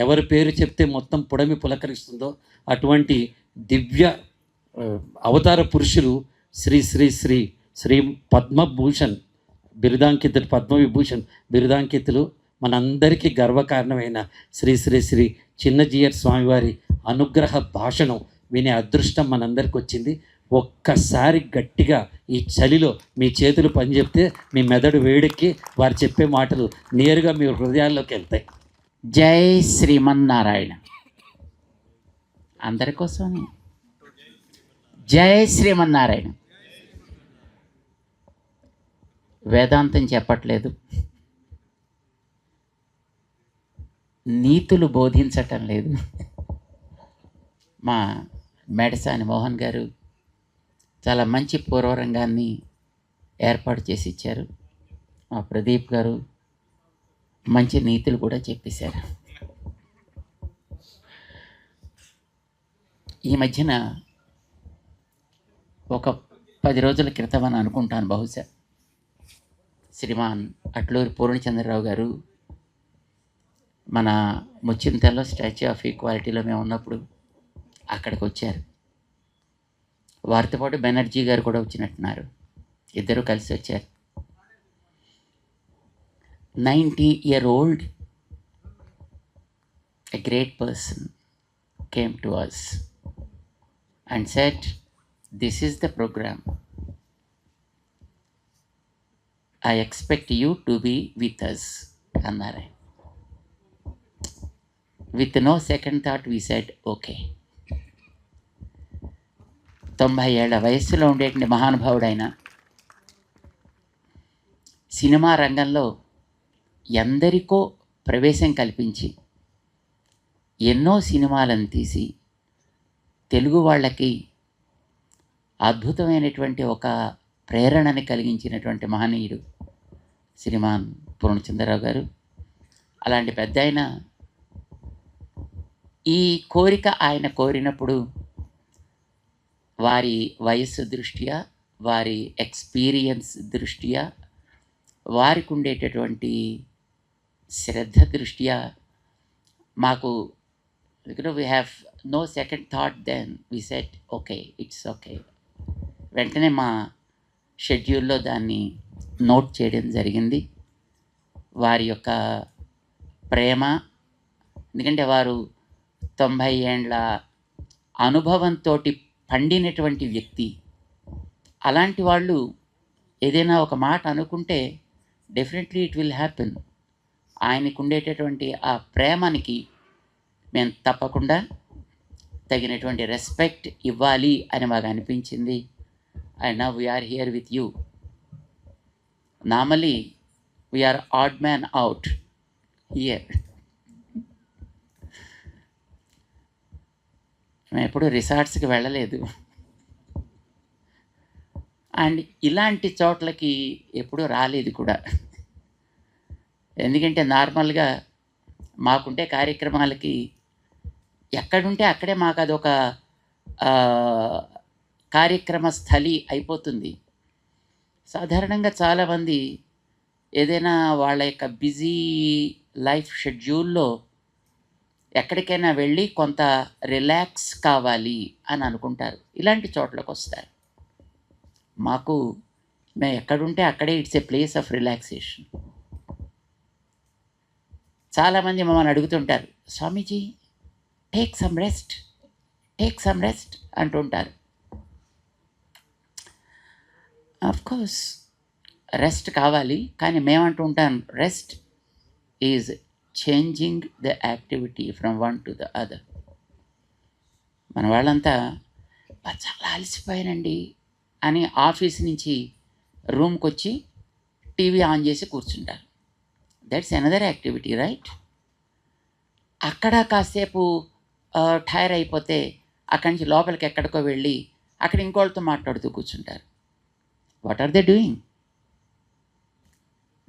ఎవరి పేరు చెప్తే మొత్తం పుడమి పులకరిస్తుందో అటువంటి దివ్య అవతార పురుషులు శ్రీ శ్రీ శ్రీ శ్రీ పద్మభూషణ్ బిరుదాంకితులు, పద్మవిభూషణ్ బిరుదాంకితులు, మనందరికీ గర్వకారణమైన శ్రీ శ్రీ శ్రీ చిన్నజీయర్ స్వామివారి అనుగ్రహ భాషణం వినే అదృష్టం మనందరికి వచ్చింది. ఒక్కసారి గట్టిగా ఈ చలిలో మీ చేతులు పని చెప్తే మీ మెదడు వేడెక్కి వారు చెప్పే మాటలు నేరుగా మీ హృదయాల్లోకి వెళ్తాయి. జై శ్రీమన్నారాయణ. అందరి కోసమే జై శ్రీమన్నారాయణ. వేదాంతం చెప్పట్లేదు, నీతులు బోధించటం లేదు. మా మేడసాని మోహన్ గారు చాలా మంచి పూర్వరంగాన్ని ఏర్పాటు చేసి ఇచ్చారు. మా ప్రదీప్ గారు మంచి నీతులు కూడా చెప్పేశారు. ఈ మధ్యన ఒక 10 రోజుల క్రితం అని అనుకుంటాను బహుశా, శ్రీమాన్ అట్లూరి పూర్ణచంద్రరావు గారు మన ముచ్చింతల్లో స్టాచ్యూ ఆఫ్ ఈక్వాలిటీలో మేము ఉన్నప్పుడు అక్కడికి వచ్చారు. వారితో పాటు బెనర్జీ గారు కూడా వచ్చినట్టున్నారు. ఇద్దరు కలిసి వచ్చారు. 90-year-old, a great person came to us and said, "This is the program. I expect you to be with us." అన్నారు. With no second thought we said, okay. 90 ఏళ్ల వయస్సులో ఉండేటువంటి మహానుభావుడైన సినిమా రంగంలో ఎందరికో ప్రవేశం కల్పించి ఎన్నో సినిమాలను తీసి తెలుగు వాళ్ళకి అద్భుతమైనటువంటి ఒక ప్రేరణని కలిగించినటువంటి మహనీయుడు శ్రీమాన్ పూర్ణచంద్రరావు గారు. అలాంటి పెద్ద ఆయన ఈ కోరిక ఆయన కోరినప్పుడు వారి వయస్సు దృష్ట్యా, వారి ఎక్స్పీరియన్స్ దృష్ట్యా, వారికి ఉండేటటువంటి శ్రద్ధ దృష్ట్యా మాకు we have no second thought. Then we said okay, it's okay. వెంటనే మా షెడ్యూల్లో దాన్ని నోట్ చేయడం జరిగింది. వారి యొక్క ప్రేమ, ఎందుకంటే వారు 90 ఏండ్ల అనుభవంతో పండినటువంటి వ్యక్తి. అలాంటి వాళ్ళు ఏదైనా ఒక మాట అనుకుంటే డెఫినెట్లీ ఇట్ విల్ హ్యాపెన్. ఆయనకు ఉండేటటువంటి ఆ ప్రేమనికి మేము తప్పకుండా తగినటువంటి రెస్పెక్ట్ ఇవ్వాలి అని మాకు అనిపించింది. And now we are here with you. Normally we are odd man out here. మేము ఎప్పుడు రిసార్ట్స్కి వెళ్ళలేదు అండ్ ఇలాంటి చోట్లకి ఎప్పుడూ రాలేదు కూడా. ఎందుకంటే నార్మల్గా మాకుంటే కార్యక్రమాలకి ఎక్కడుంటే అక్కడే మాకు అదొక కార్యక్రమ స్థలి అయిపోతుంది. సాధారణంగా చాలామంది ఏదైనా వాళ్ళ యొక్క బిజీ లైఫ్ షెడ్యూల్లో ఎక్కడికైనా వెళ్ళి కొంత రిలాక్స్ కావాలి అని అనుకుంటారు, ఇలాంటి చోట్లకు వస్తారు. మాకు మేము ఎక్కడుంటే అక్కడే it's a place of relaxation. చాలామంది మమ్మల్ని అడుగుతుంటారు, స్వామీజీ టేక్ సమ్ రెస్ట్ అంటుంటారు. ఆఫ్కోర్స్ రెస్ట్ కావాలి, కానీ మేమంటూ ఉంటాం rest is changing the activity from one to the other. మన వాళ్ళంతా చాలా అలసిపోయానండి అని ఆఫీస్ నుంచి రూమ్కి వచ్చి టీవీ ఆన్ చేసి కూర్చుంటారు. That's another activity, right? అక్కడ కాసేపు టైర్ అయిపోతే అక్కడి నుంచి లోపలికి ఎక్కడికో వెళ్ళి అక్కడ ఇంకోళ్ళతో మాట్లాడుతూ కూర్చుంటారు. What are they doing?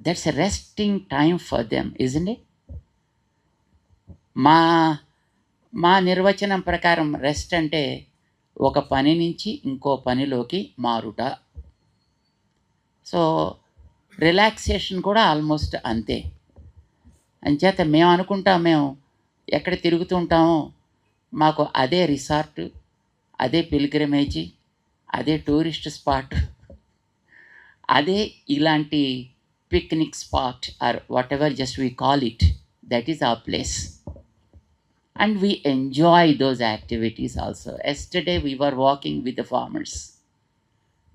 That's a resting time for them, isn't it? మా నిర్వచనం ప్రకారం రెస్ట్ అంటే ఒక పని నుంచి ఇంకో పనిలోకి మారుట. సో రిలాక్సేషన్ కూడా ఆల్మోస్ట్ అంతే. అంచేత మేము అనుకుంటాం, మేము ఎక్కడ తిరుగుతూ ఉంటామో మాకు అదే రిసార్టు, అదే పిల్గ్రిమేజీ, అదే టూరిస్ట్ స్పాట్, అదే ఇలాంటి picnic spot or whatever just we call it, that is our place. And we enjoy those activities also. Yesterday we were walking with the farmers.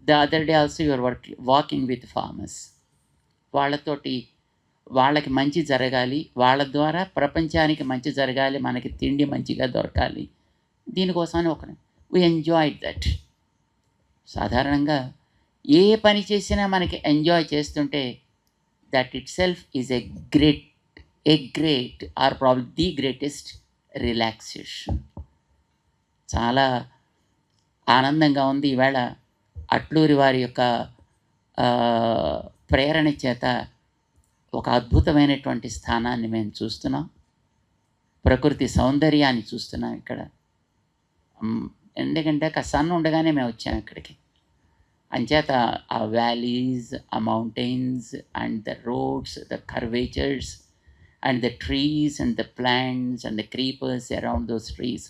The other day also we were walking with farmers. వాళ్ళతోటి వాళ్ళకి మంచి జరగాలి, వాళ్ళ ద్వారా ప్రపంచానికి మంచి జరగాలి, మనకి తిండి మంచిగా దొరకాలి, దీనికోసమని we enjoyed that. సాధారణంగా ఏ పని చేసినా మనకి ఎంజాయ్ చేస్తుంటే that itself is a great or problem the greatest relaxation. చాలా ఆనందంగా ఉంది. ఈవేళ అట్లూరి వారి యొక్క ప్రేరణ చేత ఒక అద్భుతమైనటువంటి స్థానాన్ని మేము చూస్తున్నాం, ప్రకృతి సౌందర్యాన్ని చూస్తున్నాం ఇక్కడ. ఎందుకంటే సన్ ఉండగానే మేము వచ్చాం ఇక్కడికి. అంచేత ఆ వ్యాలీస్, ఆ mountains and the roads, the curvatures and the trees and the plants and the creepers around those trees,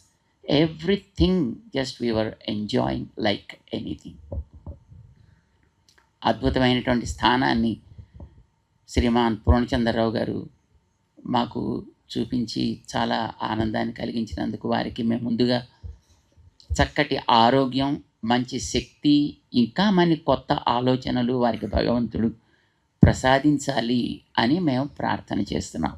everything just we were enjoying like anything. అద్భుతమైనటువంటి స్థానాన్ని శ్రీమాన్ పూర్ణచంద్రరావు గారు మాకు చూపించి చాలా ఆనందాన్ని కలిగించినందుకు వారికి మేము ముందుగా చక్కటి ఆరోగ్యం, మంచి శక్తి, ఇంకా మన కొత్త ఆలోచనలు వారికి భగవంతుడు ప్రసాదించాలి అని మేము ప్రార్థన చేస్తున్నాం.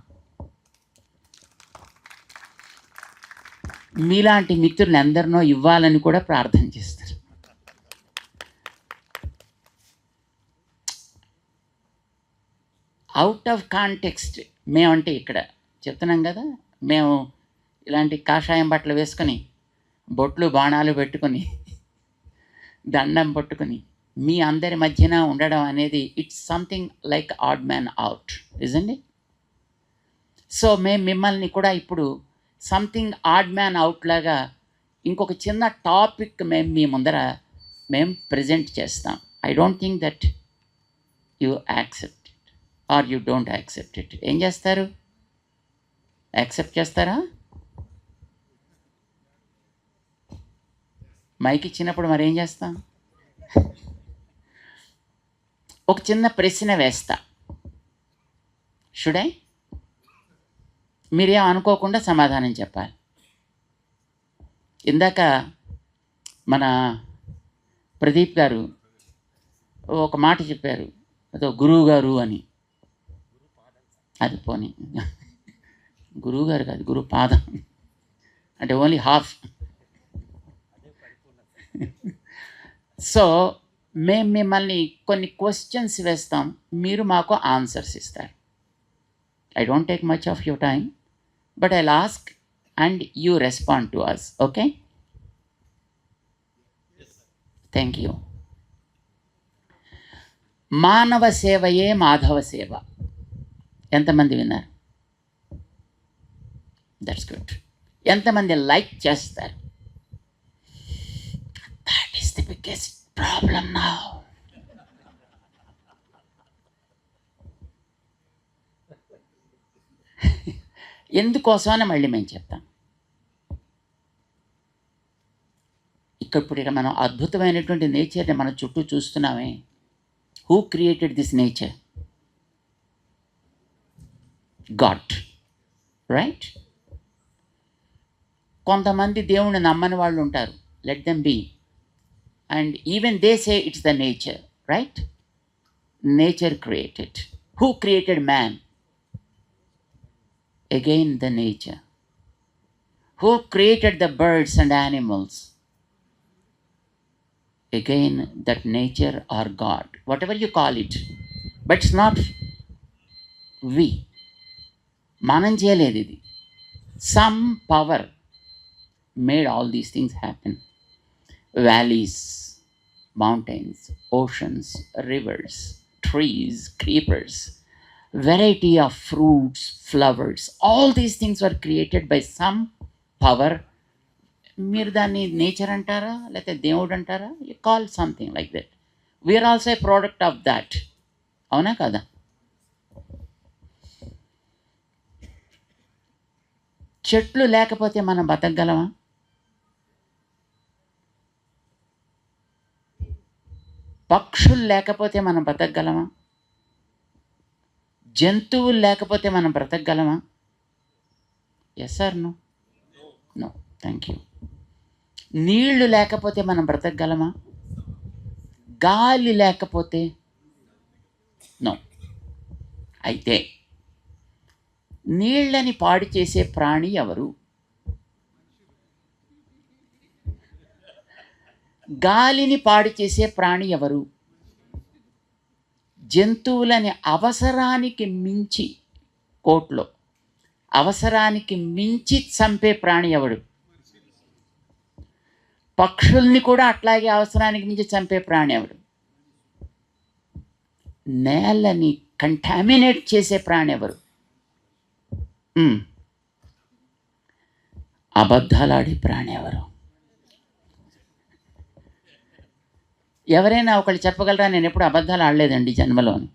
మీలాంటి మిత్రులు ఎందరినో ఇవ్వాలని కూడా ప్రార్థన చేస్తారు. అవుట్ ఆఫ్ కాంటెక్స్ట్ మేమంటే ఇక్కడ చెప్తున్నాం కదా, మేము ఇలాంటి కాషాయం బట్టలు వేసుకొని బొట్లు బాణాలు పెట్టుకొని దండం పట్టుకొని మీ అందరి మధ్యన ఉండడం అనేది it's something like odd man out, ఇజండి? సో మేము మిమ్మల్ని కూడా ఇప్పుడు సంథింగ్ ఆడ్ మ్యాన్ అవుట్ లాగా ఇంకొక చిన్న టాపిక్ మేము మీ ముందర మేము ప్రజెంట్ చేస్తాం. I don't think that you accept it or you don't accept it. ఏం చేస్తారు? యాక్సెప్ట్ చేస్తారా? మైక్ ఇచ్చినప్పుడు మరి ఏం చేస్తాం? ఒక చిన్న ప్రశ్న వేస్తా, షుడ్ ఐ? మీరేం అనుకోకుండా సమాధానం చెప్పాలి. ఇందాక మన ప్రదీప్ గారు ఒక మాట చెప్పారు, అదో గురువు గారు అని. అది పోనీ, గురువు గారు కాదు, గురు పాదం అంటే ఓన్లీ హాఫ్. సో మేము మిమ్మల్ని కొన్ని క్వశ్చన్స్ వేస్తాం, మీరు మాకు ఆన్సర్స్ ఇస్తారు. I don't take much of your time, but I'll ask and you respond to us. Okay? Thank you. మానవ సేవయే మాధవ సేవ. ఎంతమంది విన్నారు? That's good. ఎంతమంది లైక్ చేస్తారు? That is the biggest problem now. ఎందుకోసమని మళ్ళీ మేము చెప్తాం. ఇప్పుడు మనం అద్భుతమైనటువంటి నేచర్ని మన చుట్టూ చూస్తున్నామే. Who created this nature? God, right? కొంతమంది దేవుణ్ణి నమ్మని వాళ్ళు ఉంటారు, let them be. And even they say it's the nature, right? Nature created. Who created man? Again the nature. Who created the birds and animals? Again that nature or God, whatever you call it, but it's not we. మనం చేయలేదు ఇది. Some power made all these things happen. Valleys, mountains, oceans, rivers, trees, creepers, variety of fruits, flowers, all these things were created by some power. మీరు దాన్ని nature అంటారా లేకపోతే దేవుడు అంటారా? You call something like that. We are also a product of that. అవునా కదా? చెట్లు లేకపోతే మనం బతకగలమా? పక్షులు లేకపోతే మనం బ్రతకగలమా? జంతువులు లేకపోతే మనం బ్రతకగలమా? Yes or no? No. Thank you. నీళ్లు లేకపోతే మనం బ్రతకగలమా? గాలి లేకపోతే? నో. అయితే నీళ్ళని పాడు చేసే ప్రాణి ఎవరు? గాలిని పాడు చేసే ప్రాణి ఎవరు? జంతువులని అవసరానికి మించి, కోర్టులో అవసరానికి మించి చంపే ప్రాణి ఎవడు? పక్షుల్ని కూడా అట్లాగే అవసరానికి మించి చంపే ప్రాణి ఎవడు? నేలని కంటామినేట్ చేసే ప్రాణి ఎవరు? అబద్ధాలాడే ప్రాణి ఎవరు? ఎవరైనా ఒకళ్ళు చెప్పగలరా నేను ఎప్పుడు అబద్ధాలు ఆడలేదండి జన్మలోని?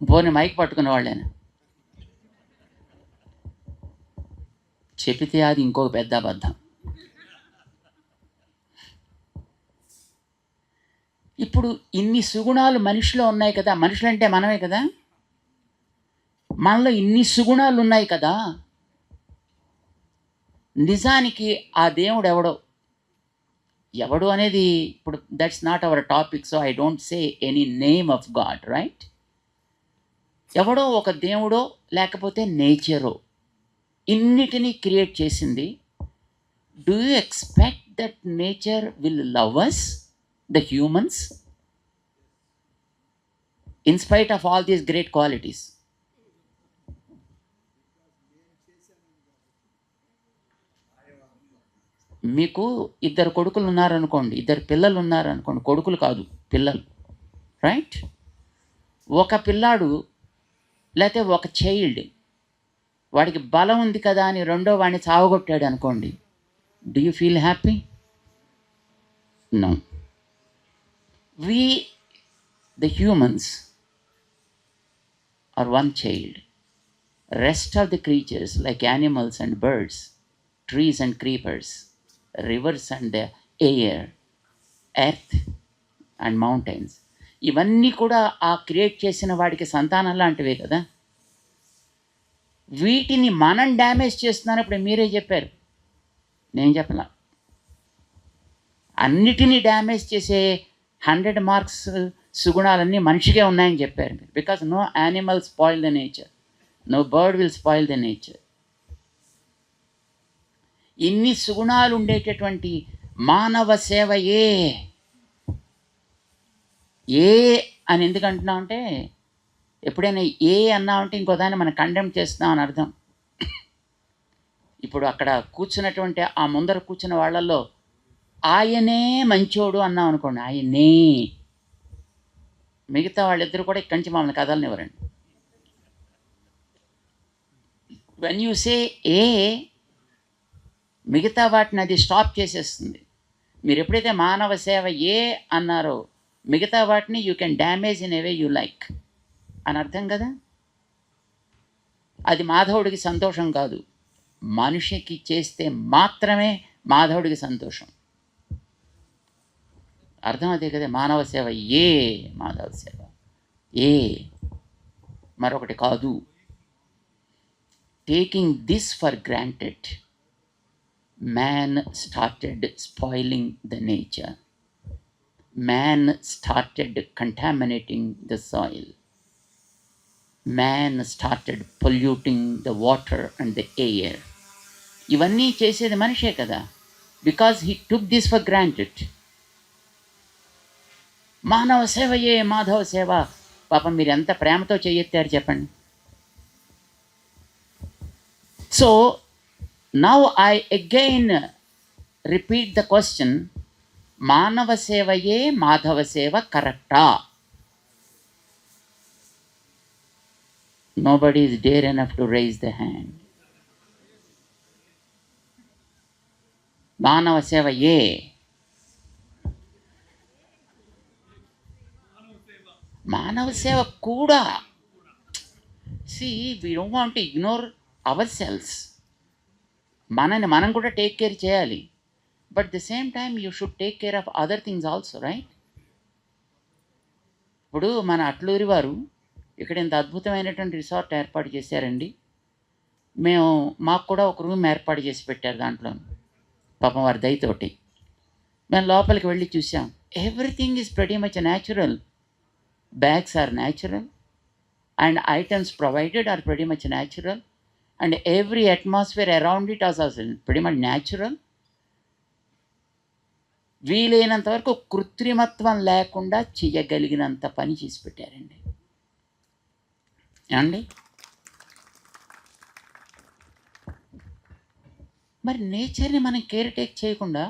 పోనీ మైక్ పట్టుకున్న వాళ్ళేనా? చెబితే అది ఇంకొక పెద్ద అబద్ధం. ఇప్పుడు ఇన్ని సుగుణాలు మనిషిలో ఉన్నాయి కదా, మనుషులంటే మనమే కదా, మనలో ఇన్ని సుగుణాలు ఉన్నాయి కదా, నిజానికి ఆ దేవుడు ఎవడు అనేది ఇప్పుడు that's not our topic, so I don't say any name of God, right? ఎవడో ఒక దేవుడో లేకపోతే నేచరో ఇన్నిటినీ క్రియేట్ చేసింది. Do you expect that nature will love us, the humans, in spite of all these great qualities? మీకు ఇద్దరు కొడుకులు ఉన్నారనుకోండి, ఇద్దరు పిల్లలు ఉన్నారనుకోండి, కొడుకులు కాదు పిల్లలు, రైట్? ఒక పిల్లాడు లేకపోతే ఒక చైల్డ్, వాడికి బలం ఉంది కదా అని రెండో వాడిని చావగొట్టాడు అనుకోండి, do you feel happy? No. We the humans are one child. Rest of the creatures like animals and birds, trees and creepers, rivers and the air, earth and mountains, ఇవన్నీ కూడా ఆ క్రియేట్ చేసిన వాడికి సంతానం లాంటివే కదా. వీటిని మనం డ్యామేజ్ చేస్తున్నప్పుడు మీరే చెప్పారు, నేను చెప్పలా. అన్నిటినీ డ్యామేజ్ చేసే 100 మార్క్స్ సుగుణాలన్నీ మనిషికే ఉన్నాయని చెప్పారు మీరు. Because no animal spoil the nature, no bird will spoil the nature. ఇన్ని సుగుణాలు ఉండేటటువంటి మానవ సేవ ఏ అని ఎందుకు అంటున్నాం అంటే, ఎప్పుడైనా ఏ అన్నామంటే ఇంకో దాన్ని మనం కండెమ్ చేస్తున్నాం అని అర్థం. ఇప్పుడు అక్కడ కూర్చున్నటువంటి ఆ ముందర కూర్చున్న వాళ్ళల్లో ఆయనే మంచోడు అన్నాం అనుకోండి, ఆయనే, మిగతా వాళ్ళిద్దరు కూడా ఇక్కడి నుంచి మమ్మల్ని కదలనివ్వరండి. వెన్ యూ సే ఏ, మిగతా వాటిని అది స్టాప్ చేసేస్తుంది. మీరు ఎప్పుడైతే మానవ సేవ ఏ అన్నారో మిగతా వాటిని you can damage in a way you like అని అర్థం కదా. అది మాధవుడికి సంతోషం కాదు, మనిషికి చేస్తే మాత్రమే మాధవుడికి సంతోషం. అర్థం అదే కదా. మానవ సేవ ఏ, మాధవ సేవ ఏ, మరొకటి కాదు. Taking this for granted, man started spoiling the nature. Man started contaminating the soil. Man started polluting the water and the air. ఇవన్నీ చేసేది మనిషే కదా, because he took this for granted. మానవ సేవయే మాధవ సేవ. పాపం మీరు ఎంత ప్రేమతో చేయెత్తారు చెప్పండి. So now I again repeat the question, మానవ సేవయే మాధవ సేవ కరెక్టా? Nobody is dare enough to raise the hand. మానవ సేవ ఏ, మానవ సేవ కూడా. See, we don't want to ignore our cells, మనని మనం కూడా టేక్ కేర్ చేయాలి. But the same time you should take care of other things also, right? ఇప్పుడు మన అట్లూరి వారు ఇక్కడ ఇంత అద్భుతమైనటువంటి రిసార్ట్ ఏర్పాటు చేశారండి. మాకు కూడా ఒక రూమ్ ఏర్పాటు చేసి పెట్టారు దాంట్లో, పాపం వారి దయతోటి. మేము లోపలికి వెళ్ళి చూసాం. Everything is pretty much natural. Bags are natural and items provided are pretty much natural and every atmosphere around it as pretty much natural. వీలైనంత వరకు కృత్రిమత్వం లేకుండా చేయగలిగినంత పని చేసి పెట్టారండి అండి. మరి నేచర్ని మనం కేర్ టేక్ చేయకుండా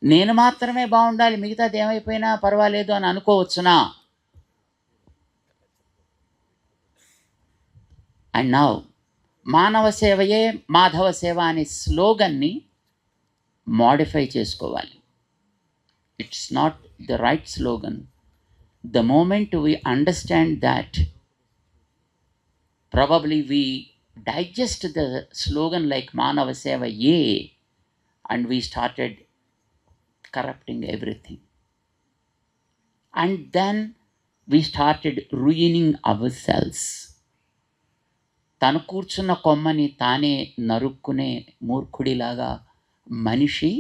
నేను మాత్రమే బాగుండాలి, మిగతాది ఏమైపోయినా పర్వాలేదు అని అనుకోవచ్చునా? అండ్ నౌ మానవ సేవయే మాధవ సేవ అనే స్లోగన్ని మోడిఫై చేసుకోవాలి. It's not the right slogan. The moment we understand that, probably we digest the slogan like Manava Seva Ye, and we started corrupting everything. And then we started ruining ourselves. తను కూర్చున్న కొమ్మని తానే నరుక్కునే మూర్ఖుడిలాగా మనిషి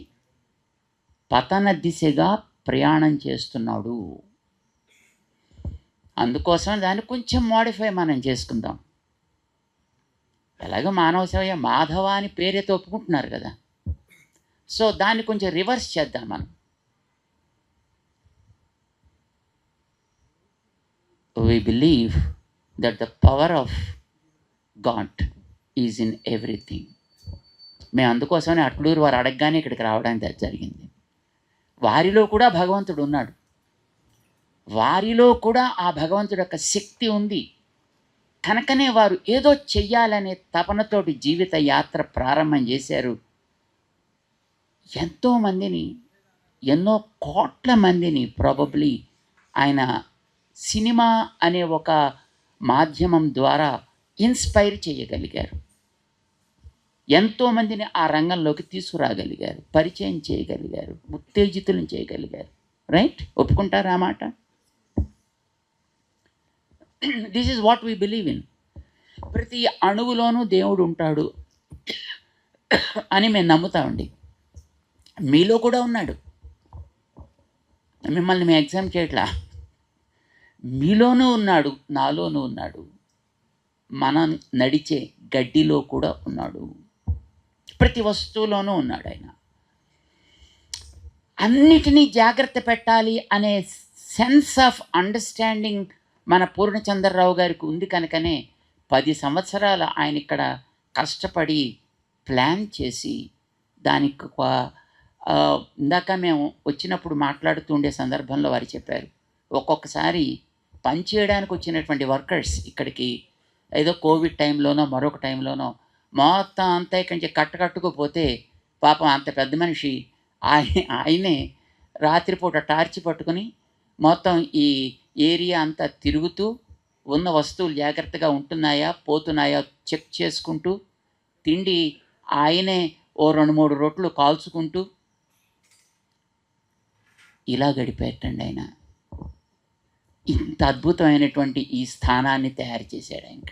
పతన దిశగా ప్రయాణం చేస్తున్నాడు. అందుకోసం దాన్ని కొంచెం మోడిఫై మనం చేసుకుందాం. ఎలాగో మానవ సేవ మాధవ అని పేరుతో ఒప్పుకుంటున్నారు కదా, సో దాన్ని కొంచెం రివర్స్ చేద్దాం మనం. We believe that the power of God is in everything. మేము అందుకోసమే అట్లూరు వారు అడగగానే ఇక్కడికి రావడానికి జరిగింది. వారిలో కూడా భగవంతుడు ఉన్నాడు, వారిలో కూడా ఆ భగవంతుడి యొక్క శక్తి ఉంది కనుకనే వారు ఏదో చెయ్యాలనే తపనతోటి జీవిత యాత్ర ప్రారంభం చేశారు. ఎంతోమందిని, ఎన్నో కోట్ల మందిని ప్రాబబ్లీ ఆయన సినిమా అనే ఒక మాధ్యమం ద్వారా ఇన్స్పైర్ చేయగలిగారు. ఎంతోమందిని ఆ రంగంలోకి తీసుకురాగలిగారు, పరిచయం చేయగలిగారు, ఉత్తేజితులను చేయగలిగారు. రైట్? ఒప్పుకుంటారా ఆ మాట? This is what we believe in. ప్రతి అణువులోనూ దేవుడు ఉంటాడు అని మేము నమ్ముతామండి. మీలో కూడా ఉన్నాడు, మిమ్మల్ని మేము ఎగ్జామ్ చేయట్లా. మీలోనూ ఉన్నాడు, నాలోనూ ఉన్నాడు, మనం నడిచే గడ్డిలో కూడా ఉన్నాడు, ప్రతి వస్తువులోనూ ఉన్నాడు ఆయన. అన్నిటినీ జాగ్రత్త పెట్టాలి అనే సెన్స్ ఆఫ్ అండర్స్టాండింగ్ మన పూర్ణచంద్రరావు గారికి ఉంది కనుకనే 10 సంవత్సరాలు ఆయన ఇక్కడ కష్టపడి ప్లాన్ చేసి దానికి ఇందాక మేము వచ్చినప్పుడు మాట్లాడుతూ ఉండే సందర్భంలో వారు చెప్పారు, ఒక్కొక్కసారి పనిచేయడానికి వచ్చినటువంటి వర్కర్స్ ఇక్కడికి ఏదో కోవిడ్ టైంలోనో మరొక టైంలోనో మొత్తం అంతా ఇక్కడి నుంచి కట్టుకుపోతే పాపం అంత పెద్ద మనిషి ఆయనే రాత్రిపూట టార్చి పట్టుకుని మొత్తం ఈ ఏరియా అంతా తిరుగుతూ ఉన్న వస్తువులు జాగ్రత్తగా ఉంటున్నాయా పోతున్నాయా చెక్ చేసుకుంటూ, తిండి ఆయనే ఓ 2-3 రొట్లు కాల్చుకుంటూ ఇలా గడిపేటండి ఆయన. ఇంత అద్భుతమైనటువంటి ఈ స్థానాన్ని తయారు చేశాడు ఆయన.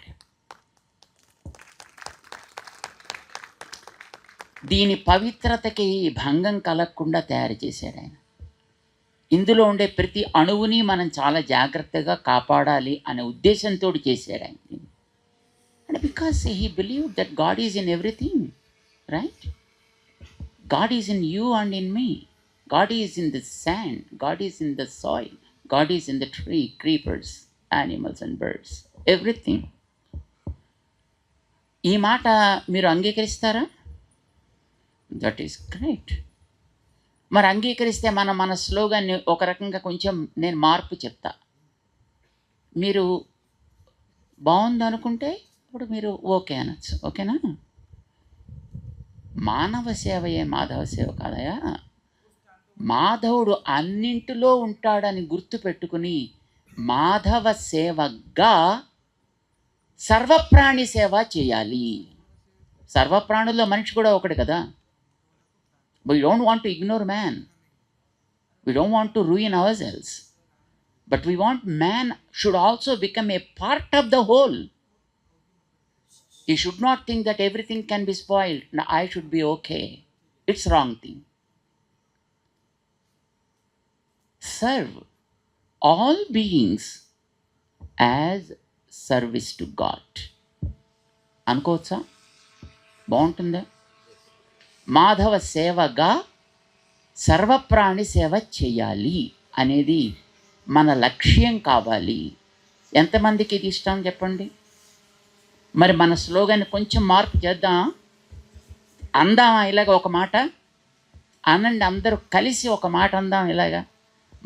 దీని పవిత్రతకి భంగం కలగకుండా తయారు చేశాడు ఆయన. ఇందులో ఉండే ప్రతి అణువుని మనం చాలా జాగ్రత్తగా కాపాడాలి అనే ఉద్దేశంతో చేశాడు ఆయన. And because he believe that God is in everything, right? God is in you and in me. God is in the sand, God is in the soil, God is in the tree, creepers, animals and birds, everything. ఈ మాట మీరు అంగీకరిస్తారా? That is great. మరి అంగీకరిస్తే మన స్లోగాన్ని ఒక రకంగా కొంచెం నేను మార్పు చెప్తా. మీరు బాగుందనుకుంటే ఇప్పుడు మీరు ఓకే అనొచ్చు. ఓకేనా? మానవ సేవయే మాధవ సేవ కాదయా. మాధవుడు అన్నింటిలో ఉంటాడని గుర్తుపెట్టుకుని మాధవ సేవగా సర్వప్రాణి సేవ చేయాలి. సర్వప్రాణుల్లో మనిషి కూడా ఒకటి కదా. We don't want to ignore man, we don't want to ruin our cells, but we want man should also become a part of the whole. He should not think that everything can be spoiled. No, I should be okay. It's wrong thing. Serve all beings as service to God. అనుకోవచ్చా? బాగుంటుందా? మాధవ సేవగా సర్వప్రాణి సేవ చేయాలి అనేది మన లక్ష్యం కావాలి. ఎంతమందికి ఇది ఇష్టం చెప్పండి? మరి మన స్లోగన్ కొంచెం మార్పు చేద్దాం, అందామా? ఇలాగ ఒక మాట అనండి, అందరూ కలిసి ఒక మాట అందాం ఇలాగా,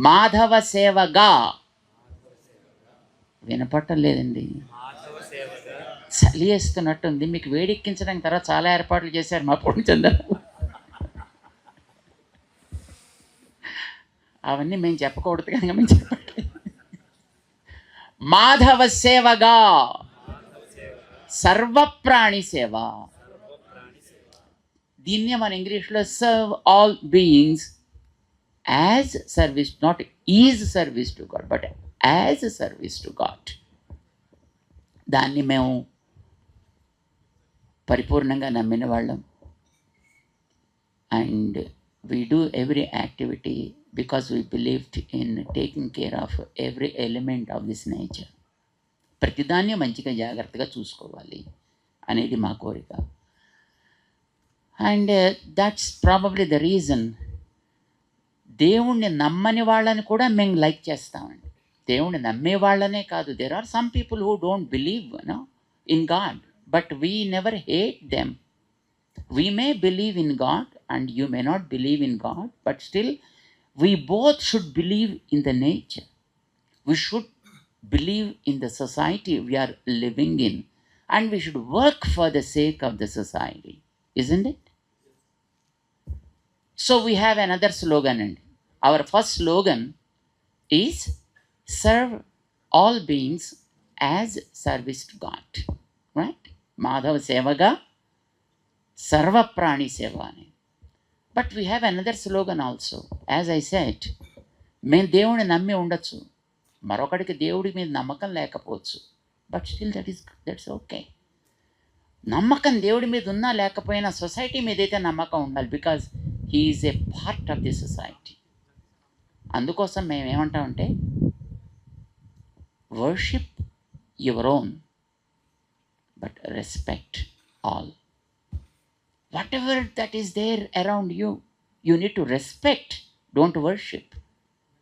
మాధవ సేవగా. వినపట్టలేదండి, చలి వేస్తున్నట్టుంది. మీకు వేడెక్కించడానికి తర్వాత చాలా ఏర్పాట్లు చేశారు మా పూర్ణచంద్ర. అవన్నీ మేము చెప్పకూడదు కనుక మేము చెప్పట్లేదు. మాధవ సేవగా సర్వప్రాణి సేవ. దీన్నే మన ఇంగ్లీష్లో serve all beings as service, not is service to God but as service to God. దాన్ని మేము పరిపూర్ణంగా నమ్మిన వాళ్ళం. And we do every activity because we believed in taking care of every element of this nature. ప్రతిదాన్ని మంచిగా జాగ్రత్తగా చూసుకోవాలి అనేది మా కోరిక. And that's probably the reason దేవుణ్ణి నమ్మని వాళ్ళని కూడా మేము లైక్ చేస్తామండి. దేవుణ్ణి నమ్మే వాళ్ళనే కాదు, there are some people who don't believe in God, but we never hate them. We may believe in God and you may not believe in God, but still we both should believe in the nature. We should believe in the society we are living in, and we should work for the sake of the society, isn't it? So we have another slogan, and our first slogan is serve all beings as service to God, right? Madhava Sevaga Sarva Prani Sevani. But we have another slogan also. As I said, మేము దేవుని నమ్మి ఉండొచ్చు, మరొకడికి దేవుడి మీద నమ్మకం లేకపోవచ్చు, but still that's okay. నమ్మకం దేవుడి మీద ఉన్నా లేకపోయినా సొసైటీ మీద అయితే నమ్మకం ఉండాలి, because he is a part of the society. అందుకోసం మేము ఏమంటామంటే worship your own but respect all. Whatever that is there around you, you need to respect, don't worship.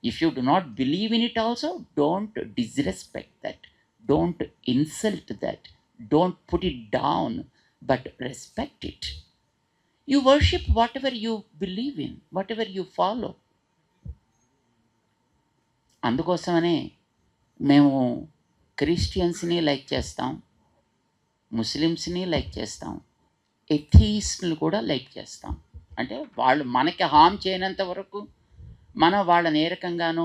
If you do not believe in it also, don't disrespect that, don't insult that, don't put it down, but respect it. You worship whatever you believe in, whatever you follow. అందుకోసమనే మేము క్రిస్టియన్స్ని like చేస్తాం, ముస్లిమ్స్ని like చేస్తాం, ఎథీస్ట్ని కూడా like చేస్తాం. అంటే వాళ్ళు మనకి హామ్ చేయనంత వరకు మనం వాళ్ళని ఏ రకంగానూ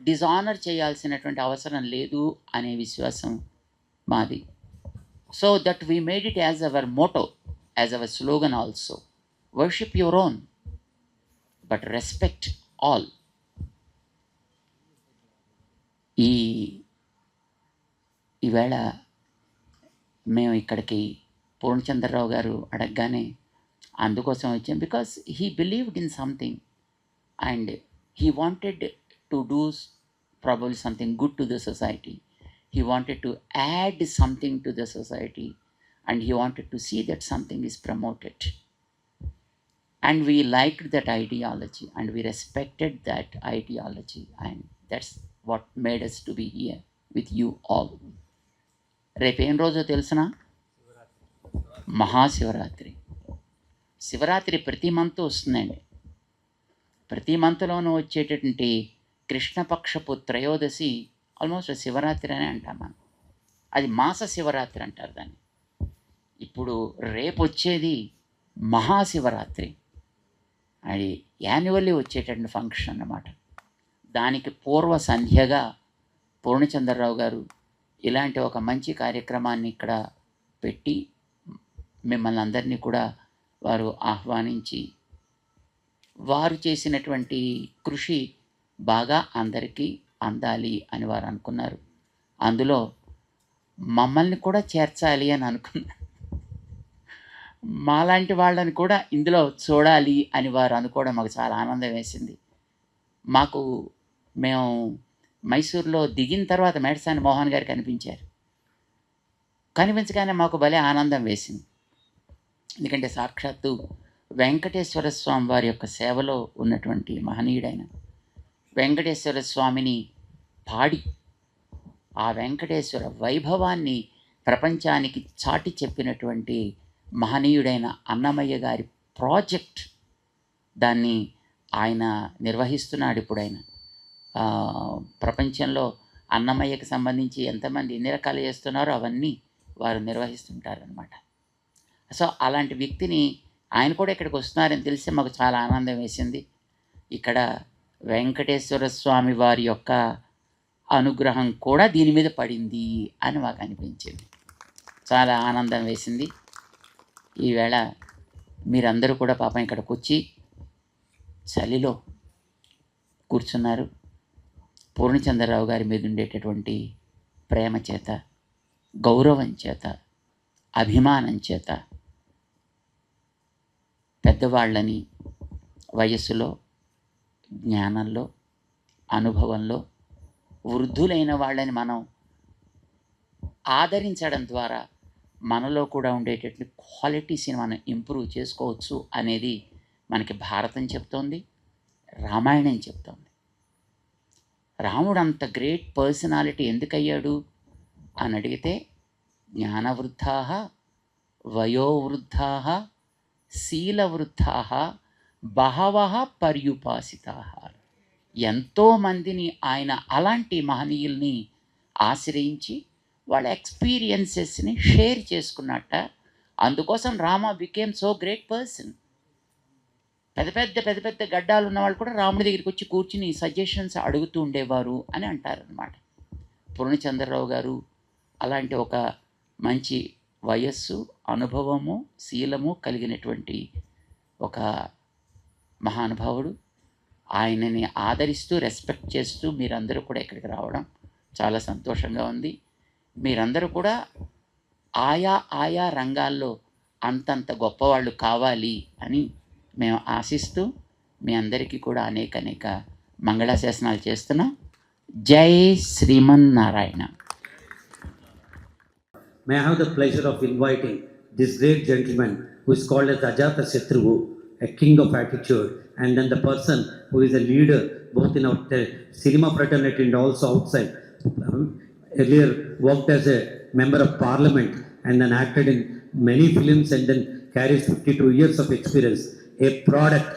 డిజానర్ చేయాల్సినటువంటి అవసరం లేదు అనే విశ్వాసం మాది. So that we made it as our motto, as our slogan also. Worship your own but respect all. ఈవేళ మేము ఇక్కడికి పూర్ణచంద్రరావు గారు అడగగానే అందుకోసం వచ్చాం, because he believed in something and he wanted to do probably something good to the society. He wanted to add something to the society, and he wanted to see that something is promoted. And we liked that ideology, and we respected that ideology, and that's what made us to be here with you all. రేపేం రోజో తెలుసునా? మహాశివరాత్రి. శివరాత్రి ప్రతి month వస్తుందండి. ప్రతి మంత్లోనూ వచ్చేటటువంటి కృష్ణపక్షపు త్రయోదశి almost Shivaratri అనే అంటాం మనం. అది మాస శివరాత్రి అంటారు దాన్ని. ఇప్పుడు రేపు వచ్చేది మహాశివరాత్రి, అది యాన్యువల్లీ వచ్చేటటువంటి ఫంక్షన్ అన్నమాట. దానికి పూర్వ సంధ్యగా పూర్ణచంద్రరావు గారు ఇలాంటి ఒక మంచి కార్యక్రమాన్ని ఇక్కడ పెట్టి మిమ్మల్ని అందరినీ కూడా వారు ఆహ్వానించి వారు చేసినటువంటి కృషి బాగా అందరికీ అందాలి అని వారు అనుకున్నారు. అందులో మమ్మల్ని కూడా చేర్చాలి అని అనుకున్నారు. మాలాంటి వాళ్ళని కూడా ఇందులో చూడాలి అని వారు అనుకోవడం మాకు చాలా ఆనందం వేసింది. మేము మైసూర్లో దిగిన తర్వాత మేడసాని మోహన్ గారు కనిపించారు. కనిపించగానే మాకు భలే ఆనందం వేసింది. ఎందుకంటే సాక్షాత్తు వెంకటేశ్వర స్వామి వారి యొక్క సేవలో ఉన్నటువంటి మహనీయుడైన వెంకటేశ్వర స్వామిని పాడి ఆ వెంకటేశ్వర వైభవాన్ని ప్రపంచానికి చాటి చెప్పినటువంటి మహనీయుడైన అన్నమయ్య గారి ప్రాజెక్ట్, దాన్ని ఆయన నిర్వహిస్తున్నాడు. ఇప్పుడు ఆయన ప్రపంచంలో అన్నమయ్యకి సంబంధించి ఎంతమంది ఎన్ని రకాలు చేస్తున్నారో అవన్నీ వారు నిర్వహిస్తుంటారనమాట. సో అలాంటి వ్యక్తిని ఆయన కూడా ఇక్కడికి వస్తున్నారని తెలిసి మాకు చాలా ఆనందం వేసింది. ఇక్కడ వెంకటేశ్వర స్వామి వారి యొక్క అనుగ్రహం కూడా దీని మీద పడింది అని మాకు అనిపించింది. చాలా ఆనందం వేసింది. ఈవేళ మీరందరూ కూడా పాపం ఇక్కడికి వచ్చి చలిలో కూర్చున్నారు. పూర్ణచంద్రరావు గారి మీద ఉండేటటువంటి ప్రేమ చేత, గౌరవం చేత, అభిమానం చేత పెద్దవాళ్ళని వయస్సులో, జ్ఞానంలో, అనుభవంలో వృద్ధులైన వాళ్ళని మనం ఆదరించడం ద్వారా మనలో కూడా ఉండేటటువంటి క్వాలిటీస్ని మనం ఇంప్రూవ్ చేసుకోవచ్చు అనేది మనకి భారతం చెప్తోంది, రామాయణం చెప్తోంది. రాముడు అంత గ్రేట్ పర్సనాలిటీ ఎందుకయ్యాడు అని అడిగితే జ్ఞానవృద్ధా, వయోవృద్ధా, శీలవృద్ధా, బహవః పర్యుపాసితా. ఎంతోమందిని ఆయన అలాంటి మహనీయుల్ని ఆశ్రయించి వాళ్ళ ఎక్స్పీరియన్సెస్ని షేర్ చేసుకున్నట్ట. అందుకోసం Rama became so great person. పెద్ద పెద్ద గడ్డాలు ఉన్నవాళ్ళు కూడా రాముడి దగ్గరికి వచ్చి కూర్చుని సజెషన్స్ అడుగుతూ ఉండేవారు అని అంటారనమాట. పూర్ణచంద్రరావు గారు అలాంటి ఒక మంచి వయస్సు, అనుభవము, శీలము కలిగినటువంటి ఒక మహానుభావుడు. ఆయనని ఆదరిస్తూ, రెస్పెక్ట్ చేస్తూ మీరందరూ కూడా ఇక్కడికి రావడం చాలా సంతోషంగా ఉంది. మీరందరూ కూడా ఆయా రంగాల్లో అంతంత గొప్పవాళ్ళు కావాలి అని మేము ఆశిస్తూ మీ అందరికీ కూడా అనేక మంగళాశాసనాలు చేస్తున్నాం. జై Srimannarayana. May I have the pleasure of inviting this great gentleman who is called as Ajata Shatruvu, a king of attitude, and then the person who is a leader both in our cinema fraternity and also outside. Earlier worked as a member of parliament and then acted in many films and then carries 52 years of experience. A product,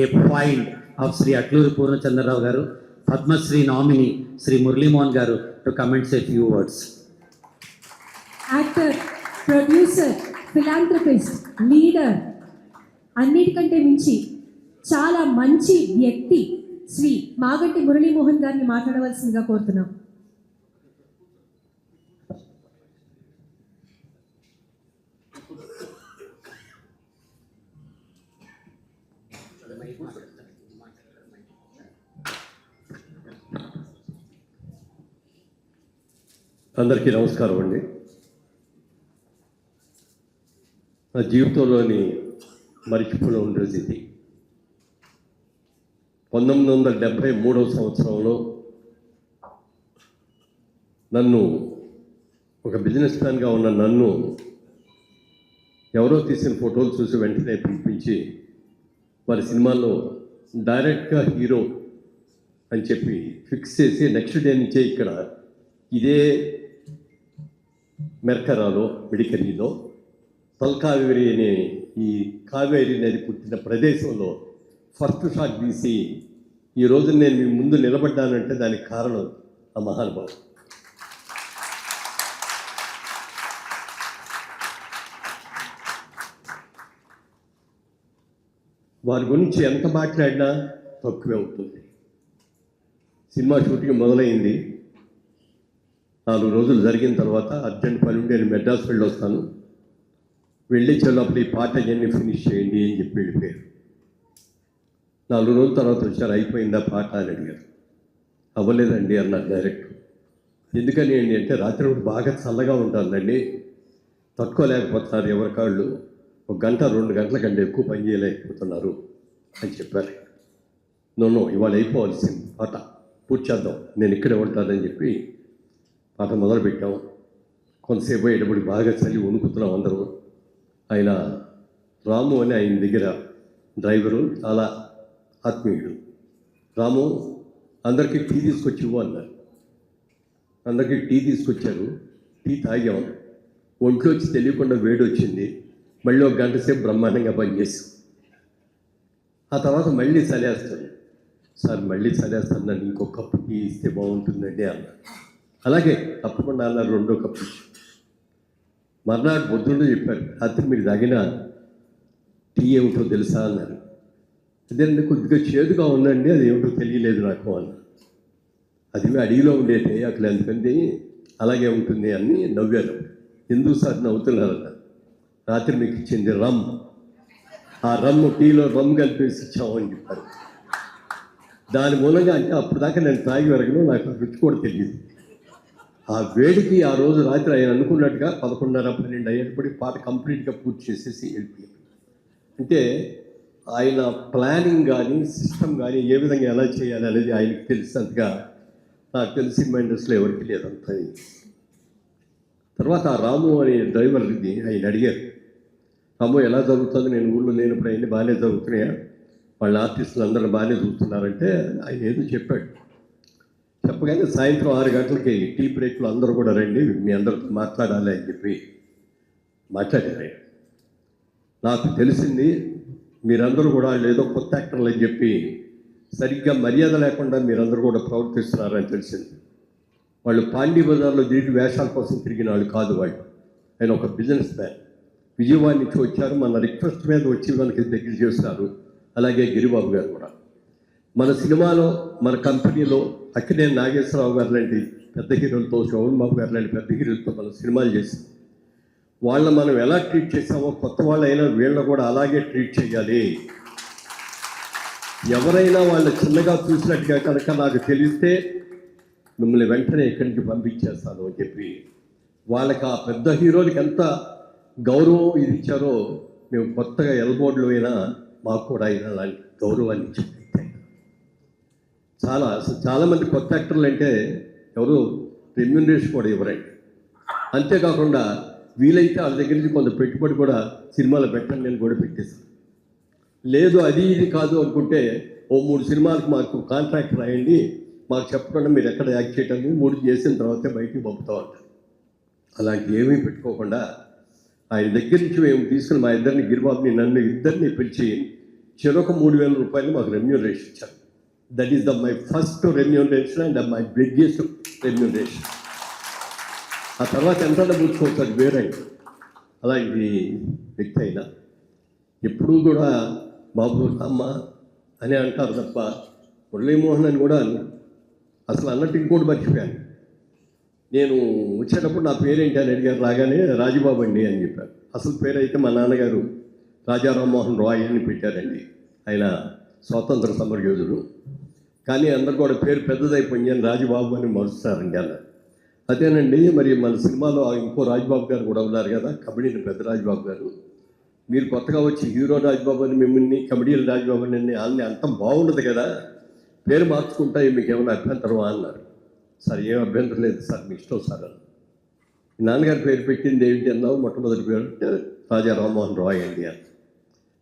a find of Sri Atluri Purnachandra Rao Garu, Padma Shri nominee Sri Murli Mohan Garu to come and say a few words. Actor, producer, philanthropist, leader, అన్నిటికంటే మించి చాలా మంచి వ్యక్తి శ్రీ మాగంటి మురళీమోహన్ గారిని మాట్లాడవలసిందిగా కోరుతున్నాం. అందరికీ నమస్కారం అండి. నా జీవితంలోని మరిచిపోలేని రోజు ఇది. 1973 సంవత్సరంలో నన్ను, ఒక బిజినెస్ మ్యాన్గా ఉన్న నన్ను ఎవరో తీసిన ఫోటోలు చూసి వెంటనే పిలిపించి వారి సినిమాలో డైరెక్ట్గా హీరో అని చెప్పి ఫిక్స్ చేసి నెక్స్ట్ డే నుంచే ఇక్కడ ఇదే మెర్కరాలో, మిడికరీలో తల్కావేరి అనే ఈ కావేరి నది పుట్టిన ప్రదేశంలో ఫస్ట్ షాట్ తీసి ఈరోజు నేను మీ ముందు నిలబడ్డానంటే దానికి కారణం ఆ మహానుభావుడు. వారి గురించి ఎంత మాట్లాడినా తక్కువే అవుతుంది. సినిమా షూటింగ్ మొదలైంది. 4 రోజులు జరిగిన తర్వాత అర్జెంట్ పని ఉండి నేను మెడ్రాస్ వెళ్ళి వస్తాను, వెళ్ళించేటప్పుడు ఈ పాట ఇవన్నీ ఫినిష్ చేయండి అని చెప్పి వెళ్ళిపోయారు. 4 రోజుల తర్వాత వచ్చారు, అయిపోయిందా పాట అని అడిగారు. అవ్వలేదండి అన్నారు డైరెక్టర్. ఎందుకని అండి అంటే రాత్రి బాగా చల్లగా ఉంటుందండి, తట్టుకోలేకపోతున్నారు ఎవరి కాళ్ళు, 1 గంట 2 గంటల కంటే ఎక్కువ పని చేయలేకపోతున్నారు అని చెప్పారు. నో ఇవాళ అయిపోవాల్సింది, పాట పూర్తి చేద్దాం, నేను ఇక్కడే ఉంటానని చెప్పి పాట మొదలుపెట్టాం. కొంతసేపు అయ్యేటప్పుడు బాగా చలి వణుకుతున్నాం అందరూ. ఆయన రాము అని ఆయన దగ్గర డ్రైవరు, చాలా ఆత్మీయుడు. రాము అందరికీ టీ తీసుకొచ్చి ఇవ్వు అన్నారు. అందరికీ టీ తీసుకొచ్చారు. టీ తాగాం. ఒంట్లోంచి తెలియకుండా వేడి వచ్చింది. మళ్ళీ 1 గంట సేపు బ్రహ్మాండంగా పనిచేసాం. ఆ తర్వాత మళ్ళీ చలేస్తాను సార్, మళ్ళీ చలేస్తాను, నన్ను ఇంకొక కప్పు టీ ఇస్తే బాగుంటుందండి అన్నారు. అలాగే తప్పకుండా అన్నారు. 2వ కప్పు మర్నాడు పొద్దుండే చెప్పారు, రాత్రి మీరు తాగిన టీ ఏమిటో తెలుసా అన్నారు. అదేనండి కొద్దిగా చేదుగా ఉందండి, అది ఏమిటో తెలియలేదు నాకు అన్నారు. అది అడవిలో ఉండేది అక్కడ, ఎందుకంటే అలాగే ఉంటుంది అని నవ్వారు. ఎందుకు సార్ నవ్వుతున్నారు అన్నారు. రాత్రి మీకు ఇచ్చింది రమ్, ఆ రమ్ టీలో రమ్ కలిపేసి ఇచ్చామని చెప్పారు. దాని మూలంగా అంటే అప్పుడు దాకా నేను తాగి వరకును నాకు రుచి కూడా తెలియదు. ఆ వేడికి ఆ రోజు రాత్రి ఆయన అనుకున్నట్టుగా 11:30-12 అయ్యేటప్పటికి పాట కంప్లీట్గా పూర్తి చేసేసి వెళ్ళిపోయారు. అంటే ఆయన ప్లానింగ్ కానీ సిస్టమ్ కానీ ఏ విధంగా ఎలా చేయాలి అనేది ఆయనకి తెలిసినంతగా నాకు తెలిసి సినిమా ఇండస్ట్రీలో ఎవరికి లేదంత. తర్వాత ఆ రాము అనే డ్రైవర్ది ఆయన అడిగారు, రాము ఎలా జరుగుతుంది, నేను ఊళ్ళో లేనప్పుడు అన్నీ బాగానే జరుగుతున్నాయా, వాళ్ళ ఆర్టిస్టులు అందరూ బాగానే చూస్తున్నారంటే ఆయన ఏదో చెప్పాడు. చెప్పగానే సాయంత్రం 6 గంటలకి టీ బ్రేక్లో అందరూ కూడా రండి, మీ అందరితో మాట్లాడాలి అని చెప్పి మాట్లాడారు. నాకు తెలిసింది మీరందరూ కూడా ఏదో కొత్త యాక్టర్లు అని చెప్పి సరిగ్గా మర్యాద లేకుండా మీరందరూ కూడా ప్రవర్తిస్తున్నారని తెలిసింది. వాళ్ళు పాండీ బజార్లో తిరిగి వేషాల కోసం తిరిగిన వాళ్ళు కాదు వాళ్ళు. ఆయన ఒక బిజినెస్ మ్యాన్, విజయవాడ నుంచి వచ్చారు, మన రిక్వెస్ట్ మీద వచ్చి మనకి దగ్గర చేస్తున్నారు. అలాగే గిరిబాబు గారు కూడా మన సినిమాలో, మన కంపెనీలో అక్కినేని నాగేశ్వరరావు గారు లాంటి పెద్ద హీరోలతో, శోభన్ బాబు గారు లాంటి పెద్ద హీరోలతో మనం సినిమాలు చేసాం. వాళ్ళని మనం ఎలా ట్రీట్ చేసామో కొత్త వాళ్ళైనా వీళ్ళని కూడా అలాగే ట్రీట్ చేయాలి. ఎవరైనా వాళ్ళు చిన్నగా చూసినట్టుగా కనుక నాకు తెలిస్తే మిమ్మల్ని వెంటనే ఇక్కడి నుంచి పంపించేస్తాను అని చెప్పి వాళ్ళకి, ఆ పెద్ద హీరోలకి ఎంత గౌరవం ఇది ఇచ్చారో మేము కొత్తగా ఎల్బోర్డ్లో అయినా మాకు కూడా అయినా అలాంటి గౌరవాన్ని ఇచ్చారు. చాలామంది కొత్త యాక్టర్లు అంటే ఎవరు రెమ్యూనరేషన్ కూడా ఇవ్వరండి. అంతేకాకుండా వీలైతే వాళ్ళ దగ్గర నుంచి కొంత పెట్టుబడి కూడా సినిమాలో పెట్టండి నేను కూడా పెట్టేస్తాను. లేదు అది ఇది కాదు అనుకుంటే ఓ 3 సినిమాలకు మాకు కాంట్రాక్ట్ రాయండి, మాకు చెప్పకుండా మీరు ఎక్కడ యాక్ట్ చేయటానికి 3 చేసిన తర్వాతే బయటికి పంపుతూ ఉంటారు. అలాంటి ఏమీ పెట్టుకోకుండా ఆయన దగ్గర నుంచి మేము తీసుకుని మా ఇద్దరిని, గిరిబాబుని నన్ను ఇద్దరిని పిలిచి చెరొక 3,000 రూపాయలు మాకు రెమ్యూనరేషన్ ఇచ్చారు. That is my first remuneration and my biggest remuneration. ఆ తర్వాత ఎంత డబ్బుకోవచ్చు అది వేరే. అలాంటి వ్యక్తి అయినా ఎప్పుడూ కూడా బాబు అమ్మ అని అంటారు తప్ప మురళీమోహన్ అని కూడా అసలు అన్నట్టు ఇంకోటి మర్చిపోయాను. నేను వచ్చేటప్పుడు నా పేరేంటి అని అడిగారు, రాగానే రాజుబాబు అండి అని చెప్పారు. అసలు పేరు అయితే మా నాన్నగారు రాజా రామ్మోహన్ రాయ్ అని పెట్టారండి. ఆయన స్వాతంత్ర సమరయోధుడు. కానీ అందరు కూడా పేరు పెద్దదైపోయింది అని రాజుబాబు అని మరుస్తారండి అలా. అదేనండి, మరి మన సినిమాలో ఇంకో రాజుబాబు గారు కూడా ఉన్నారు కదా, కబడ్డీని పెద్ద రాజుబాబు గారు, మీరు కొత్తగా వచ్చి హీరో రాజుబాబు అని మిమ్మల్ని కబడ్డీలు రాజుబాబు అని వాళ్ళని అంత బాగుండదు కదా, పేరు మార్చుకుంటా మీకు ఏమైనా అభ్యంతరమా అన్నారు. సార్ ఏం అభ్యంతరం లేదు సార్, మీ ఇష్టం సార్ అన్న. నాన్నగారి పేరు పెట్టింది ఏంటి అన్నావు, మొట్టమొదటి పేరు అంటే రాజా రామ్మోహన్ రాయ్ అండి అన్న.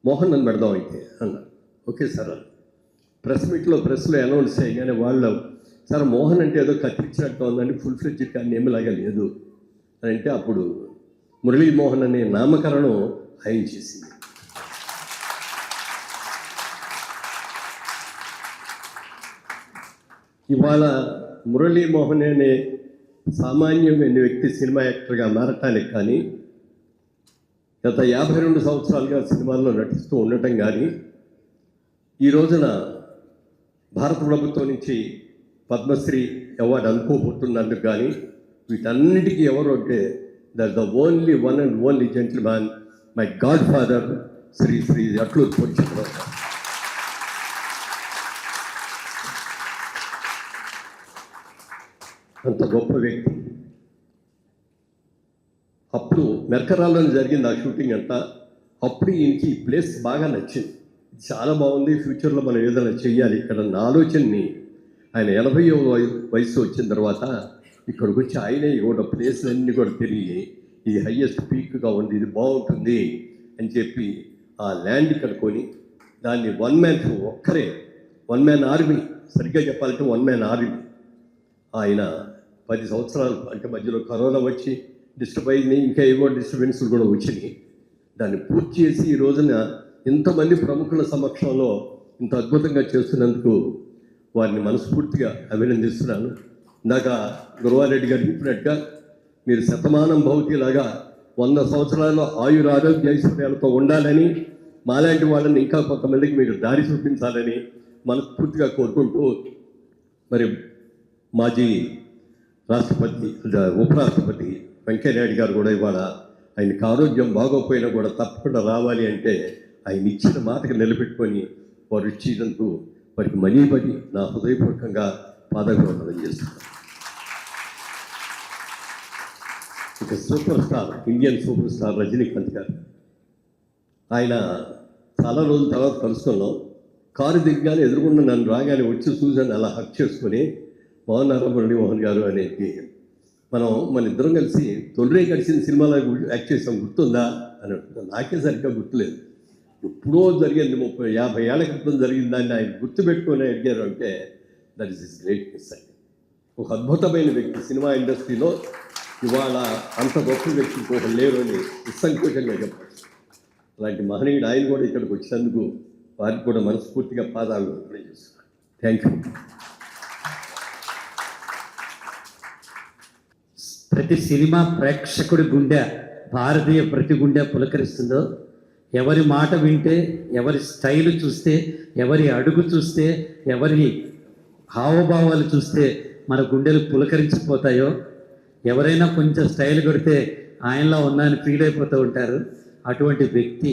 మోహన్ అని పెడదాం అయితే అన్నారు. ఓకే సార్ అన్న. ప్రెస్లో అనౌన్స్ చేయగానే వాళ్ళు, సార్ మోహన్ అంటే ఏదో కత్తిరించినట్టు ఉందండి, ఫుల్ ఫ్లెడ్జ్డ్ కానీ ఏమిలాగా లేదు అని అంటే అప్పుడు మురళీమోహన్ అనే నామకరణం ఆయన చేసింది. ఇవాళ మురళీమోహన్ అనే సామాన్యమైన వ్యక్తి సినిమా యాక్టర్గా మారటానికి కానీ, గత 52 సంవత్సరాలుగా సినిమాల్లో నటిస్తూ ఉండటం కానీ, ఈ రోజున భారత ప్రభుత్వం నుంచి పద్మశ్రీ అవార్డు అనుకోబోతున్నందుకు కానీ, వీటన్నిటికీ ఎవరు అంటే the only one and only gentleman my godfather Shri Shri Atluru Potti Chandrarao garu. అంత గొప్ప వ్యక్తి. అప్పుడు మెర్కరాల్లో జరిగింది ఆ షూటింగ్ అంతా. అప్పుడు ఈయనకి ఈ ప్లేస్ బాగా నచ్చింది, చాలా బాగుంది, ఫ్యూచర్లో మనం ఏదైనా చెయ్యాలి ఇక్కడ నా ఆలోచనని. ఆయన 80వ వయసు వచ్చిన తర్వాత ఇక్కడికి వచ్చి ఆయనే కూడా ప్లేస్లన్నీ కూడా తిరిగి ఇది హయ్యెస్ట్ పీక్గా ఉంది, ఇది బాగుంటుంది అని చెప్పి ఆ ల్యాండ్ ఇక్కడ కొని దాన్ని వన్ మ్యాన్ ఆర్మీ, సరిగ్గా చెప్పాలంటే వన్ మ్యాన్ ఆర్మీ. ఆయన 10 సంవత్సరాలు అంటే మధ్యలో కరోనా వచ్చి డిస్టర్బ్ అయింది, ఇంకా ఏవో డిస్టర్బెన్స్లు కూడా వచ్చినాయి. దాన్ని పూర్తి చేసి ఈ రోజున ఇంతమంది ప్రముఖుల సమక్షంలో ఇంత అద్భుతంగా చేస్తున్నందుకు వారిని మనస్ఫూర్తిగా అభినందిస్తున్నాను. ఇందాక గురవారెడ్డి గారు చెప్పినట్టుగా మీరు శతమానం భౌతిలాగా 100 సంవత్సరాల్లో ఆయుర ఆరోగ్య ఐశ్వర్యాలతో ఉండాలని, మాలాంటి వాళ్ళని ఇంకా కొంతమందికి మీరు దారి చూపించాలని మనస్ఫూర్తిగా కోరుకుంటూ, మరి మాజీ రాష్ట్రపతి ఉపరాష్ట్రపతి వెంకయ్యనాయుడు గారు కూడా ఇవాళ ఆయనకి ఆరోగ్యం బాగోపోయినా కూడా తప్పకుండా రావాలి అంటే ఆయన ఇచ్చిన మాటకు నిలబెట్టుకొని వారు ఇచ్చినందుకు వారికి మనీ నా హృదయపూర్వకంగా పాదాభివందనం చేస్తున్నాను. ఇక super star, Indian super star Rajinikanth గారు, ఆయన చాలా రోజుల తర్వాత కలుసుకున్నాం. కారు దిగ్గానే ఎదురుకుండా నన్ను రాగానే వచ్చి చూసాను, అలా హక్ చేసుకొని బాగున్నారా మురళీమోహన్ గారు అనేది. మన ఇద్దరం కలిసి తొలిరే కలిసిన సినిమాలో యాక్ట్ చేసాం, గుర్తుందా అని అడుగుతాను. నాకే సరిగ్గా గుర్తులేదు, ఎప్పుడో జరిగింది, 30-50 ఏళ్ల క్రితం జరిగింది. దాన్ని ఆయన గుర్తుపెట్టుకొని అడిగారు అంటే దట్ ఈస్ గ్రేట్ మిస్ అండి. ఒక అద్భుతమైన వ్యక్తి సినిమా ఇండస్ట్రీలో ఇవాళ అంత గొప్ప వ్యక్తి ఇంకొకరు లేరు అని నిస్సంకోచంగా చెప్పచ్చు. అలాంటి మహనీయుడు ఆయన కూడా ఇక్కడికి వచ్చినందుకు వారికి కూడా మనస్ఫూర్తిగా పాదాలు చేస్తున్నాను. Thank you. ప్రతి సినిమా ప్రేక్షకుడి గుండె, భారతీయ ప్రతి గుండె పులకరిస్తుందో, ఎవరి మాట వింటే, ఎవరి స్టైల్ చూస్తే, ఎవరి అడుగు చూస్తే, ఎవరి హావభావాలు చూస్తే మన గుండెలు పులకరించిపోతాయో, ఎవరైనా కొంచెం స్టైల్ కొడితే ఆయనలో ఉన్నాయని ఫీల్ అయిపోతూ ఉంటారు. అటువంటి వ్యక్తి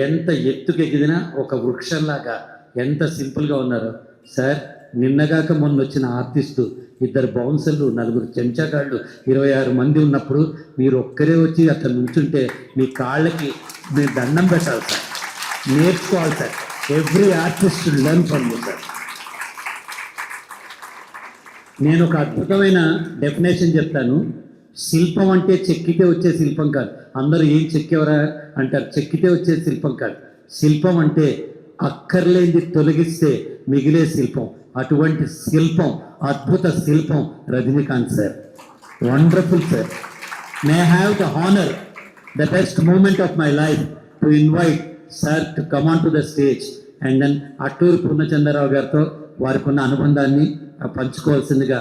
ఎంత ఎత్తుకు ఎగిదినా ఒక వృక్షంలాగా ఎంత సింపుల్గా ఉన్నారు సార్. నిన్నగాక మొన్న వచ్చిన ఆర్టిస్టు, 2 బౌన్సర్లు, 4 చెంచాగాళ్ళు, 26 మంది ఉన్నప్పుడు మీరు ఒక్కరే వచ్చి అట్లా నుంచుంటే మీ కాళ్ళకి మీరు దండం పెట్టాలి సార్, నేర్చుకోవాలి sir. Every artist should learn from you sir. నేను ఒక అద్భుతమైన డెఫినేషన్ చెప్తాను. శిల్పం అంటే చెక్కితే వచ్చే శిల్పం కాదు. అందరూ ఏం చెక్కేవరా అంటారు, చెక్కితే వచ్చే శిల్పం కాదు. శిల్పం అంటే అక్కర్లేంది తొలగిస్తే మిగిలే శిల్పం. అటువంటి శిల్పం, అద్భుత శిల్పం Rajinikanth sir. Wonderful sir. May I have the honour, the best moment of my life to invite sir to come on to the stage and then Atturu Purnachandrarao గారితో వారికి ఉన్న అనుబంధాన్ని పంచుకోవాల్సిందిగా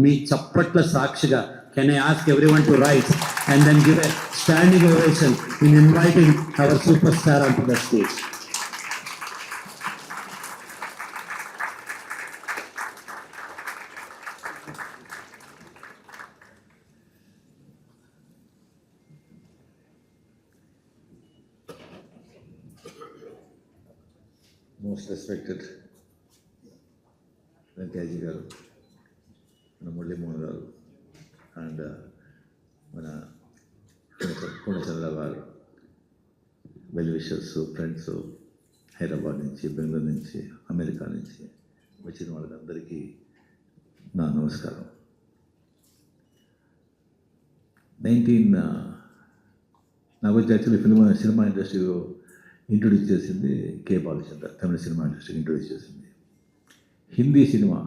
మీ చప్పట్ల సాక్షిగా can I ask everyone to right and then give a standing ovation in inviting our super star on to the stage. Most respected Venkaiahji garu, మన మురళీమోహన్ గారు అండ్ మన పూర్ణచంద్ర గారు, వెల్ విషర్స్, ఫ్రెండ్స్, హైదరాబాద్ నుంచి, బెంగళూరు నుంచి, అమెరికా నుంచి వచ్చిన వాళ్ళందరికీ నా నమస్కారం. నాకు వచ్చి యాక్చువల్లీ సినిమా ఇండస్ట్రీలో ఇంట్రొడ్యూస్ చేసింది కే బాలచంద్ర, తమిళ సినిమా ఇండస్ట్రీకి ఇంట్రొడ్యూస్ చేసింది. హిందీ సినిమా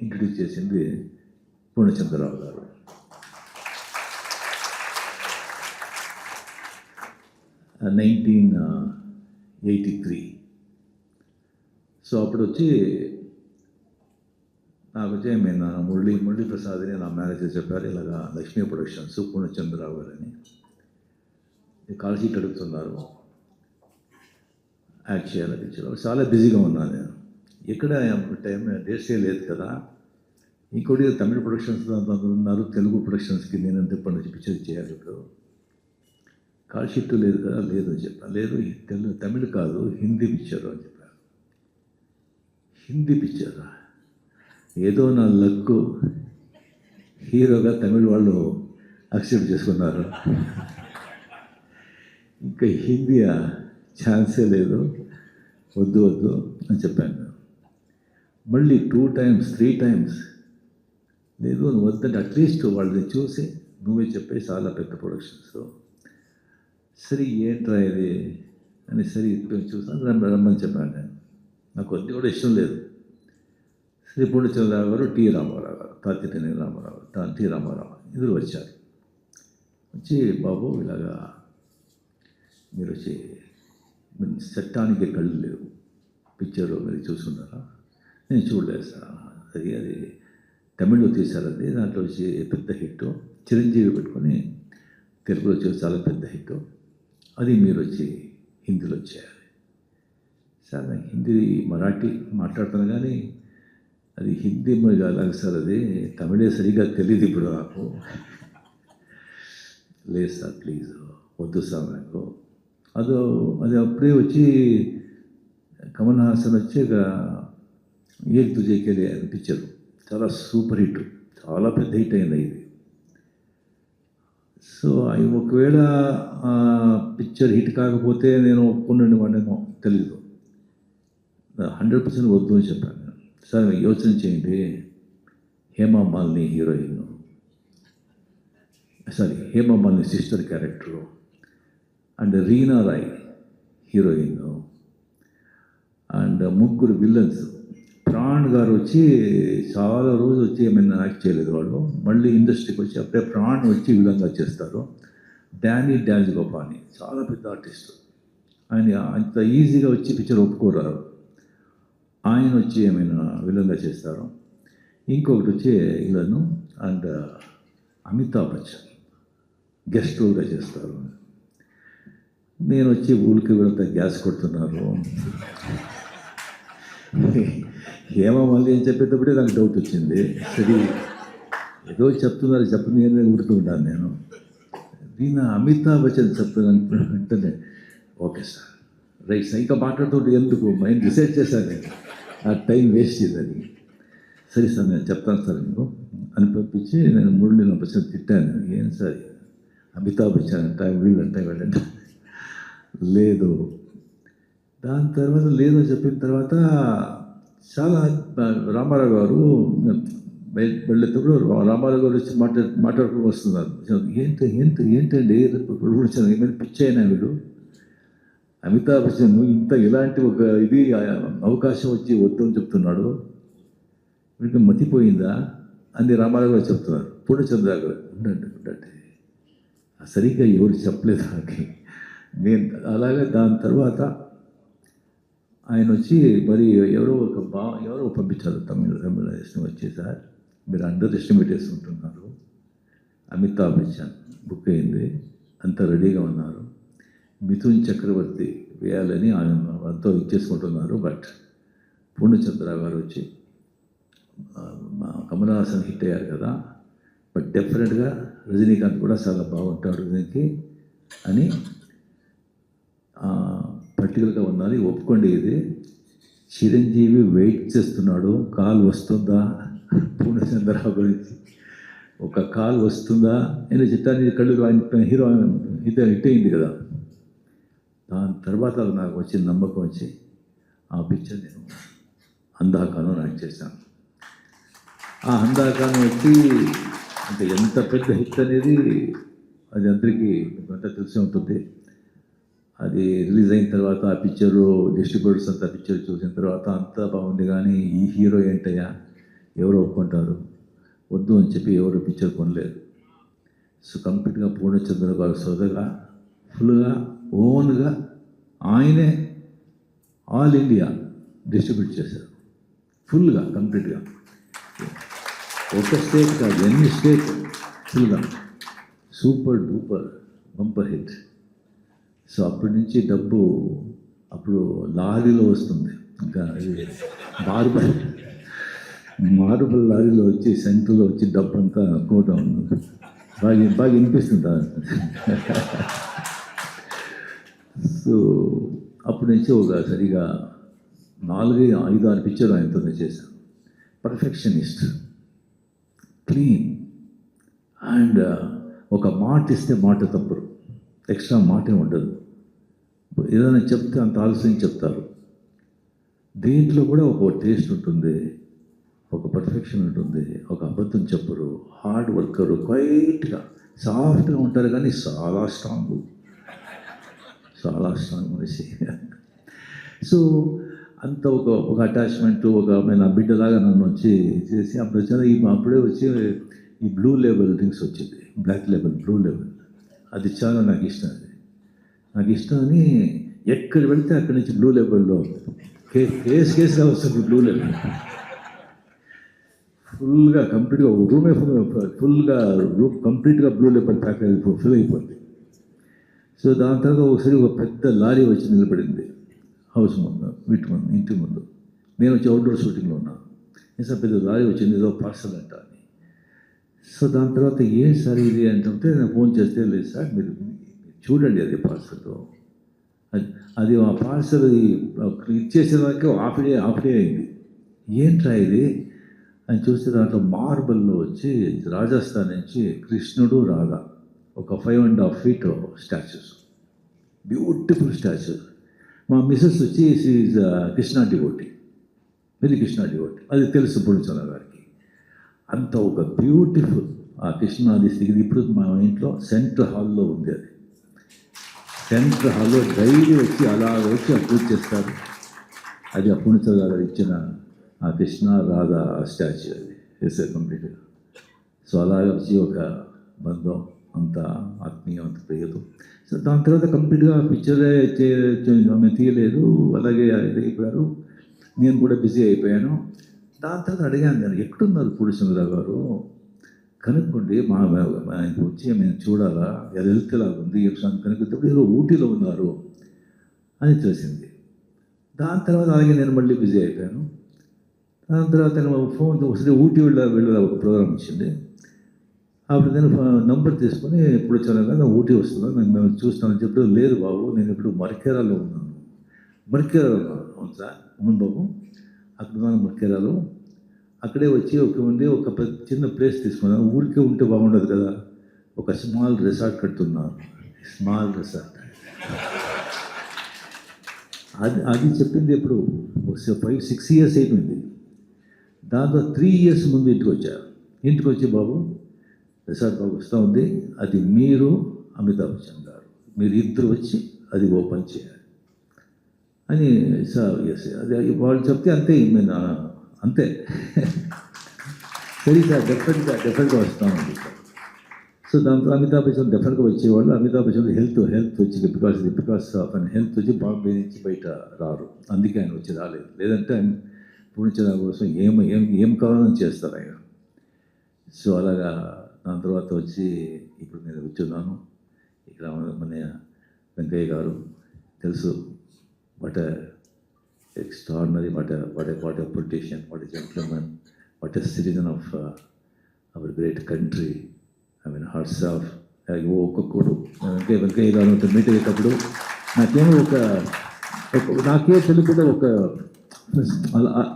ఇంట్రొడ్యూస్ చేసింది పూర్ణచంద్రరావు గారు. ఆ 1983. సో అప్పుడు వచ్చి నాకు వచ్చి నేను మురళీ ప్రసాద్ అని నా మేనేజర్ చెప్పారు, ఇలాగా లక్ష్మీ ప్రొడక్షన్స్ పూర్ణచంద్రరావు గారు అని కాల్ షీట్ అడుగుతున్నారు, యాక్ట్ చేయాలని. చాలా బిజీగా ఉన్నాను నేను. ఇక్కడ టైం డేట్సే లేదు కదా. ఇంకోటి తమిళ ప్రొడక్షన్స్ ఉన్నారు, తెలుగు ప్రొడక్షన్స్కి నేను ఎంత ఇప్పటి నుంచి పిక్చర్ చేయాలి ఇప్పుడు. కాల్ షీట్ లేదు కదా, లేదు అని చెప్పాను. లేదు తమిళ్ కాదు, హిందీ పిక్చరు అని చెప్పాను. హిందీ పిక్చరా? ఏదో నా లక్కు, హీరోగా తమిళ్ వాళ్ళు యాక్సెప్ట్ చేసుకున్నారు. ఇంకా హిందీ ఛాన్సే లేదు, వద్దు వద్దు అని చెప్పాను. మళ్ళీ 2 times 3 times లేదు నువ్వు వద్దంటే అట్లీస్ట్ వాళ్ళని చూసి నువ్వే చెప్పే చాలా పెద్ద ప్రొడక్షన్స్. సరే ఏంట్రా ఇది అని సరే ఇప్పుడు చూసాను, రమ్మని చెప్పాను నేను. నాకు వద్దు కూడా ఇష్టం లేదు. శ్రీ పూర్ణచంద్రరావు గారు, టి రామారావు గారు, తాతినేని రామారావు, టి రామారావు ఇద్దరు వచ్చారు. వచ్చి బాబు ఇలాగా మీరు వచ్చి చట్టానికి కళ్ళు లేవు, పిక్చరు మీరు చూసుకున్నారా? నేను చూడలేదు సార్. అది తమిళ్లో తీశారు, అది దాంట్లో వచ్చి పెద్ద హిట్, చిరంజీవి పెట్టుకొని తెలుగులో వచ్చి చాలా పెద్ద హిట్, అది మీరు వచ్చి హిందీలో చేయాలి. సార్ నాకు హిందీ మరాఠీ మాట్లాడుతాను కానీ అది హిందీ మీద అలాగే సార్, అది తమిళే సరిగ్గా తెలియదు ఇప్పుడు నాకు. లేదు సార్ ప్లీజ్ వద్దు సార్ నాకు. అది అప్పుడే వచ్చి కమల్ హాసన్ వచ్చి ఇక ఏక్ తుజేకెళ్ళి అనిపించారు, చాలా సూపర్ హిట్, చాలా పెద్ద హిట్ అయింది ఇది. సో అవి ఒకవేళ పిక్చర్ హిట్ కాకపోతే నేను ఒప్పుకున్నాను వాడేమో తెలీదు. 100% వద్దు అని చెప్పాను. సార్ యోచన చేయండి, Hema Malini heroine, sorry Hema Malini sister character, and Reena Roy heroine, and 3 villains. Pran గారు వచ్చి చాలా రోజు వచ్చి ఏమైనా యాక్ట్ చేయలేదు వాళ్ళు, మళ్ళీ ఇండస్ట్రీకి వచ్చి అప్పుడే ప్రాణ్ వచ్చి విధంగా చేస్తారు. డాన్స్ గోపాని చాలా పెద్ద ఆర్టిస్ట్, ఆయన అంత ఈజీగా వచ్చి పిక్చర్ ఒప్పుకోరారు, ఆయన వచ్చి ఏమైనా విధంగా చేస్తారు. ఇంకొకటి వచ్చి ఇలాను, అండ్ అమితాబ్ బచ్చన్ గెస్ట్ రోల్గా చేస్తారు. నేను వచ్చి ఊరికి వెళ్తే గ్యాస్ కొడుతున్నారు. ఏమో మళ్ళీ ఏం చెప్పేటప్పుడే నాకు డౌట్ వచ్చింది. సరే ఏదో చెప్తున్నారు నేను ఊరుకుంటాను నేను. దీని అమితాబ్ బచ్చన్ చెప్తున్నాను వెంటనే ఓకే సార్ రైట్ సార్, ఇంకా మాట్లాడుతుంటే ఎందుకు మైండ్ రీసెర్చ్ చేశాను నేను, ఆ టైం వేస్ట్ చేయదని. సరే సార్ నేను చెప్తాను సార్ మీకు అని పంపించి నేను 3 బచ్చన్ తిట్టాను. ఏం సార్ అమితాబ్ బచ్చన్ అంటే వీళ్ళంటే వెళ్ళండి లేదు. దాని తర్వాత లేదు అని చెప్పిన తర్వాత చాలా రామారావు గారు వెళ్ళేటప్పుడు రామారావు గారు వచ్చి మాట్లాడుకుని వస్తున్నారు. ఏంటండి ఏమైనా పిచ్చైనా వీళ్ళు, అమితాబ్ బచ్చన్ ఇంత ఇలాంటి ఒక ఇది అవకాశం వచ్చి వద్దని చెప్తున్నాడు, వీడికి మతిపోయిందా అని రామారావు గారు చెప్తున్నారు. పూర్ణచంద్ర గారు ఉండండి సరిగ్గా ఎవరు చెప్పలేదు నాకు. నేను అలాగే దాని తర్వాత ఆయన వచ్చి మరి ఎవరో పంపించారు తమిళ వచ్చి, సార్ మీరు అండర్ ఎస్టిమేట్ చేసుకుంటున్నారు, అమితాబ్ బచ్చన్ బుక్ అయింది, అంతా రెడీగా ఉన్నారు, మిథున్ చక్రవర్తి వేయాలని ఆయన అంతా ఇచ్చేసుకుంటున్నారు. బట్ పూర్ణచంద్రరావు గారు వచ్చి కమల్ హాసన్ హిట్ అయ్యారు కదా, బట్ డెఫినెట్గా రజనీకాంత్ కూడా చాలా బాగుంటాడు దీనికి అని పర్టికులర్గా ఉన్నది, ఒప్పుకోండి. ఇది చిరంజీవి వెయిట్ చేస్తున్నాడు, కాల్ వస్తుందా పూర్ణచంద్రరావు గురించి, ఒక కాల్ వస్తుందా నేను చిత్తాన్ని కళ్ళు ఆయన హీరో హిట్ అయింది కదా. దాని తర్వాత నాకు వచ్చిన నమ్మకం వచ్చి ఆ పిక్చర్ నేను అందాకాలం యాక్ట్ చేశాను. ఆ అందాకాలం వచ్చి అంటే ఎంత పెద్ద హిట్ అనేది అది అందరికీ అంతా తెలిసి ఉంటుంది. అది రిలీజ్ అయిన తర్వాత ఆ పిక్చరు డిస్ట్రిబ్యూటర్స్ అంతా పిక్చర్ చూసిన తర్వాత అంతా బాగుంది, కానీ ఈ హీరో ఏంటయ్యా ఎవరు ఒప్పుకుంటారు, వద్దు అని చెప్పి ఎవరు పిక్చర్ కొనలేదు. సో కంప్లీట్గా పూర్ణచంద్ర గారు సొంతగా ఫుల్గా ఓన్గా ఆయనే ఆల్ ఇండియా డిస్ట్రిబ్యూట్ చేశారు, ఫుల్గా కంప్లీట్గా. ఒక స్టేట్ కాదు, ఎన్ని స్టేట్ ఫుల్గా super duper bumper hit. So అప్పటి నుంచి డబ్బు అప్పుడు లారీలో వస్తుంది, ఇంకా మార్బల్ లారీలో వచ్చి సెంటర్లో వచ్చి డబ్బు అంతా కోట బాగా వినిపిస్తుంది. సో అప్పటి నుంచి ఒక సరిగా 4-5-6 పిక్చర్లు ఆయనతోనే చేశాను. పర్ఫెక్షనిస్ట్, క్లీన్, అండ్ ఒక మాట ఇస్తే మాట తప్పరు, ఎక్స్ట్రా మాటే ఉండదు. ఏదైనా చెప్తే అంత ఆలస్యం చెప్తారు. దీంట్లో కూడా ఒక టేస్ట్ ఉంటుంది, ఒక పర్ఫెక్షన్ ఉంటుంది, ఒక అబద్ధం చెప్పరు, హార్డ్ వర్కరు, క్వైట్గా సాఫ్ట్గా ఉంటారు కానీ చాలా స్ట్రాంగ్ మనిషి. సో అంత ఒక అటాచ్మెంట్, ఒక నా బిడ్డలాగా నన్ను వచ్చి చేసి అప్పుడే వచ్చి ఈ బ్లూ లేబుల్ డ్రింక్స్ వచ్చింది, బ్లాక్ లేబుల్, బ్లూ లేబుల్. అది చాలా నాకు ఇష్టం. నాకు ఇష్టం అని ఎక్కడ వెళ్తే అక్కడి నుంచి బ్లూ లేబుల్లో కేసుగా వస్తుంది. బ్లూ లేబుల్ ఫుల్గా కంప్లీట్గా రూమే ఫుల్గా రూమ్ కంప్లీట్గా బ్లూ లేబుల్ ప్యాక్ ఫుల్ అయిపోయింది. సో దాని తర్వాత ఒకసారి ఒక పెద్ద లారీ వచ్చి నిలబడింది హౌస్ ముందు, ఇంటి ముందు. నేను వచ్చి అవుట్డోర్ షూటింగ్లో ఉన్నాను. నిజం పెద్ద లారీ వచ్చింది, ఏదో పార్సల్ అంట అని. సో దాని తర్వాత ఏం సార్ ఇది అంటుంటే నేను ఫోన్ చేస్తే, లేదు సార్ మీరు చూడండి అది పార్సల్, అది ఆ పార్సల్ ఇచ్చేసేదానికి హాఫ్ డే అయింది. ఏంట్రా ఇది అని చూస్తే దాంట్లో మార్బల్లో వచ్చి రాజస్థాన్ నుంచి కృష్ణుడు రాధా ఒక 5.5 feet స్టాచ్యూస్, బ్యూటిఫుల్ స్టాచ్యూస్. మా మిస్సెస్ వచ్చి is Krishna devotee, very Krishna devotee, అది తెలుసు పూర్ణచంద్ర గారికి. అంత ఒక బ్యూటిఫుల్ ఆ కృష్ణాది స్థితి ఇప్పుడు మా ఇంట్లో సెంట్రల్ హాల్లో ఉంది. అది సెంట్రల్ హాల్లో డైలీ వచ్చి అలా వచ్చి పూజ చేస్తారు. అది ఆ పూర్ణచంద్ర గారు ఇచ్చిన ఆ కృష్ణ రాధా స్టాచ్యూ, అది వేసే కంప్లీట్గా. సో అలా వచ్చి ఒక బంధం, అంత ఆత్మీయం, అంత ప్రియతం. సో దాని తర్వాత కంప్లీట్గా పిక్చరే ఆమె తీయలేదు, అలాగే అయిపోయారు. నేను కూడా బిజీ అయిపోయాను. దాని తర్వాత అడిగాను, నేను ఎక్కడున్నారు పూర్ణచంద్ర గారు, కనుక్కోండి, మా ఆయనకు వచ్చి మేము చూడాలా, ఎలా వెళ్తేలాగా ఉంది కనుక్కుంటే ఏదో ఊటీలో ఉన్నారు అని తెలిసింది. దాని తర్వాత అలాగే నేను మళ్ళీ బిజీ అయిపోయాను. దాని తర్వాత నేను ఫోన్ ఒకసారి ఊటీ వెళ్ళే ఒక ప్రోగ్రామ్ వచ్చింది. అప్పుడు నేను నంబర్ తీసుకొని ఇప్పుడు చాలా ఊటీ వస్తున్నాను, మేము చూస్తానని చెప్పి, లేదు బాబు నేను ఇప్పుడు మర్కేరాలో ఉన్నాను. మర్కేరాలో ఉన్నాను. అవును సార్, అవును బాబు అక్కడ ఉన్నాను మర్కేరాలో. అక్కడే వచ్చి ఒక చిన్న ప్లేస్ తీసుకున్నాను. ఊరికే ఉంటే బాగుండదు కదా, ఒక స్మాల్ రిసార్ట్ కడుతున్నాను. స్మాల్ రిసార్ట్ అది చెప్పింది ఎప్పుడు 5-6 years అయిపోయింది. దాంతో 3 years ముందు ఇంటికి వచ్చి బాబు రిసార్ట్ బాబు వస్తూ ఉంది, అది మీరు అమితాబ్ బచ్చన్ గారు మీరు ఇద్దరు వచ్చి అది ఓపెన్ చేయాలి అని. సార్ ఎస్, అది వాళ్ళు చెప్తే అంతే, అంతే సరే సార్ డెఫినెట్గా వస్తామండి సార్. సో దాంతో అమితాబ్ బచ్చన్ డెఫినెట్గా వచ్చేవాళ్ళు. అమితాబ్ బచ్చన్ హెల్త్ వచ్చింది, బికాస్ ఆఫ్ ఆయన హెల్త్ వచ్చి బాంబే నుంచి బయట రారు, అందుకే ఆయన వచ్చి రాలేదు. లేదంటే ఆయన పూర్ణచంద్ర కోసం ఏం కావాలని చేస్తారు ఆయన. సో అలాగా దాని తర్వాత వచ్చి ఇప్పుడు నేను కూర్చున్నాను ఇక్కడ. మన వెంకయ్య గారు తెలుసు, what extraordinary, what a politician, what a gentleman, what a citizen of our great country. I mean, hearts of ఒక్కొక్కడు వెంకయ్య గారు మీట్ అయ్యేటప్పుడు నాకే తెలియకుండా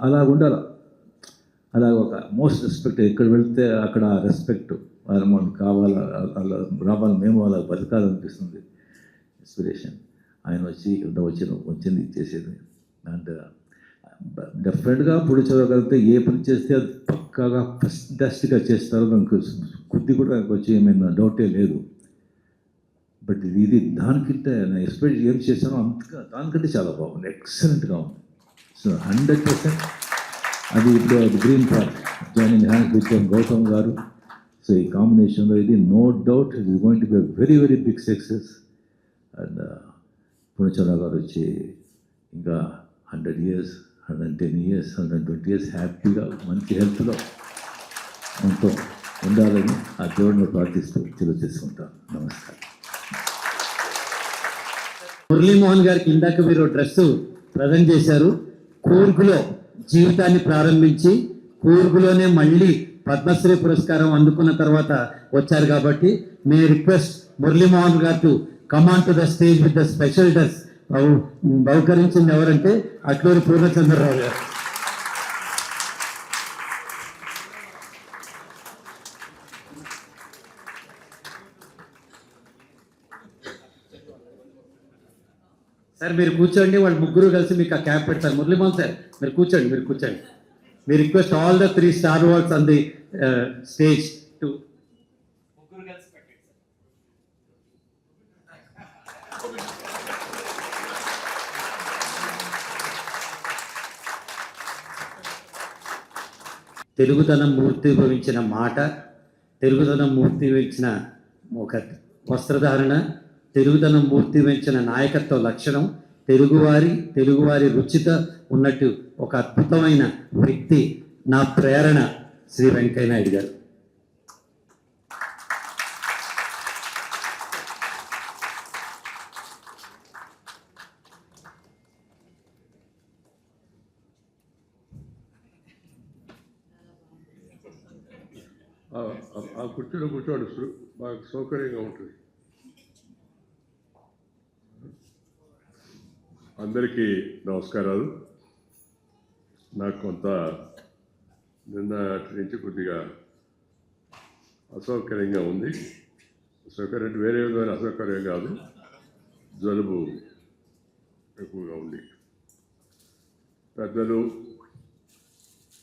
అలా ఉండాలి, అలా ఒక మోస్ట్ రెస్పెక్ట్. ఎక్కడ వెళ్తే అక్కడ రెస్పెక్ట్ మనకు కావాలా, అలా రావాలి, మేము అలా బతకాలనిపిస్తుంది. ఇన్స్పిరేషన్. ఆయన వచ్చి ఇక్కడ వచ్చింది చేసేది. అండ్ డెఫినెట్గా పొడి చదవగలిగితే ఏ పని చేస్తే అది పక్కాగా ఫస్ట్గా చేస్తారో నాకు కొద్ది కూడా నాకు వచ్చి ఏమైనా డౌటే లేదు. బట్ ఇది దానికంటే నేను ఎక్స్పెక్ట్ ఏం చేశానో దానికంటే చాలా బాగుంది, ఎక్సలెంట్గా ఉంది. సో 100% అది ఇప్పుడు Green Park joining hands with Gautam గారు. సో ఈ కాంబినేషన్లో ఇది no doubt it is going to be very very big success. And Purnachandra గారు వచ్చి ఇంకా 100 years, 110 years, 120 years హ్యాపీగా మంచి హెల్త్లో ఎంతో ఉండాలని ఆ దేవుడిని ప్రార్థిస్తూ చేసుకుంటాను. నమస్కారం. మురళీమోహన్ గారికి ఇందాక మీరు డ్రెస్సు ప్రజెంట్ చేశారు. కూర్గులో జీవితాన్ని ప్రారంభించి కూర్గులోనే మళ్ళీ పద్మశ్రీ పురస్కారం అందుకున్న తర్వాత వచ్చారు కాబట్టి మే request Muralimohan garu to come on to the stage with the special dress. బహుకరించింది ఎవరంటే అట్లూరి పూర్ణచంద్రరావు గారు. సార్ మీరు కూర్చోండి, వాళ్ళు ముగ్గురు కలిసి మీకు ఆ క్యాప్ పెడతారు. మురళీమోహన్ సార్ మీరు కూర్చోండి. We request all the 3 star awards on the stage to. తెలుగుదనం మూర్తిభవించిన మాట, తెలుగుదనం మూర్తిభవించిన ఒక వస్త్రధారణ, తెలుగుదనం మూర్తిభవించిన నాయకత్వ లక్షణం, తెలుగువారి రుచిత ఉన్నట్టు ఒక అద్భుతమైన వ్యక్తి, నా ప్రేరణ శ్రీ వెంకయ్య నాయుడు గారు. ఆ కుర్చీలో కూర్చోండి, బాగా సౌకర్యంగా ఉంటుంది. అందరికీ నమస్కారాలు. నాకు కొంత నిన్నటి నుంచి కొద్దిగా అసౌకర్యంగా ఉంది. అసౌకర్యం అంటే వేరే విధమైన అసౌకర్యం కాదు, జలుబు ఎక్కువగా ఉంది. పెద్దలు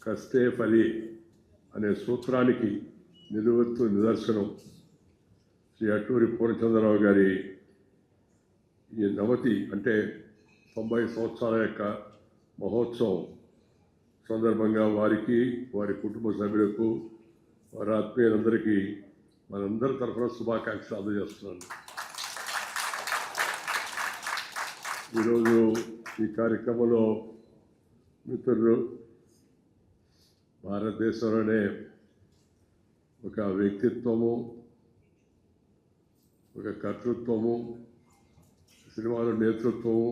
కష్టే ఫలి అనే సూత్రానికి నిలువెత్తు నిదర్శనం శ్రీ అట్లూరి పూర్ణచంద్రరావు గారి ఈ నవతి అంటే 90 సంవత్సరాల యొక్క మహోత్సవం సందర్భంగా వారికి, వారి కుటుంబ సభ్యులకు, వారి ఆత్మీయులందరికీ మనందరి తరఫున శుభాకాంక్షలు అందజేస్తున్నాను. ఈరోజు ఈ కార్యక్రమంలో మిత్రులు భారతదేశంలోనే ఒక వ్యక్తిత్వము, ఒక కర్తృత్వము, సినిమాలో నేతృత్వము,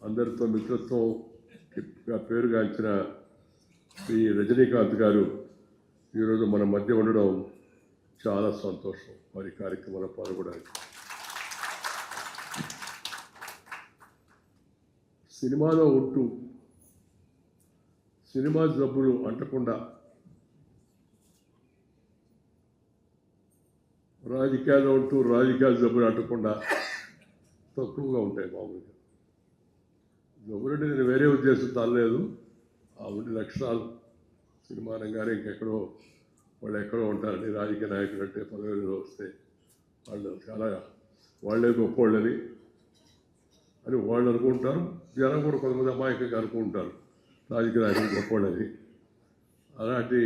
అందరితో మిత్రత్వంగా పేరుగాంచిన శ్రీ రజనీకాంత్ గారు ఈరోజు మన మధ్య ఉండడం చాలా సంతోషం. వారి కార్యక్రమంలో పాల్గొనడానికి. సినిమాలో ఉంటూ సినిమా జబ్బులు అంటకుండా రాజకీయాల్లో ఉంటూ రాజకీయాల జబ్బులు అంటకుండా తక్కువగా ఉంటాయి మామూలుగా. జబ్బులంటే నేను వేరే ఉద్దేశంతో అనలేదు. ఆ ఉండే లక్షణాలు సినిమా రంగానే ఇంకెక్కడో వాళ్ళు ఎక్కడో ఉంటారని, రాజకీయ నాయకులు అంటే పదవిలో వస్తే వాళ్ళు చాలా వాళ్ళే గొప్పవాళ్ళని అని వాళ్ళు అనుకుంటారు. జనం కూడా కొంతమంది అమాయకంగా అనుకుంటారు రాజకీయ నాయకులు గొప్పవాళ్ళని. అలాంటి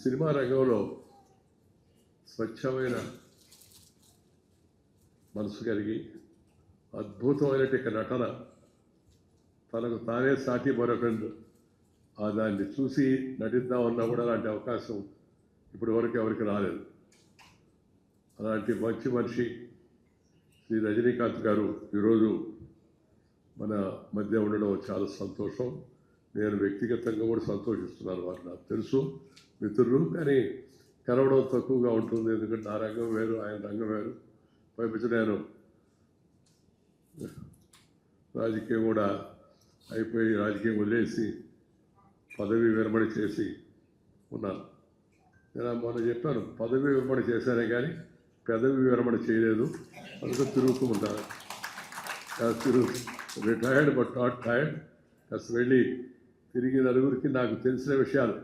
సినిమా రంగంలో స్వచ్ఛమైన మనసు కలిగి అద్భుతమైనటువంటి నటన, తనకు తానే సాటి మరొకరు దాన్ని చూసి నటిద్దామన్నా కూడా అలాంటి అవకాశం ఇప్పటి వరకు ఎవరికి రాలేదు. అలాంటి మంచి మనిషి శ్రీ రజనీకాంత్ గారు ఈరోజు మన మధ్య ఉండడం చాలా సంతోషం. నేను వ్యక్తిగతంగా కూడా సంతోషిస్తున్నాను. వారు నాకు తెలుసు మిత్రులు, కానీ కలవడం తక్కువగా ఉంటుంది. ఎందుకంటే నా రంగం వేరు, ఆయన రంగం వేరు. పైపించి నేను రాజకీయం కూడా అయిపోయి రాజకీయం వదిలేసి పదవి విరమణ చేసి ఉన్నాను. నేను మొన్న చెప్పాను, పదవి విరమణ చేశానే కానీ పెదవి విరమణ చేయలేదు. అందుకు తిరుగుతూ ఉంటాను. Retired but not tired. కాస్త వెళ్ళి తిరిగి నలుగురికి నాకు తెలిసిన విషయాలు,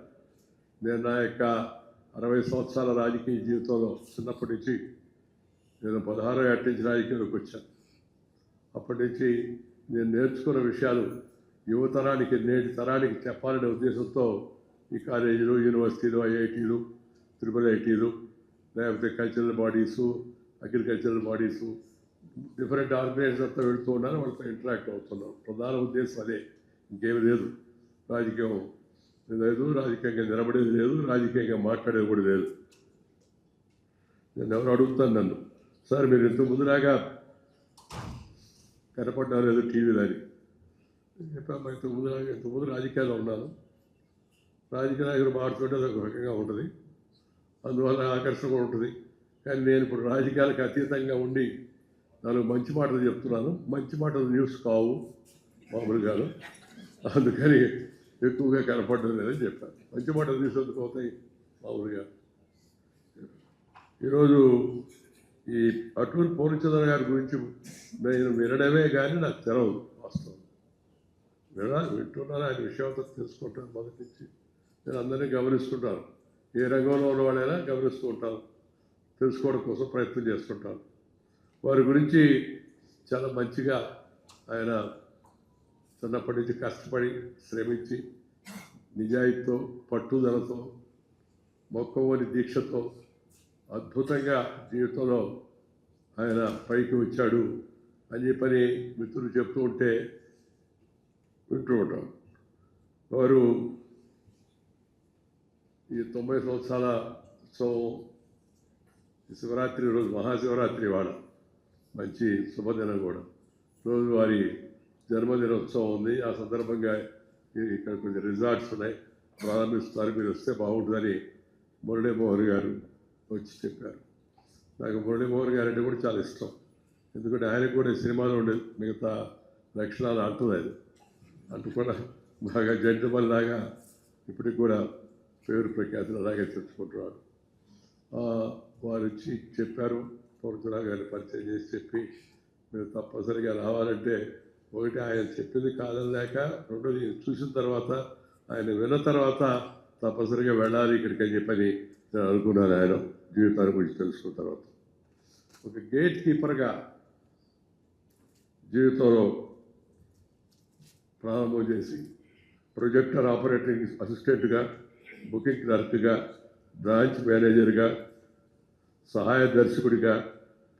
నేను నా యొక్క 60 సంవత్సరాల రాజకీయ జీవితంలో చిన్నప్పటి నుంచి నేను 16 ఏళ్ళ నుంచి రాజకీయాలకు వచ్చాను. అప్పటి నుంచి నేను నేర్చుకున్న విషయాలు యువతరానికి, నేటి తరానికి చెప్పాలనే ఉద్దేశంతో ఈ కాలేజీలు, యూనివర్సిటీలు, ఐఐటీలు, IIITలు, లేకపోతే cultural bodies, agricultural bodies, different ఆర్గనైజేషన్తో వెళుతూ ఉన్నాను, వాళ్ళతో ఇంటరాక్ట్ అవుతున్నాను. ప్రధాన ఉద్దేశం అదే, ఇంకేమీ లేదు. రాజకీయం లేదు, రాజకీయంగా నిలబడేది లేదు, రాజకీయంగా మాట్లాడేది కూడా లేదు. నేను ఎవరు అడుగుతాను నన్ను, సార్ మీరు ఇంత ముందులాగా కనపడ్డారు లేదు టీవీలో అని చెప్పాము. ఇంతకుముందు రాజకీయాల్లో ఉన్నాను. రాజకీయ నాయకులు మాట్లాడుతుంటే అది ఒక రకంగా ఉంటుంది, అందువల్ల ఆకర్షణ కూడా ఉంటుంది. కానీ నేను ఇప్పుడు రాజకీయాలకు అతీతంగా ఉండి నాలుగు మంచి మాటలు చెప్తున్నాను. మంచి మాటలు న్యూస్ కావు మామూలుగాను, అందుకని ఎక్కువగా కనపడడం లేదని చెప్పాను. మంచి మాటలు న్యూస్ ఎందుకు అవుతాయి మామూలుగా. ఈరోజు ఈ అటూరి పూర్ణచంద్ర గారి గురించి నేను వినడమే కానీ నాకు తెలవదు వాస్తవం. వింటున్నాను, ఆయన విషయాలతో తెలుసుకుంటాను. మొదటి నుంచి నేను అందరినీ గమనిస్తుంటాను. ఏ రంగంలో ఉన్నవాడైనా గమనిస్తూ ఉంటాను, తెలుసుకోవడం కోసం ప్రయత్నం చేస్తుంటాను. వారి గురించి చాలా మంచిగా ఆయన చిన్నప్పటి నుంచి కష్టపడి శ్రమించి నిజాయితీతో పట్టుదలతో మొక్కవని దీక్షతో అద్భుతంగా జీవితంలో ఆయన పైకి వచ్చాడు అని చెప్పని మిత్రులు చెప్తూ ఉంటే వింటూ ఉంటాం. వారు ఈ 90 సంవత్సరాల ఉత్సవం శివరాత్రి రోజు, మహాశివరాత్రి వాడ మంచి శుభదినం కూడా. రోజు వారి జన్మదినోత్సవం ఉంది. ఆ సందర్భంగా ఇక్కడ కొన్ని రిసార్ట్స్ ఉన్నాయి, ప్రారంభిస్తారు, మీరు వస్తే బాగుంటుందని మురళీమోహన్ గారు వచ్చి చెప్పారు. నాకు మురళీమోహన్ గారు అంటే కూడా చాలా ఇష్టం. ఎందుకంటే ఆయనకు కూడా సినిమాలో ఉండే మిగతా లక్షణాలు అంటున్నాయి. అంటూ కూడా బాగా జడ్జిమల్ లాగా ఇప్పటికి కూడా పేరు ప్రఖ్యాతులు అలాగే తెచ్చుకుంటున్నారు. వారు వచ్చి చెప్పారు, పూర్ణచంద్ర గారిని పరిచయం చేసి చెప్పి మీరు తప్పనిసరిగా రావాలంటే, ఒకటి ఆయన చెప్పింది కాదనలేక, రెండోది చూసిన తర్వాత ఆయన విన్న తర్వాత తప్పనిసరిగా వెళ్ళాలి ఇక్కడికి అని చెప్పని నేను అనుకున్నాను. ఆయన జీవితాన్ని గురించి తెలుసుకున్న తర్వాత ఒక గేట్ కీపర్గా జీవితంలో ప్రారంభం చేసి ప్రొజెక్టర్ ఆపరేటింగ్ అసిస్టెంట్గా, బుకింగ్ క్లర్క్గా, బ్రాంచ్ మేనేజర్గా, సహాయ దర్శకుడిగా,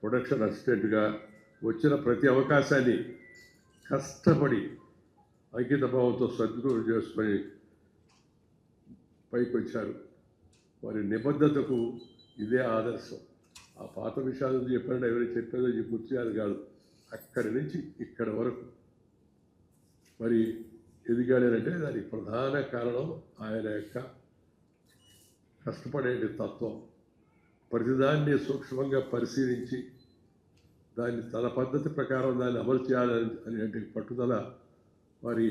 ప్రొడక్షన్ అసిస్టెంట్గా వచ్చిన ప్రతి అవకాశాన్ని కష్టపడి అంకిత భావంతో సద్వినియోగం చేసుకొని పైకి వచ్చారు. వారి నిబద్ధతకు ఇదే ఆదర్శం. ఆ పాత విషయాలను చెప్పారంటే ఎవరు చెప్పేదో గుర్తుయాలి కాదు, అక్కడి నుంచి ఇక్కడి వరకు మరి ఎదిగాడనంటే దానికి ప్రధాన కారణం ఆయన యొక్క కష్టపడే తత్వం. ప్రతిదాన్ని సూక్ష్మంగా పరిశీలించి దాన్ని తన పద్ధతి ప్రకారం దాన్ని అమలు చేయాలని అనే పట్టుదల వారి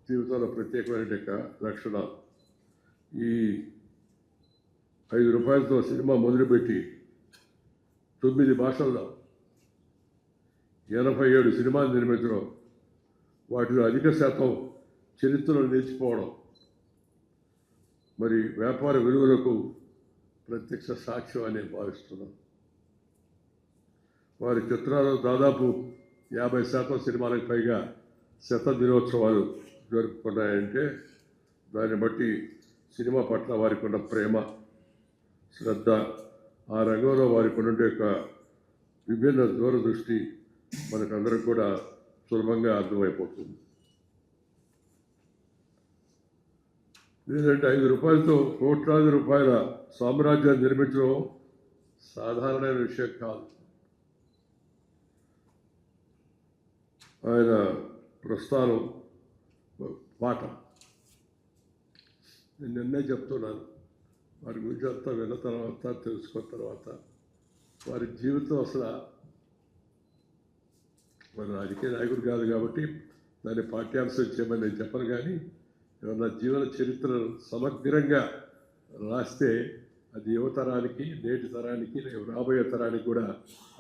జీవితంలో ప్రత్యేకమైన లక్షణం. ఈ 5 రూపాయలతో సినిమా మొదలుపెట్టి 9 భాషల్లో 87 సినిమాలు నిర్మించడం, వాటిలో అధిక శాతం చరిత్రలో నిలిచిపోవడం మరి వ్యాపార విలువలకు ప్రత్యక్ష సాక్ష్యం అని భావిస్తున్నాం. వారి చిత్రాలు దాదాపు 50% సినిమాలకు పైగా శత దినోత్సవాలు జరుపుకున్నాయంటే దాన్ని బట్టి సినిమా పట్ల వారికి ఉన్న ప్రేమ, శ్రద్ధ, ఆ రంగంలో వారికి ఉండే యొక్క విభిన్న దూరదృష్టి మనకందరం కూడా సులభంగా అర్థమైపోతుంది. లేదంటే 5 రూపాయలతో కోట్లాది రూపాయల సామ్రాజ్యాన్ని నిర్మించడం సాధారణమైన విషయం కాదు. ఆయన ప్రస్థానం పాట నేను నిన్నే చెప్తున్నాను. వారి గురించి అంతా విన్న తర్వాత, తెలుసుకున్న తర్వాత వారి జీవితం అసలు మరి రాజకీయ నాయకుడు కాదు కాబట్టి దాన్ని పాఠ్యాంశం చేయమని నేను చెప్పను, కానీ ఏమన్నా జీవన చరిత్రను సమగ్రంగా రాస్తే అది యువతరానికి, నేటి తరానికి, రాబోయే తరానికి కూడా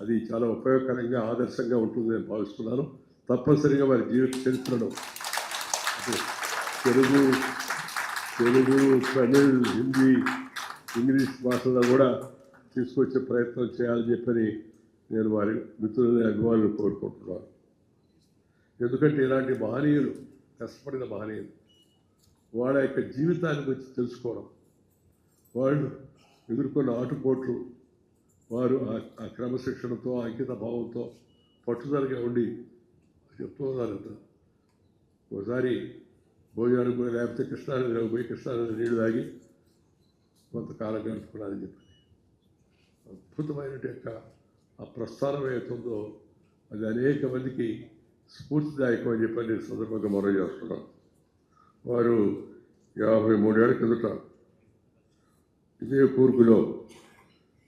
అది చాలా ఉపయోగకరంగా, ఆదర్శంగా ఉంటుంది నేను భావిస్తున్నాను. తప్పనిసరిగా వారి జీవిత చరిత్రను తెలుగు, తమిళ్, హిందీ, ఇంగ్లీష్ భాషలో కూడా తీసుకొచ్చే ప్రయత్నం చేయాలని చెప్పని నేను వారి మిత్రులని, అభిమానులు కోరుకుంటున్నాను. ఎందుకంటే ఇలాంటి మహనీయులు, కష్టపడిన మహనీయులు, వాళ్ళ యొక్క జీవితాన్ని గురించి తెలుసుకోవడం, వాళ్ళు ఎదుర్కొన్న ఆటుపోట్లు, వారు ఆ క్రమశిక్షణతో, అంకిత భావంతో పట్టుదలగా ఉండి చెప్తూ ఉన్నారంట. ఒకసారి భోజనానికి కూడా లేకపోతే కృష్ణానదిలోకి పోయి కృష్ణానది నీళ్ళు తాగి కొంతకాలం గడుపుకున్నారని చెప్పి అద్భుతమైన యొక్క ఆ ప్రస్థానం ఏతుందో అది అనేక మందికి స్ఫూర్తిదాయకం అని చెప్పి నేను సందర్భంగా మనవి చేస్తున్నాను. వారు 53 ఏళ్ల కిందట ఇదే కూర్పులో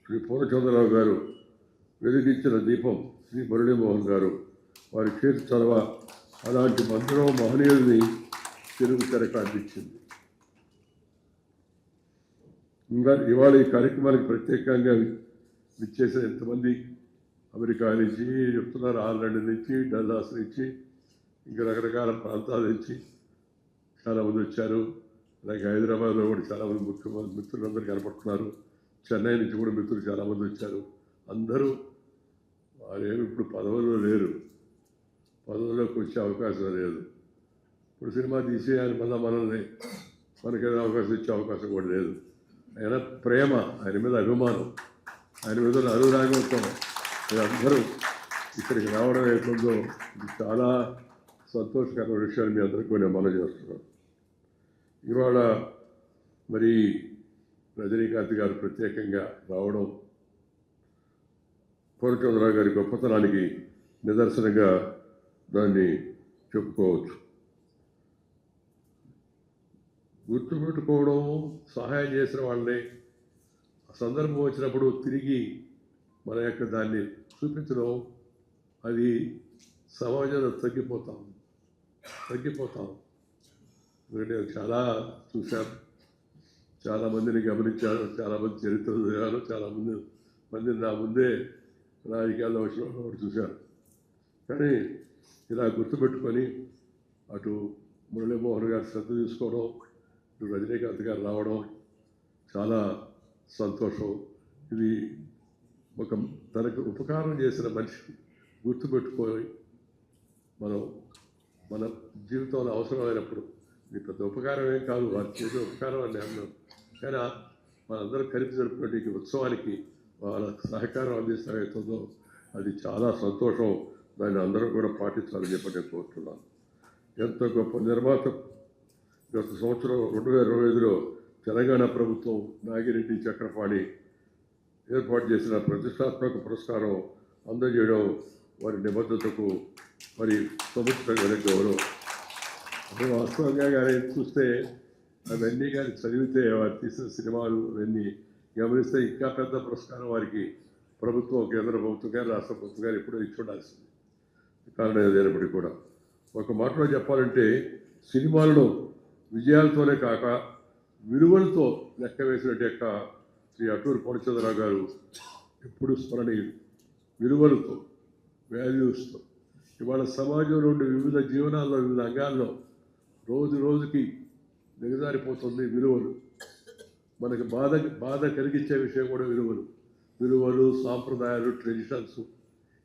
శ్రీ పూర్ణచంద్రరావు గారు వెలిగించిన దీపం శ్రీ మురళీమోహన్ గారు. వారి చేతి చొరవ అలాంటి మందిరం మహనీయుల్ని తెలుగు తెరకు అందించింది. ఇంకా ఇవాళ ఈ కార్యక్రమానికి ప్రత్యేకంగా విచ్చేసిన ఎంతమంది అమెరికా నుంచి చెప్తున్నారు, ఆర్లాండ్ నుంచి, డల్లాస్ నుంచి, ఇంకా రకరకాల ప్రాంతాల నుంచి చాలామంది వచ్చారు. అలాగే హైదరాబాద్లో కూడా చాలామంది ముఖ్యమంత్రి మిత్రులందరూ కనపడుతున్నారు. చెన్నై నుంచి కూడా మిత్రులు చాలామంది వచ్చారు. అందరూ వారేమి ఇప్పుడు పదవుల్లో లేరు, పదవుల్లోకి వచ్చే అవకాశం లేదు. ఇప్పుడు సినిమా తీసేయాలి మళ్ళీ మనకేదో అవకాశం ఇచ్చే అవకాశం కూడా లేదు. ఆయన ప్రేమ, ఆయన మీద అభిమానం, ఆయన మీద అనురాగంతో మీరందరూ ఇక్కడికి రావడం అవుతుందో ఇది చాలా సంతోషకరమైన విషయాలు మీ అందరికీ నేను మనం చేస్తున్నాను. ఇవాళ మరి రజనీకాంత్ గారు ప్రత్యేకంగా రావడం పూర్ణచంద్రరావు గారి గొప్పతనానికి నిదర్శనంగా దాన్ని చెప్పుకోవచ్చు. గుర్తుపెట్టుకోవడం, సహాయం చేసిన వాళ్ళని ఆ సందర్భం వచ్చినప్పుడు తిరిగి మన యొక్క దాన్ని చూపించడం, అది సమాజంలో తగ్గిపోతాం. ఎందుకంటే చాలా చూశాను, చాలామందిని గమనించాను, చాలామంది చరిత్ర చదివాను, చాలామంది నా ముందే రాజకీయాల్లో వచ్చిన వాళ్ళు చూశాను. కానీ ఇలా గుర్తుపెట్టుకొని అటు మురళీమోహన్ గారు శ్రద్ధ తీసుకోవడం, ఇటు రజనీకాంత్ గారు రావడం చాలా సంతోషం. ఇది ఒక తనకు ఉపకారం చేసిన మనిషి గుర్తుపెట్టుకొని మన జీవితంలో అవసరమైనప్పుడు, ఇది పెద్ద ఉపకారం ఏం కాదు, వారు చేసే ఉపకారం అని అన్నాను, కానీ మనందరం కలిపి జరుపుకునే ఈ ఉత్సవానికి వాళ్ళ సహకారం అందిస్తామవుతుందో అది చాలా సంతోషం. దాన్ని అందరూ కూడా పాటించాలని చెప్పి నేను కోరుతున్నాను. ఎంత గొప్ప నిర్మాత. గత సంవత్సరం 2025లో తెలంగాణ ప్రభుత్వం నాగిరెడ్డి చక్రపాణి ఏర్పాటు చేసిన ప్రతిష్టాత్మక పురస్కారం అందజేయడం వారి నిబద్ధతకు మరి సముచితమైన గౌరవం. అప్పుడు వాస్తవంగా కానీ చూస్తే అవన్నీ కానీ చదివితే వారు తీసిన సినిమాలు అవన్నీ గమనిస్తే ఇంకా పెద్ద పురస్కారం వారికి ప్రభుత్వం, కేంద్ర ప్రభుత్వం కానీ రాష్ట్ర ప్రభుత్వం కానీ ఎప్పుడో ఇచ్చి ఉండాల్సింది. కారణం ఏదైనప్పటికీ కూడా ఒక మాటలో చెప్పాలంటే సినిమాలలో విజయాలతోనే కాక విలువలతో లెక్క వేసినట్టు యొక్క శ్రీ అటూరి పూర్ణచంద్రరావు గారు ఎప్పుడు స్మరణీయులు. విలువలతో, వాల్యూస్తో ఇవాళ సమాజంలో ఉండే వివిధ జీవనాల్లో, వివిధ అంగాల్లో రోజు రోజుకి దిగజారిపోతుంది విలువలు. మనకి బాధ కలిగించే విషయం కూడా విలువలు, సాంప్రదాయాలు, ట్రెడిషన్స్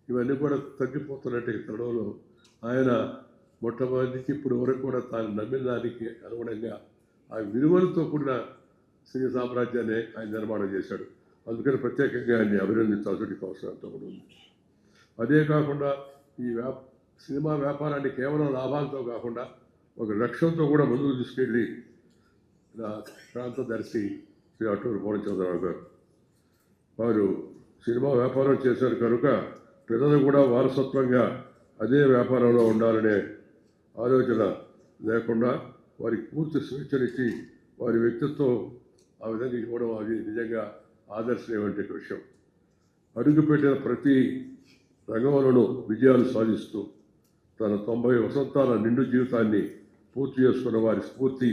ఇవన్నీ కూడా తగ్గిపోతున్నట్టు ఈ తరుణంలో ఆయన మొట్టమొదటి ఇప్పుడు వరకు కూడా తాను నమ్మిన దానికి అనుగుణంగా ఆ విలువలతో కూడిన సినీ సామ్రాజ్యాన్ని ఆయన నిర్మాణం చేశాడు. అందుకని ప్రత్యేకంగా ఆయన్ని అభినందించాల్సిన అవసరం ఎంతో కూడా ఉంది. అదే కాకుండా ఈ సినిమా వ్యాపారాన్ని కేవలం లాభాలతో కాకుండా ఒక లక్ష్యంతో కూడా ముందుకు తీసుకెళ్ళి ప్రాంతదర్శి శ్రీ అటూరి పూర్ణచంద్రరావు గారు వారు సినిమా వ్యాపారం చేశారు కనుక పిల్లలు కూడా వారసత్వంగా అదే వ్యాపారంలో ఉండాలనే ఆలోచన లేకుండా వారికి పూర్తి స్వేచ్ఛనిచ్చి వారి వ్యక్తిత్వం ఆ విధంగా ఇవ్వడం అది నిజంగా ఆదర్శనీయమైన విషయం. అడుగుపెట్టిన ప్రతి రంగంలోనూ విజయాలు సాధిస్తూ తన 90 వసంతాల నిండు జీవితాన్ని పూర్తి చేసుకున్న వారి స్ఫూర్తి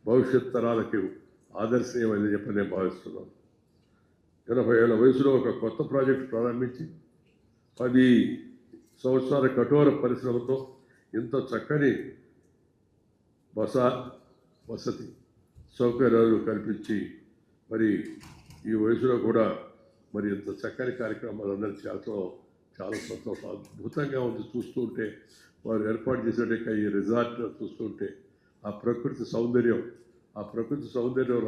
భవిష్యత్ తరాలకు ఆదర్శనీయమైందని చెప్పి నేను భావిస్తున్నాను. 80 ఏళ్ల వయసులో ఒక కొత్త ప్రాజెక్టు ప్రారంభించి 10 సంవత్సరాల కఠోర పరిశ్రమతో ఇంత చక్కని వసతి సౌకర్యాలు కల్పించి మరి ఈ వయసులో కూడా మరి ఇంత చక్కని కార్యక్రమాలు అందరూ చేయడం చాలా సంతోషం. అద్భుతంగా ఉంది చూస్తుంటే. వారు ఏర్పాటు చేసినట్టు ఈ రిసార్ట్ చూస్తుంటే ఆ ప్రకృతి సౌందర్యం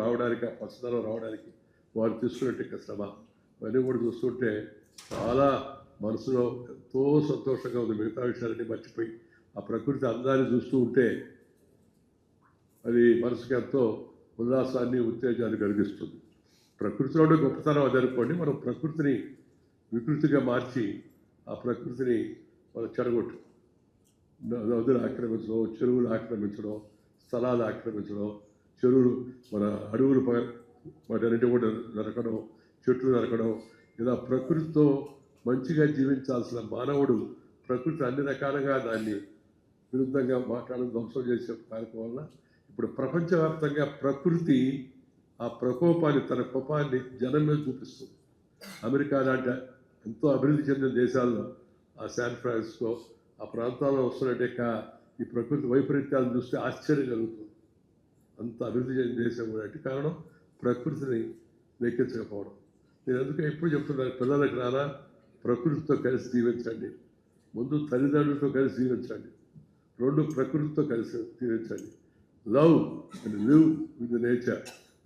రావడానికి, ఆ పచ్చదనం రావడానికి వారు తీసుకున్నట్టు శ్రమ ఇవన్నీ కూడా చూస్తుంటే చాలా మనసులో ఎంతో సంతోషంగా ఉంది. మిగతా విషయాలన్నీ మర్చిపోయి ఆ ప్రకృతి అందాన్ని చూస్తూ ఉంటే అది మనసుకి ఎంతో ఉల్లాసాన్ని, ఉత్తేజాన్ని కలిగిస్తుంది. ప్రకృతిలోనే గొప్పతనం అది అనుకోండి. మనం ప్రకృతిని వికృతిగా మార్చి ఆ ప్రకృతిని మనం చెడగొట్టు నదులు ఆక్రమించడం, చెరువులు ఆక్రమించడం, స్థలాలు ఆక్రమించడం, మన అడవులు వాటన్నిటి కూడా నరకడం, చెట్లు నరకడం, ఇలా ప్రకృతితో మంచిగా జీవించాల్సిన మానవుడు ప్రకృతి అన్ని రకాలుగా దాన్ని విరుద్ధంగా మాట్లాడడం ధ్వంసం చేసే కార్యక్రమం వల్ల ఇప్పుడు ప్రపంచవ్యాప్తంగా ప్రకృతి ఆ ప్రకోపాన్ని తన కోపాన్ని జనం మీద చూపిస్తుంది. అమెరికా లాంటి ఎంతో అభివృద్ధి చెందిన దేశాల్లో ఆ శాన్ ఫ్రాన్సిస్కో ఆ ప్రాంతాల్లో వస్తున్నట్టే ఈ ప్రకృతి వైపరీత్యాలను చూస్తే ఆశ్చర్యం కలుగుతుంది. అంత అభివృద్ధి చెందిన దేశం కూడా అంటే కారణం ప్రకృతిని లెక్కించకపోవడం. నేను అందుకే ఎప్పుడు చెప్తున్నాను, పిల్లలకు రానా ప్రకృతితో కలిసి జీవించండి. ముందు తల్లిదండ్రులతో కలిసి జీవించండి, రెండు ప్రకృతితో కలిసి జీవించండి. Love and live with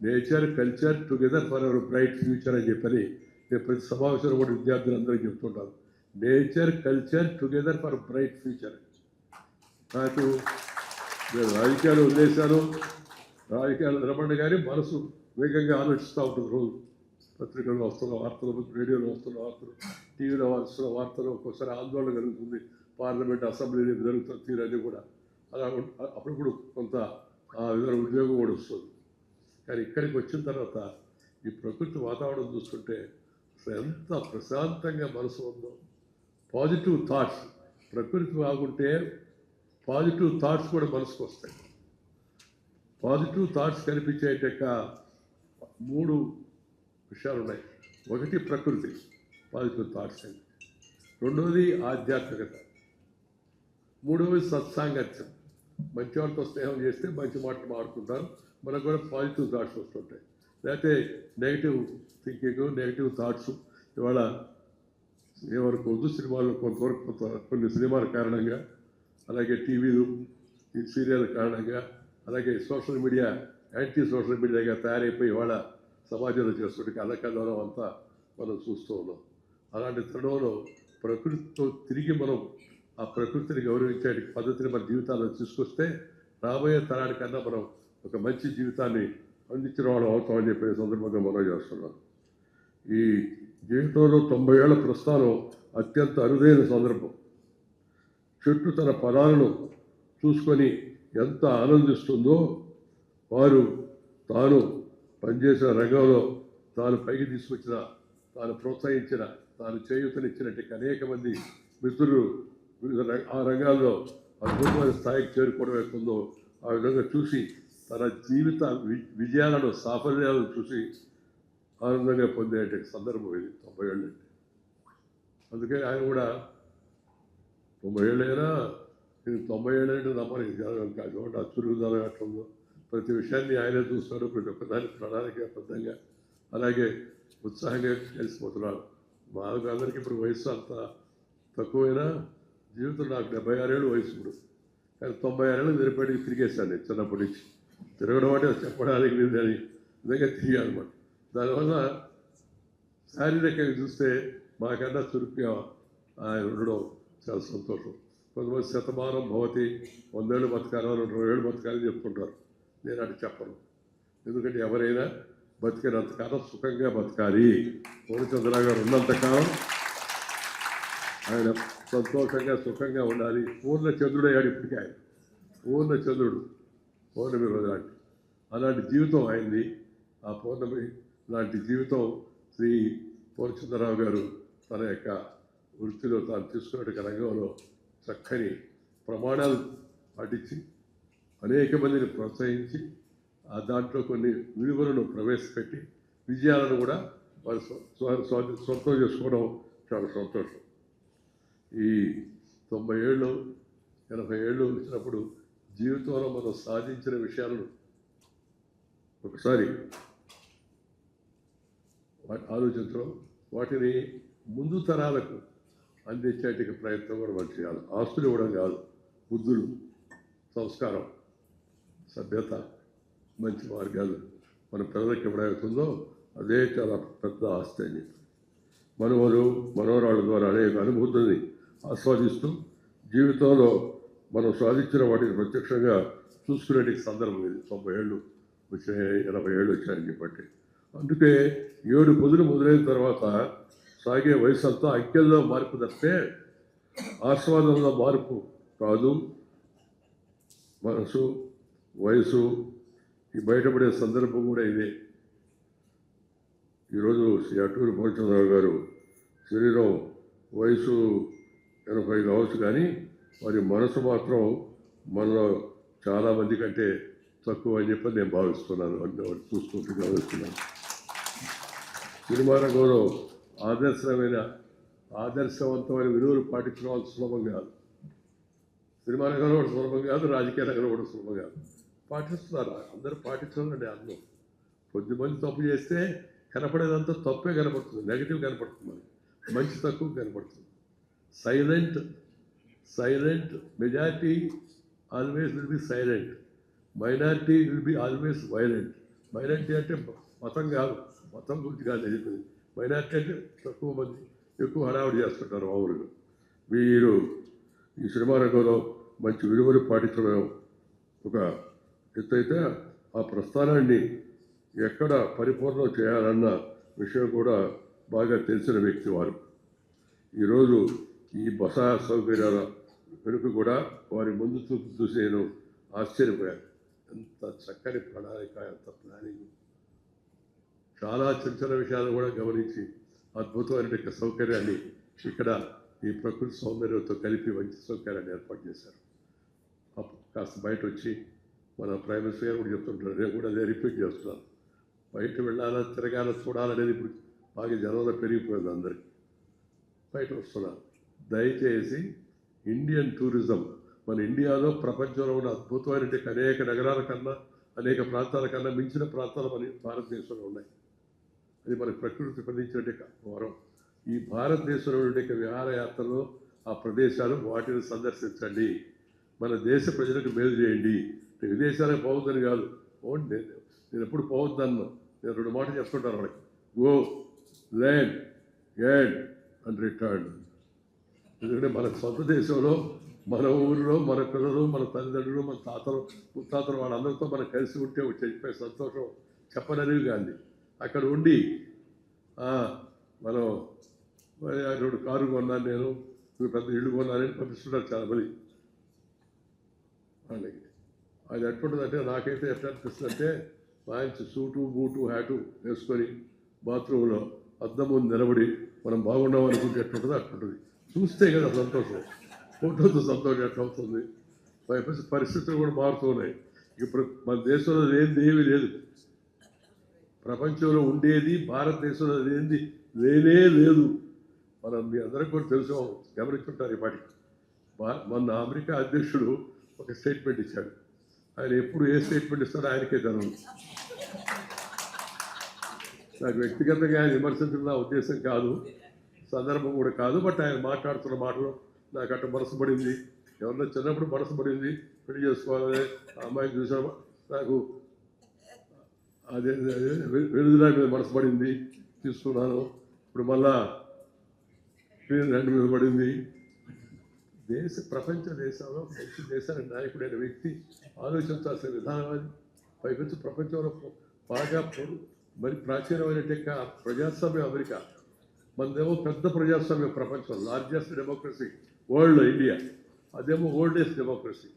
nature culture together for hour bright future అని చెప్పని నేను ప్రతి సమావేశంలో కూడా విద్యార్థులందరికీ చెప్తుంటాను. Nature culture together for bright future. నాకు నేను రాజకీయాలు వదిలేశాను, రాజకీయాలు నిలబడి కానీ మనసు వేగంగా ఆలోచిస్తూ ఉంటుంది. రోజు పత్రికల్లో వస్తున్న వార్తలు, రేడియోలో వస్తున్న వార్తలు, టీవీలో వస్తున్న వార్తలు, ఒక్కోసారి ఆందోళన కలుగుతుంది. పార్లమెంట్ అసెంబ్లీ జరుగుతున్న తీరన్నీ కూడా అలా అప్పుడు కొంత ఆ విధంగా ఉద్యోగం కూడా వస్తుంది. కానీ ఇక్కడికి వచ్చిన తర్వాత ఈ ప్రకృతి వాతావరణం చూస్తుంటే అసలు ఎంత ప్రశాంతంగా మనసు ఉందో. పాజిటివ్ థాట్స్, ప్రకృతి బాగుంటే పాజిటివ్ థాట్స్ కూడా మనసుకు వస్తాయి. పాజిటివ్ థాట్స్ కనిపించేట 3 విషయాలు ఉన్నాయి. ఒకటి ప్రకృతి, పాజిటివ్ థాట్స్ అండి. రెండవది ఆధ్యాత్మికత, మూడవది సత్సాంగత్యం. మంచి వాళ్ళతో స్నేహం చేస్తే మంచి మాటలు మాడుకుంటారు, మనకు కూడా పాజిటివ్ థాట్స్ వస్తుంటాయి. లేకపోతే నెగిటివ్ థింకింగ్, నెగిటివ్ థాట్స్ ఇవాళ ఏమనుకోవద్దు. సినిమాలు కొంతవరకు కొన్ని సినిమాల కారణంగా, అలాగే టీవీలు ఈ సీరియల్ కారణంగా, అలాగే సోషల్ మీడియా యాంటీ సోషల్ మీడియాగా తయారైపోయి ఇవాళ సమాజంలో చేస్తుంటే కళ్ళకల్లోనం అంతా మనం చూస్తూ ఉన్నాం. అలాంటి తరుణంలో ప్రకృతితో తిరిగి మనం ఆ ప్రకృతిని గౌరవించే పద్ధతిని మన జీవితాల్లో తీసుకొస్తే రాబోయే తరానికన్నా మనం ఒక మంచి జీవితాన్ని అందించిన వాళ్ళు అవుతామని చెప్పే సందర్భంగా మనం చేస్తున్నాం. ఈ జీవితంలో 90 ఏళ్ల ప్రస్థానం అత్యంత అరుదైన సందర్భం. చెట్టు తన ఫలాలను చూసుకొని ఎంత ఆనందిస్తుందో, వారు తాను పనిచేసిన రంగంలో తాను పైకి తీసుకొచ్చిన, తాను ప్రోత్సహించిన, తాను చేయూతనిచ్చినట్టు అనేక మంది మిత్రులు ఆ రంగాల్లో అద్భుతమైన స్థాయికి చేరుకోవడం ఎట్టుందో ఆ విధంగా చూసి తన జీవిత విజయాలను, సాఫల్యాలను చూసి ఆనందంగా పొందే సందర్భం ఇది 90 ఏళ్ళు. అందుకే ఆయన కూడా 90 ఏళ్ళైనా ఇది 90 ఏళ్ళు అంటే నమ్మని కాదు. ఆ చురుగుదనం ఎట్లుందో ప్రతి విషయాన్ని ఆయనే చూస్తాడు. ప్రతి ఒక్కదాన్ని ప్రణాళికాబద్ధంగా అలాగే ఉత్సాహంగా కలిసిపోతున్నాడు. మాకు అందరికీ ఇప్పుడు వయసు అంత తక్కువైనా జీవితం నాకు 76 ఏళ్ళు వయసు ఇప్పుడు. కానీ 96 ఏళ్ళు నిలబడి తిరిగేశాను నేను చిన్నప్పటి నుంచి. తిరగడం అంటే చెప్పడానికి లేదని నిజంగా తిరిగానమాట. దానివల్ల శారీరకంగా చూస్తే మాకన్నా చురుకుగా ఆయన ఉండడం చాలా సంతోషం. కొంతమంది శతమానం భవతి, 100 ఏళ్ళు బతకాలి, 20 ఏళ్ళు బతకాలని చెప్పుకుంటారు. నేను అటు చెప్పను. ఎందుకంటే ఎవరైనా బతికినంతకాలం సుఖంగా బతకాలి. పూర్ణచంద్రరావు గారు ఉన్నంతకాలం ఆయన సంతోషంగా సుఖంగా ఉండాలి. పూర్ణచంద్రుడు అయ్యాడు ఇప్పటికే. ఆయన పూర్ణచంద్రుడు, పౌర్ణమి రోజు లాంటి అలాంటి జీవితం అయింది. ఆ పౌర్ణమి లాంటి జీవితం శ్రీ పూర్ణచంద్రరావు గారు తన యొక్క వృత్తిలో తాను తీసుకున్న రంగంలో చక్కని ప్రమాణాలు పాటించి అనేక మందిని ప్రోత్సహించి ఆ దాంట్లో కొన్ని విలువలను ప్రవేశపెట్టి విజయాలను కూడా వారు సొంతం చేసుకోవడం చాలా సంతోషం. ఈ 90 ఏళ్ళు 80 ఏళ్ళు వచ్చినప్పుడు జీవితంలో మనం సాధించిన విషయాలను ఒకసారి ఆలోచించడం, వాటిని ముందు తరాలకు అందించేట ప్రయత్నం కూడా మనం చేయాలి. ఆస్తులు ఇవ్వడం కాదు, బుద్ధులు, సంస్కారం, సభ్యత, మంచి మార్గాలు మన పిల్లలకి ఇవ్వడవుతుందో అదే చాలా పెద్ద ఆస్తి అని చెప్పి మనవరాళ్ళ ద్వారా అనేక అనుభూతుల్ని ఆస్వాదిస్తూ జీవితంలో మనం సాధించిన వాటిని ప్రత్యక్షంగా చూసుకునే సందర్భం ఇది. 90 ఏళ్ళు వచ్చాయి, 80 ఏళ్ళు వచ్చాయని చెప్పట్టి. అందుకే 7 పొదులు మొదలైన తర్వాత సాగే వయసు అంతా అంకెల్లో మార్పు తప్పితే ఆస్వాదంలో మార్పు కాదు. మనసు, వయసు ఈ బయటపడే సందర్భం కూడా ఇదే. ఈరోజు శ్రీ అటూరి పూర్ణచంద్రరావు గారు శరీరం వయసు 80 కావచ్చు, కానీ వారి మనసు మాత్రం మనలో చాలామంది కంటే తక్కువ అని చెప్పి నేను భావిస్తున్నాను. అంటే వారు చూసుకుంటూ గమనిస్తున్నాను. సినిమా రంగంలో ఆదర్శవంతమైన విలువలు పాటించడం సులభం కాదు. సినిమా రంగంలో కూడా సులభం కాదు, రాజకీయ రంగంలో కూడా సులభం కాదు. పాటిస్తున్నారు, అందరూ పాటించాలండి. అందులో కొద్దిమంది తప్పు చేస్తే కనపడేదంతా తప్పే కనపడుతుంది, నెగిటివ్ కనపడుతుంది, మనకి మంచి తక్కువ కనపడుతుంది. Silent majority always will be silent, minority will be always violent. Minority అంటే మతం కాదు, మతం గురించి కాదు చెప్పింది. మైనారిటీ అంటే తక్కువ మంది ఎక్కువ హడావుడి చేస్తుంటారు మామూలుగా. మీరు ఈ సినిమా రంగంలో మంచి విలువలు పాటించడం ఒక ఎత్తు అయితే, ఆ ప్రస్థానాన్ని ఎక్కడ పరిపూర్ణం చేయాలన్న విషయం కూడా బాగా తెలిసిన వ్యక్తి వారు. ఈరోజు ఈ బస సౌకర్యాల వెనుక కూడా వారి ముందు చూపు చూసి నేను ఆశ్చర్యపోయాను. ఎంత చక్కని ప్రణాళిక, ఎంత ప్లానింగ్. చాలా చిన్న చిన్న విషయాలు కూడా గమనించి అద్భుతమైన సౌకర్యాన్ని ఇక్కడ ఈ ప్రకృతి సౌందర్యంతో కలిపి మంచి సౌకర్యాన్ని ఏర్పాటు చేశారు. కాస్త బయట వచ్చి మన ప్రైమ్ మినిస్టర్ గారు కూడా చెప్తుంటారు, నేను కూడా అదే రిపీట్ చేస్తున్నాను. బయట వెళ్ళాలా, తిరగాల, చూడాలనేది ఇప్పుడు బాగా జనంలో పెరిగిపోయింది. అందరికీ బయట వస్తున్నారు. దయచేసి ఇండియన్ టూరిజం మన ఇండియాలో ప్రపంచంలో ఉన్న అద్భుతమైన అనేక నగరాల కన్నా, అనేక ప్రాంతాల కన్నా మించిన ప్రాంతాలు మన భారతదేశంలో ఉన్నాయి. అది మనకు ప్రకృతి ప్రదించినట్టే వరం. ఈ భారతదేశంలో ఉండే విహారయాత్రలో ఆ ప్రదేశాలు వాటిని సందర్శించండి, మన దేశ ప్రజలకు మేలు చేయండి. విదేశాలకు పోవద్దని కాదు, పోండి. నేను ఎప్పుడు పోవద్దన్నా, నేను 2 మాటలు చెప్తుంటాను వాళ్ళకి, go, learn, get and return. ఎందుకంటే మన సొంత దేశంలో, మన ఊరిలో, మన పిల్లలు, మన తల్లిదండ్రులు, మన తాతలు, ముత్తాతలు వాళ్ళందరితో మనం కలిసి ఉంటే చెప్పే సంతోషం చెప్పనరివి కానీ అక్కడ ఉండి మనం 2 కారు కొన్నాను, నేను పెద్ద ఇల్లు కొన్నానని పంపిస్తుంటారు చాలామంది వాళ్ళకి. అది ఎట్లుంటుందంటే, నాకైతే ఎట్లా అనిపిస్తుందంటే, మంచి సూటు బూటు హ్యాటు వేసుకొని బాత్రూంలో అద్దం ముందు నిలబడి మనం బాగున్నాం అనుకుంటే ఎట్లుంటుందో అట్లుంటుంది. చూస్తే కదా సంతోషం, ఫోటోతో సంతోషం ఎట్లా అవుతుంది. పరిస్థితులు కూడా మారుతూ ఉన్నాయి. ఇప్పుడు మన దేశంలో లేనిది ఏమీ లేదు, ప్రపంచంలో ఉండేది భారతదేశంలో లేనిది లేనే లేదు. మనం మీ అందరికీ కూడా తెలుసు, గమనించుంటారు. ఈ పాటికి మొన్న అమెరికా అధ్యక్షుడు ఒక స్టేట్మెంట్ ఇచ్చాడు. ఆయన ఎప్పుడు ఏ స్టేట్మెంట్ ఇస్తాడో ఆయనకే తెలియదు. నాకు వ్యక్తిగతంగా ఆయన విమర్శించడం నా ఉద్దేశం కాదు, సందర్భం కూడా కాదు. బట్ ఆయన మాట్లాడుతున్న మాటలు నాకు అట్ట మనసు పడింది. ఎవరన్నా చిన్నప్పుడు మనసు పడింది, పెళ్లి చేసుకోవాలని ఆ అమ్మాయిని చూసాము. నాకు అదే వెలుగులా మీద మనసు పడింది, తీసుకున్నాను. ఇప్పుడు మళ్ళా రెండు మీద పడింది. ప్రపంచ దేశాల్లో మంచి దేశానికి నాయకుడైన వ్యక్తి ఆలోచించాల్సిన విధానం అది. పైకొచ్చి ప్రపంచంలో బాగా మరి ప్రాచీనమైన ప్రజాస్వామ్యం అమెరికా, మనదేమో పెద్ద ప్రజాస్వామ్యం ప్రపంచం, లార్జెస్ట్ డెమోక్రసీ వరల్డ్ ఇండియా, అదేమో ఓల్డెస్ట్ డెమోక్రసీ.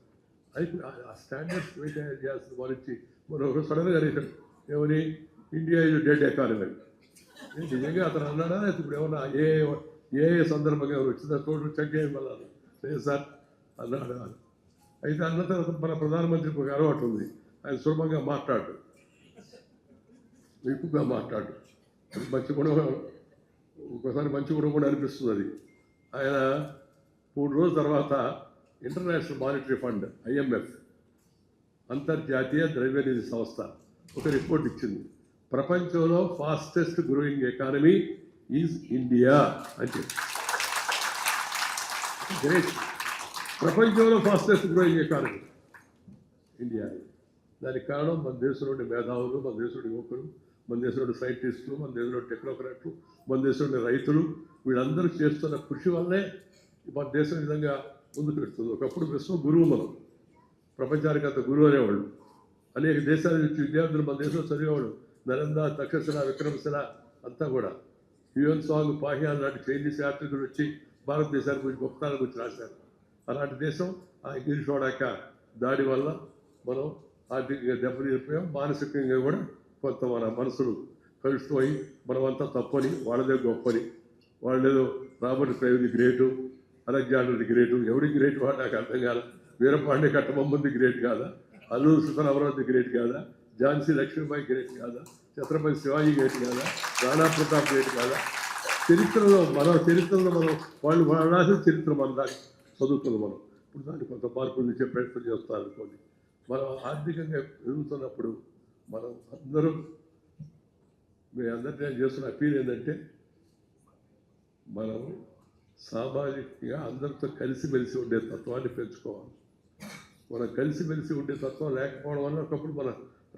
అయితే ఆ స్టాండర్డ్స్ మెయింటైన్ చేయాల్సిన వారికి మనం ఒక సడన్గా అడిగారు, ఏమని, ఇండియా ఇది డెడ్ ఎకానమీ. నిజంగా అతను అన్నాడా? ఇప్పుడు ఏమన్నా ఏ సందర్భంగా ఎవరు వచ్చిందా టోటల్ చెక్ చేయమన్నారు. లేదు సార్ అన్నాడు. అయితే అన్న తర్వాత మన ప్రధానమంత్రికి ఒక అలవాటు ఉంది, ఆయన సులభంగా మాట్లాడు, ఎక్కువగా మాట్లాడు. మంచి గుణం, ఒకసారి మంచి గుణం కూడా అనిపిస్తుంది అది. ఆయన 3 రోజుల తర్వాత ఇంటర్నేషనల్ మానిటరీ ఫండ్ IMF, అంతర్జాతీయ ద్రవ్యనిధి సంస్థ ఒక రిపోర్ట్ ఇచ్చింది. ప్రపంచంలో fastest growing economy is India అని చెప్పి. గ్రేట్, ప్రపంచంలో ఫాస్టెస్ట్ గ్రోయింగ్ ఎకానమీ ఇండియా. దానికి కారణం మన దేశంలోని మేధావులు, మన దేశంలోని యువకులు, మన దేశంలోని సైంటిస్టులు, మన దేశంలో టెక్నోక్రాట్లు, మన దేశంలోని రైతులు, వీళ్ళందరూ చేస్తున్న కృషి వల్లే మన దేశం విధంగా ముందుకు పెడుతుంది. ఒకప్పుడు విశ్వ గురువు మనం, ప్రపంచానికి అంత గురువు అనేవాళ్ళు. అనేక దేశాల నుంచి విద్యార్థులు మన దేశంలో చదివేవాళ్ళు. నలంద, తక్షశిల, విక్రమశిల అంతా కూడా. హ్యూయన్ సాంగ్, పాహియాన్ లాంటి చైనీస్ యాత్రికులు వచ్చి భారతదేశాల గురించి, గొప్పతనాల గురించి రాశారు. అలాంటి దేశం ఆ ఇంగ్లీష్ వాడాక దాడి వల్ల మనం ఆర్థికంగా దెబ్బతిరిపోయాం, మానసికంగా కూడా కొంత మన మనసులు కలుసుకుపోయి మనమంతా తప్పని, వాళ్ళదే గొప్పని వాళ్ళు ఏదో Robert Clive the great, Alexander the great, ఎవడి గ్రేట్ వాడు నాకు అర్థం కాదు. వీరపాండే కట్టబొమ్మది గ్రేట్ కాదా, అల్లూరు సీతారామరాజు ది గ్రేట్ కాదా, ఝాన్సీ లక్ష్మీబాయి గ్రేట్ కాదా, ఛత్రపతి శివాజీ గ్రేట్ కాదా, రాణా ప్రతాప్ గ్రేట్ కాదా? చరిత్రలో మనం వాళ్ళు రాసిన చరిత్ర మన దాన్ని చదువుతున్నాం. మనం ఇప్పుడు దాన్ని కొంత మార్పులు తెచ్చే ప్రయత్నం చేస్తాం అనుకోండి. మనం ఆర్థికంగా ఎదుగుతున్నప్పుడు మనం అందరం, మీ అందరినీ నేను చేస్తున్న అపీల్ ఏంటంటే, మనం సామాజికంగా అందరితో కలిసిమెలిసి ఉండే తత్వాన్ని పెంచుకోవాలి. మనం కలిసిమెలిసి ఉండే తత్వం లేకపోవడం వల్ల ఒకప్పుడు మన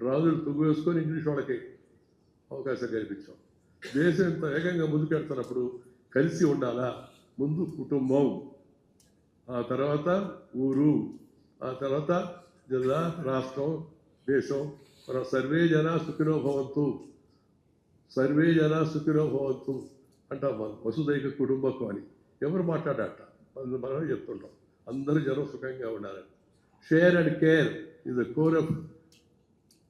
రాజులు తుగ్గు వేసుకొని ఇంగ్లీష్ వాళ్ళకి అవకాశం కల్పించాం. దేశం ఇంత వేగంగా ముందుకెడుతున్నప్పుడు కలిసి ఉండాలా. ముందు కుటుంబం, ఆ తర్వాత ఊరు, ఆ తర్వాత జిల్లా, రాష్ట్రం, దేశం. మనం సర్వే జన సుఖినో భవంతు, సర్వే జన సుఖినో భవంతు అంటాం. మనం వసుదైక కుటుంబకం అని ఎవరు మాట్లాడట, మనం చెప్తుంటాం. అందరూ జనం సుఖంగా ఉండాలని. Share and care is the core of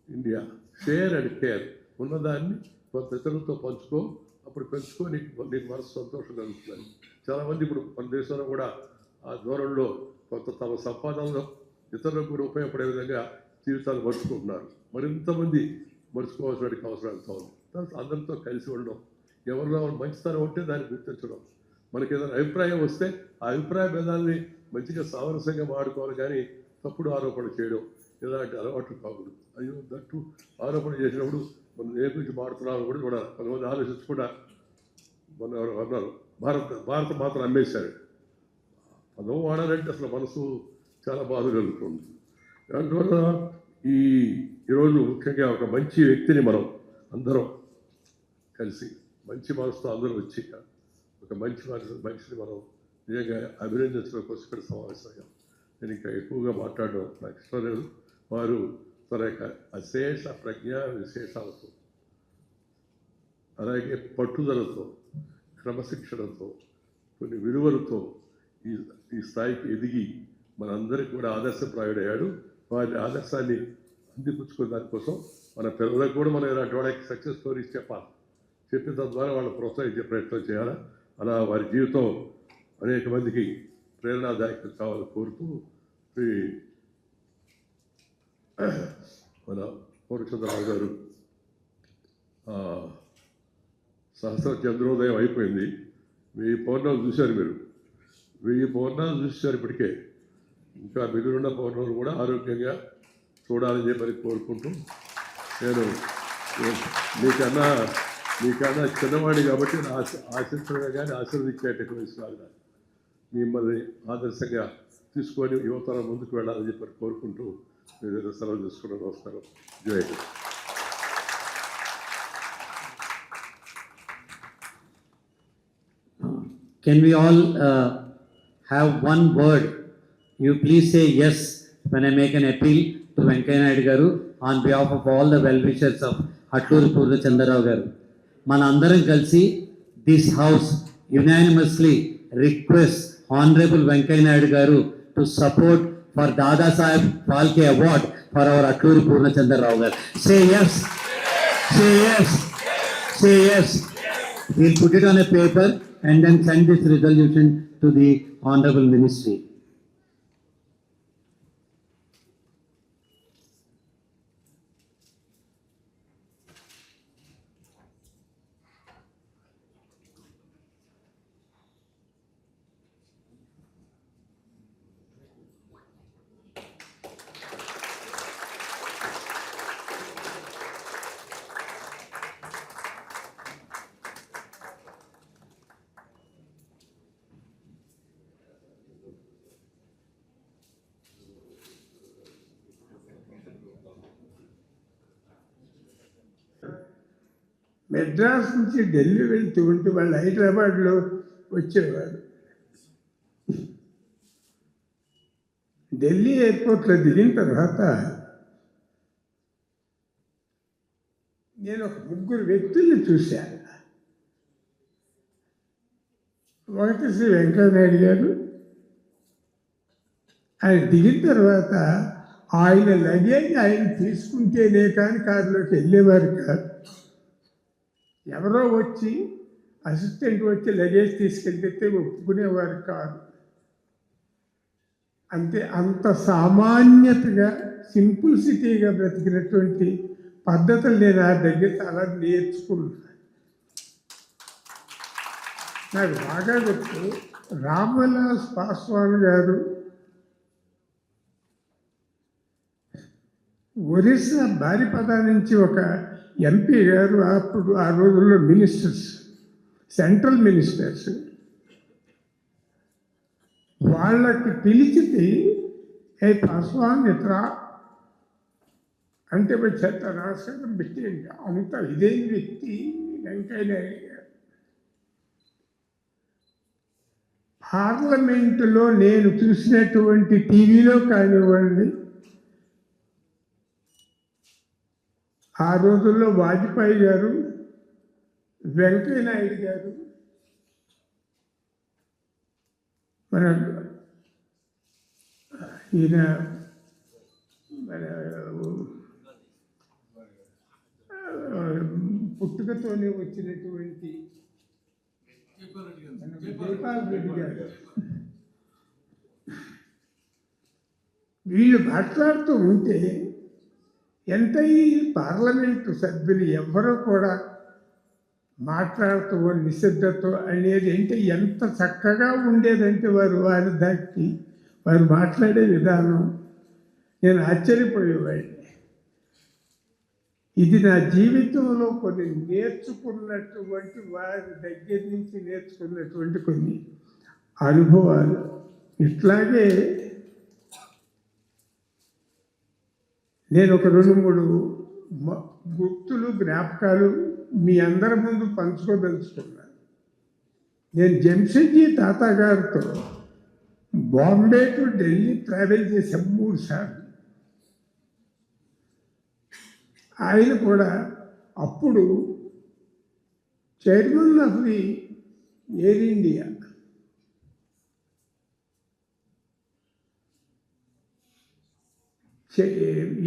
India. Share and care, ఉన్నదాన్ని కొంత ఇతరులతో పంచుకో, అప్పుడు పెంచుకో, నీకు మనసు సంతోషం కలుగుతుంది. చాలామంది ఇప్పుడు మన దేశంలో కూడా ఆ ధోరణిలో కొంత తమ సంపాదనలో ఇతరులకు కూడా ఉపయోగపడే విధంగా జీవితాలు మర్చుకుంటున్నారు. మరింతమంది మర్చుకోవాల్సిన అవసరం ఎంత ఉంది. అందరితో కలిసి ఉండడం, ఎవరిలో మంచితనం ఉంటే దాన్ని గుర్తించడం. మనకి ఏదైనా అభిప్రాయం వస్తే ఆ అభిప్రాయ భేదాన్ని మంచిగా సామరస్యంగా వాడుకోవాలి, కానీ తప్పుడు ఆరోపణ చేయడం ఇలాంటి అలవాట్లు కాకూడదు. అయ్యో దట్టు ఆరోపణ చేసినప్పుడు మనం ఏ గురించి మాడుతున్నామని కూడా చూడాలి. కొంతమంది ఆలోచించకుండా మన ఎవరు అన్నారు, భారత మాత్రం అమ్మేశారు. పదం వాడాలంటే అసలు మనసు చాలా బాధ కలుగుతుంది. అందువల్ల ఈరోజు ముఖ్యంగా ఒక మంచి వ్యక్తిని మనం అందరం కలిసి మంచి మనసుతో అందరూ వచ్చి ఒక మనిషిని మనం నిజంగా అభినందించడం కోసం ఇక్కడ సమావేశమయ్యాం. నేను ఇంకా ఎక్కువగా మాట్లాడడం నాకు ఇష్టం లేదు. వారు తన యొక్క అశేష ప్రజ్ఞా విశేషాలతో, అలాగే పట్టుదలతో, క్రమశిక్షణతో, కొన్ని విలువలతో ఈ స్థాయికి ఎదిగి మనందరికీ కూడా ఆదర్శప్రాయుడయ్యాడు. వారి ఆదర్శాన్ని అందిపుచ్చుకునే దానికోసం మన పిల్లలకు కూడా మనం ఇలాంటి వాళ్ళకి సక్సెస్ స్టోరీస్ చెప్పాలి. చెప్పిన తద్వారా వాళ్ళని ప్రోత్సహించే ప్రయత్నం చేయాలి. అలా వారి జీవితం అనేక మందికి ప్రేరణాదాయకం కావాలని కోరుతూ మన పూర్ణచంద్రరావు గారు సహస్ర చంద్రోదయం అయిపోయింది. 1000 పౌర్ణాలు చూశారు మీరు, 1000 పౌర్ణాలు చూశారు ఇప్పటికే. ఇంకా మిగిలిన పౌర్ణాలు కూడా ఆరోగ్యంగా చూడాలని చెప్పని కోరుకుంటూ, నేను మీకన్నా చిన్నవాడి కాబట్టి ఆశించగా కానీ ఆశీర్వదించేటటువంటి విషయాలు మిమ్మల్ని ఆదర్శంగా తీసుకొని యువతరం ముందుకు వెళ్ళాలని చెప్పి కోరుకుంటూ మీరు సెలవు తీసుకున్న నమస్కారం. జై Hind. Can we all have one word? You please say yes when I make an appeal to Venkaiah Naidu garu on behalf of all the well-wishers of Atluri Purnachandra Rao garu. Manandaram kalsi this house unanimously requests Honorable Venkaiah Naidu garu to support for Dada Saheb Phalke Award for our Atluri Purnachandra Rao garu. Say yes. Say yes. Say yes. We'll put it on a paper and then send this resolution to the Honorable Ministry. Madras నుంచి ఢిల్లీ వెళ్తూ ఉంటే వాళ్ళు హైదరాబాద్లో వచ్చేవారు. ఢిల్లీ ఎయిర్పోర్ట్లో దిగిన తర్వాత నేను ఒక 3 వ్యక్తుల్ని చూశాను. ఒకటి శ్రీ వెంకయ్య నాయుడు గారు. ఆయన దిగిన తర్వాత ఆయన లగేజ్ ఆయన తీసుకుంటేనే కానీ కారులోకి వెళ్ళేవారు కాదు. ఎవరో వచ్చి అసిస్టెంట్ వచ్చి లగేజ్ తీసుకెళ్తే ఒప్పుకునేవారు కాదు. అంతే, అంత సామాన్యతగా సింపుల్సిటీగా బ్రతికినటువంటి పద్ధతులు నేను ఆ దగ్గర చాలా నేర్చుకున్నాను. నాకు బాగా గుర్తు, రామ్విలాస్ పాస్వాన్ గారు ఒరిస్సా బారిపద నుంచి ఒక ఎంపీ గారు, అప్పుడు ఆ రోజుల్లో మినిస్టర్స్, సెంట్రల్ మినిస్టర్స్, వాళ్ళకి పిలిచితే ఏ పాస్వాన్ ఇట్రా అంటే చెత్త నమస్కారం పెట్టి అంత ఇదేం వ్యక్తి వెంకయ్య నాయుడు గారు. పార్లమెంటులో నేను చూసినటువంటి టీవీలో కానివ్వండి, ఆ రోజుల్లో వాజ్పేయి గారు, వెంకయ్య నాయుడు గారు, మన ఈయన మన పుట్టుకతోనే వచ్చినటువంటి జైపాల్ రెడ్డి గారు, వీళ్ళు మాట్లాడుతూ ఉంటే ఎంత ఈ పార్లమెంటు సభ్యులు ఎవ్వరూ కూడా మాట్లాడుతూ నిశ్శబ్దతో అనేది అంటే ఎంత చక్కగా ఉండేదంటే వారి దాటి వారు మాట్లాడే విధానం నేను ఆశ్చర్యపోయేవాడిని. ఇది నా జీవితంలో కొన్ని నేర్చుకున్నటువంటి, వారి దగ్గర నుంచి నేర్చుకున్నటువంటి కొన్ని అనుభవాలు. ఇట్లాగే నేను ఒక 2-3 గుర్తులు, జ్ఞాపకాలు మీ అందరి ముందు పంచుకోదలుచుకున్నాను. నేను జంషెడ్జీ తాత గారితో బాంబే టు ఢిల్లీ ట్రావెల్ చేసే 3 సార్లు. ఆయన కూడా అప్పుడు chairman of the air India.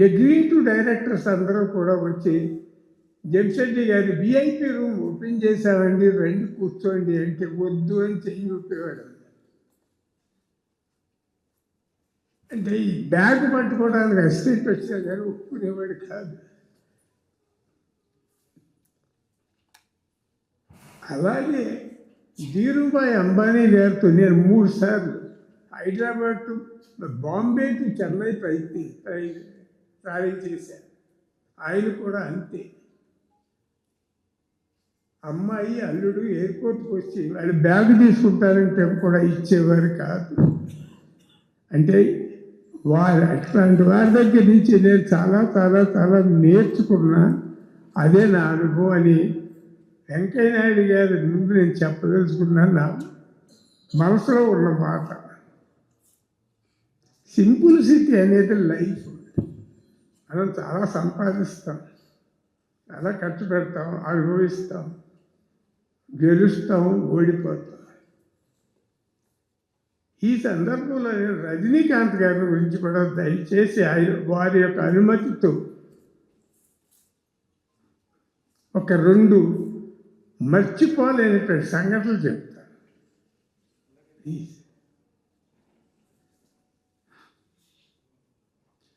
Executive directors అందరూ కూడా వచ్చి జంషెడ్జీ గారి విఐపి రూమ్ ఓపెన్ చేశామండి, రండి కూర్చోండి అంటే వద్దు అని చెయ్యి ఊపేవాడు. అంటే ఈ బ్యాగ్ పట్టుకోవడానికి అసిస్టెంట్ వచ్చా కానీ ఒప్పుకునేవాడు కాదు. అలాగే ధీరుభాయ్ అంబానీ గారితో నేను 3 సార్లు Hyderabad to Bombay to Chennai travel చేశాను. ఆయన కూడా అంతే. అమ్మాయి అల్లుడు ఎయిర్పోర్ట్కి వచ్చి వాళ్ళు బ్యాగ్ తీసుకుంటారంటే కూడా ఇచ్చేవారు కాదు. అంటే అట్లాంటి వారి దగ్గర నుంచి నేను చాలా చాలా చాలా నేర్చుకున్నా. అదే నా అనుభవం అని వెంకయ్య నాయుడు గారి ముందు నేను చెప్పదలుచుకున్నాను. నా మనసులో ఉన్న మాట, సింపుల్సిటీ అనేది లైఫ్. మనం చాలా సంపాదిస్తాం, చాలా ఖర్చు పెడతాం, అనుభవిస్తాం, గెలుస్తాం, ఓడిపోతాం. ఈ సందర్భంలో నేను రజనీకాంత్ గారి గురించి కూడా దయచేసి వారి యొక్క అనుమతితో ఒక 2 మర్చిపోలేనటువంటి సంఘటనలు చెప్తాను.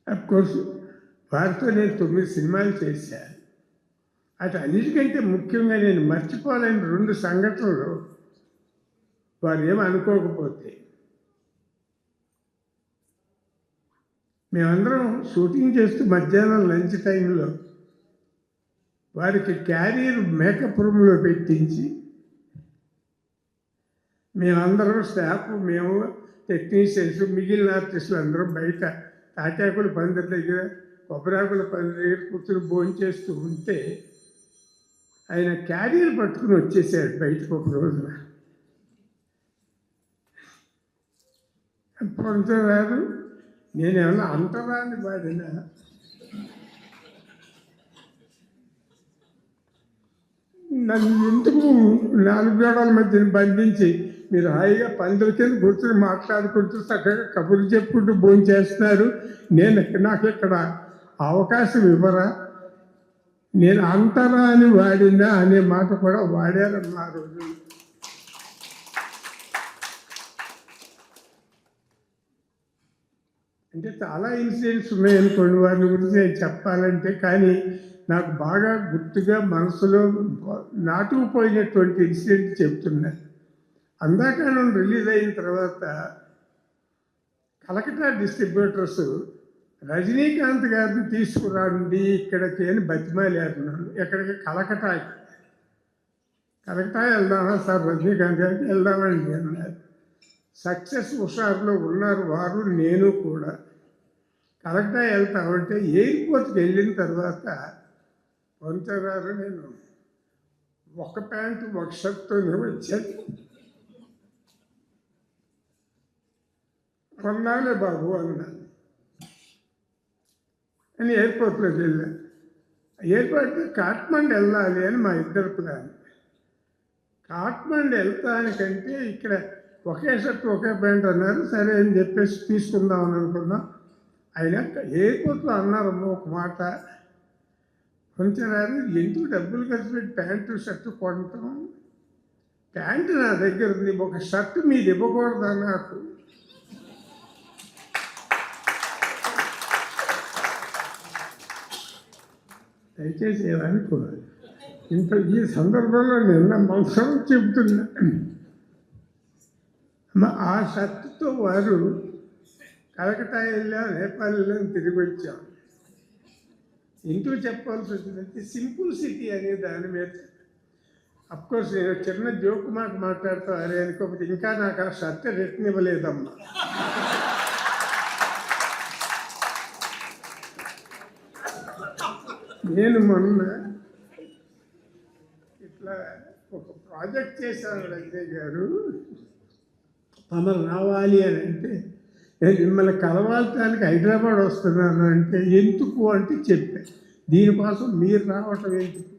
అఫ్కోర్స్ వారితో నేను 9 సినిమాలు చేశాను. అటు అన్నిటికంటే ముఖ్యంగా నేను మర్చిపోలేని 2 సంఘటనలు, వారు ఏమనుకోకపోతే, మేమందరం షూటింగ్ చేస్తూ మధ్యాహ్నం లంచ్ టైంలో వారికి క్యారియర్ మేకప్ రూమ్లో పెట్టించి మేమందరం స్టాఫ్, మేము టెక్నీషియన్స్, మిగిలిన ఆర్టిస్టులు అందరం బయట తాటాకుల పందిరి దగ్గర, కొబ్బరాకుల పందిరి దగ్గర కూర్చుని భోంచేస్తూ ఉంటే ఆయన క్యారియర్ పట్టుకుని వచ్చేసాడు బయటకు ఒక రోజున. పొందరాదు, నేనేమన్నా అంటరాని వాడినా, నన్ను ఎందుకు 4 గోడల మధ్యన బంధించి మీరు హాయిగా పందుల కింద కూర్చొని మాట్లాడుకుంటూ చక్కగా కబుర్లు చెప్పుకుంటూ భోజనం చేస్తున్నారు, నాకు ఇక్కడ అవకాశం ఇవ్వరా నేను అంతరా అని వాడిందా అనే మాట కూడా వాడారమ్మా ఆ రోజు. అంటే చాలా ఇన్సిడెంట్స్ ఉన్నాయనుకోండి వాటి గురించి నేను చెప్పాలంటే, కానీ నాకు బాగా గుర్తుగా మనసులో నాటుకుపోయినటువంటి ఇన్సిడెంట్ చెప్తున్నా. అందాకాలం రిలీజ్ అయిన తర్వాత కలకత్తా డిస్ట్రిబ్యూటర్స్ రజనీకాంత్ గారిని తీసుకురండి ఇక్కడికి అని బతిమాలారు నన్ను. ఎక్కడికి? కలకత్తాకి. కలకత్తా వెళ్దామా సార్? రజనీకాంత్ గారికి వెళ్దామండి అన్నారు. సక్సెస్ హుషారులో ఉన్నారు వారు, నేను కూడా. కలెక్టర్ వెళ్తామంటే ఎయిర్పోర్ట్కి వెళ్ళిన తర్వాత పంచగారు నేను ఒక ప్యాంటు ఒక షర్ట్తోనే వచ్చాను. కొన్నాళ్ళే బాబు అన్నాను అని ఎయిర్పోర్ట్లోకి వెళ్ళాను. ఎయిర్పోర్ట్కి కాట్మండ్ వెళ్ళాలి అని మా ఇద్దరు ప్లాన్. కాట్మండ్ వెళ్తానికంటే ఇక్కడ ఒకే షర్ట్ ఒకే ప్యాంట్ అన్నారు. సరే అని చెప్పేసి తీసుకుందామని అనుకున్నాం. అయినా ఎయిర్పోర్ట్లో అన్నారమ్మా ఒక మాట, కొంచెం ఎందుకు డబ్బులు ఖర్చు పెట్టి ప్యాంటు షర్టు కొనటం? ప్యాంటు నా దగ్గర ఉంది, ఒక షర్ట్ మీరు ఇవ్వకూడదా నాకు? దయచేసి ఏమనుకోవాలి. ఇంత ఈ సందర్భంలో నిన్న మనసులో చెబుతున్నా. ఆ షర్టుతో వారు కలకత్తా వెళ్ళాం, నేపాల్ వెళ్ళాం, తిరిగి వచ్చాం. ఇంటూ చెప్పాల్సి వచ్చిందంటే సింపుల్ సిటీ అనే దాని మీద అఫ్కోర్స్ నేను చిన్న జోక్ మాట మాట్లాడుతూ అరే అనుకోకపోతే ఇంకా నాకు ఆ షర్ట్ రిటర్న్ ఇవ్వలేదమ్మా. నేను మొన్న ఇట్లా ఒక ప్రాజెక్ట్ చేశాను రజనీ గారు, తమరు రావాలి అని అంటే నేను మిమ్మల్ని కలవాలటానికి హైదరాబాద్ వస్తున్నాను అంటే ఎందుకు అంటే చెప్పాను. దీనికోసం మీరు రావటం ఎందుకు,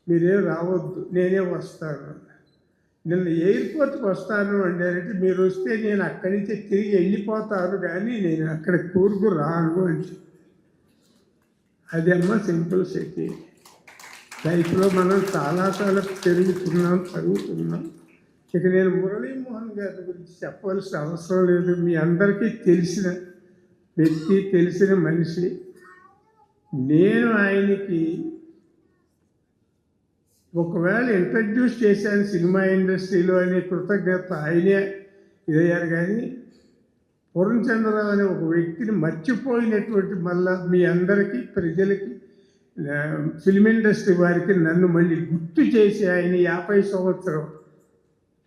మీరేం రావద్దు, నేనే వస్తాను. నిన్న ఎయిర్పోర్ట్కి వస్తాను అంటే మీరు వస్తే నేను అక్కడి నుంచి తిరిగి వెళ్ళిపోతాను, కానీ నేను అక్కడ కూరుకు రాను అని. అది అమ్మ సింపుల్ సిటీ. లైఫ్లో మనం చాలా పెరుగుతున్నాం, చదువుతున్నాం. ఇక నేను మురళీమోహన్ గారి గురించి చెప్పవలసిన అవసరం లేదు. మీ అందరికీ తెలిసిన వ్యక్తి, తెలిసిన మనిషి. నేను ఆయనకి ఒకవేళ ఇంట్రడ్యూస్ చేశాను సినిమా ఇండస్ట్రీలో అనే కృతజ్ఞత ఆయనే ఇదయ్యారు. కానీ పూర్ణచంద్రరావు అనే ఒక వ్యక్తిని మర్చిపోయినటువంటి మళ్ళా మీ అందరికీ, ప్రజలకి, ఫిల్మ్ ఇండస్ట్రీ వారికి నన్ను మళ్ళీ గుర్తు చేసి ఆయన 50 సంవత్సరం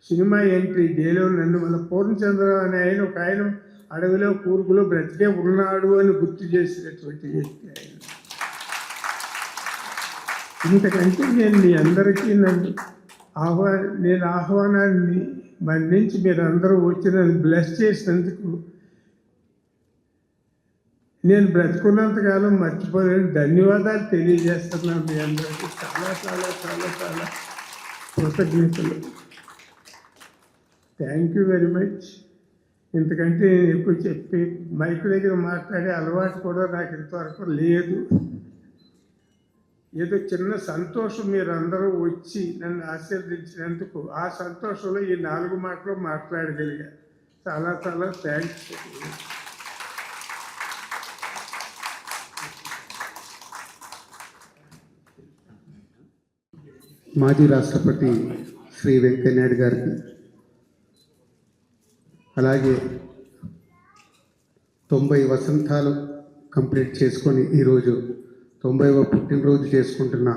సినిమా ఎంట్రీ డేలో నన్ను మళ్ళీ పూర్ణచంద్రరావు అనే ఆయన ఒక ఆయన అడవిలో కూర్గులో బ్రతికే ఉన్నాడు అని గుర్తు చేసినటువంటి వ్యక్తి ఆయన. ఇంతకంటే నేను మీ అందరికీ నేను ఆహ్వానాన్ని మన్నించి మీరు అందరూ వచ్చి నన్ను బ్లెస్ చేసినందుకు నేను బ్రతుకున్నంతకాలం మర్చిపోలేని ధన్యవాదాలు తెలియజేస్తున్నాను మీ అందరికీ. చాలా చాలా చాలా చాలా కృతజ్ఞతలు. Thank you very much. ఇంతకంటే నేను ఎక్కువ చెప్పి మైక్ దగ్గర మాట్లాడే అలవాటు కూడా నాకు ఇంతవరకు లేదు. ఏదో చిన్న సంతోషం మీరు అందరూ వచ్చి నన్ను ఆశీర్వదించినందుకు, ఆ సంతోషంలో ఈ 4 మాటలు మాట్లాడగలిగా. చాలా చాలా థ్యాంక్స్. మాజీ రాష్ట్రపతి శ్రీ వెంకయ్యనాయుడు గారికి, అలాగే 90 వసంతాలు కంప్లీట్ చేసుకొని ఈరోజు 90వ పుట్టినరోజు చేసుకుంటున్న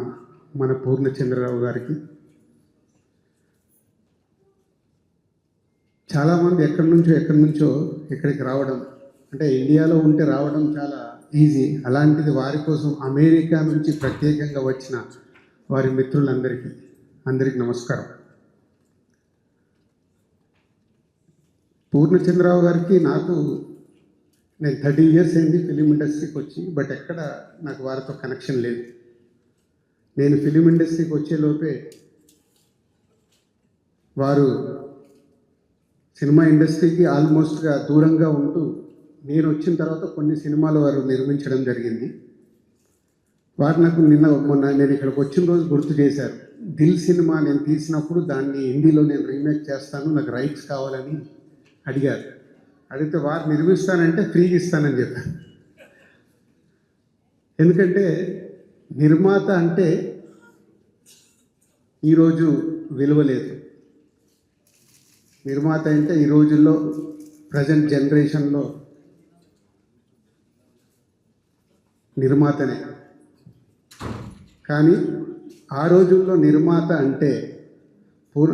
మన పూర్ణచంద్రరావు గారికి, చాలామంది ఎక్కడి నుంచో ఇక్కడికి రావడం అంటే ఇండియాలో ఉంటే రావడం చాలా ఈజీ. అలాంటిది వారి కోసం అమెరికా నుంచి ప్రత్యేకంగా వచ్చిన వారి అందరికీ నమస్కారం. పూర్ణచంద్రరావు గారికి నేను 30 years అయింది ఫిలిం ఇండస్ట్రీకి వచ్చి, బట్ ఎక్కడ నాకు వారితో కనెక్షన్ లేదు. నేను ఫిలిం ఇండస్ట్రీకి వచ్చేలోపే వారు సినిమా ఇండస్ట్రీకి ఆల్మోస్ట్గా దూరంగా ఉంటూ, నేను వచ్చిన తర్వాత కొన్ని సినిమాలు వారు నిర్మించడం జరిగింది. వారు నాకు మొన్న నేను ఇక్కడికి వచ్చిన రోజు గుర్తు చేశారు. దిల్ సినిమా నేను తీసినప్పుడు దాన్ని హిందీలో నేను రీమేక్ చేస్తాను, నాకు రైట్స్ కావాలని అడిగారు. అడిగితే వారు నిర్మిస్తానంటే ఫ్రీగా ఇస్తానని చెప్పాను. ఎందుకంటే నిర్మాత అంటే ఈరోజు విలువ లేదు. నిర్మాత అంటే ఈ రోజుల్లో ప్రజెంట్ జనరేషన్లో నిర్మాతనే. కానీ ఆ రోజుల్లో నిర్మాత అంటే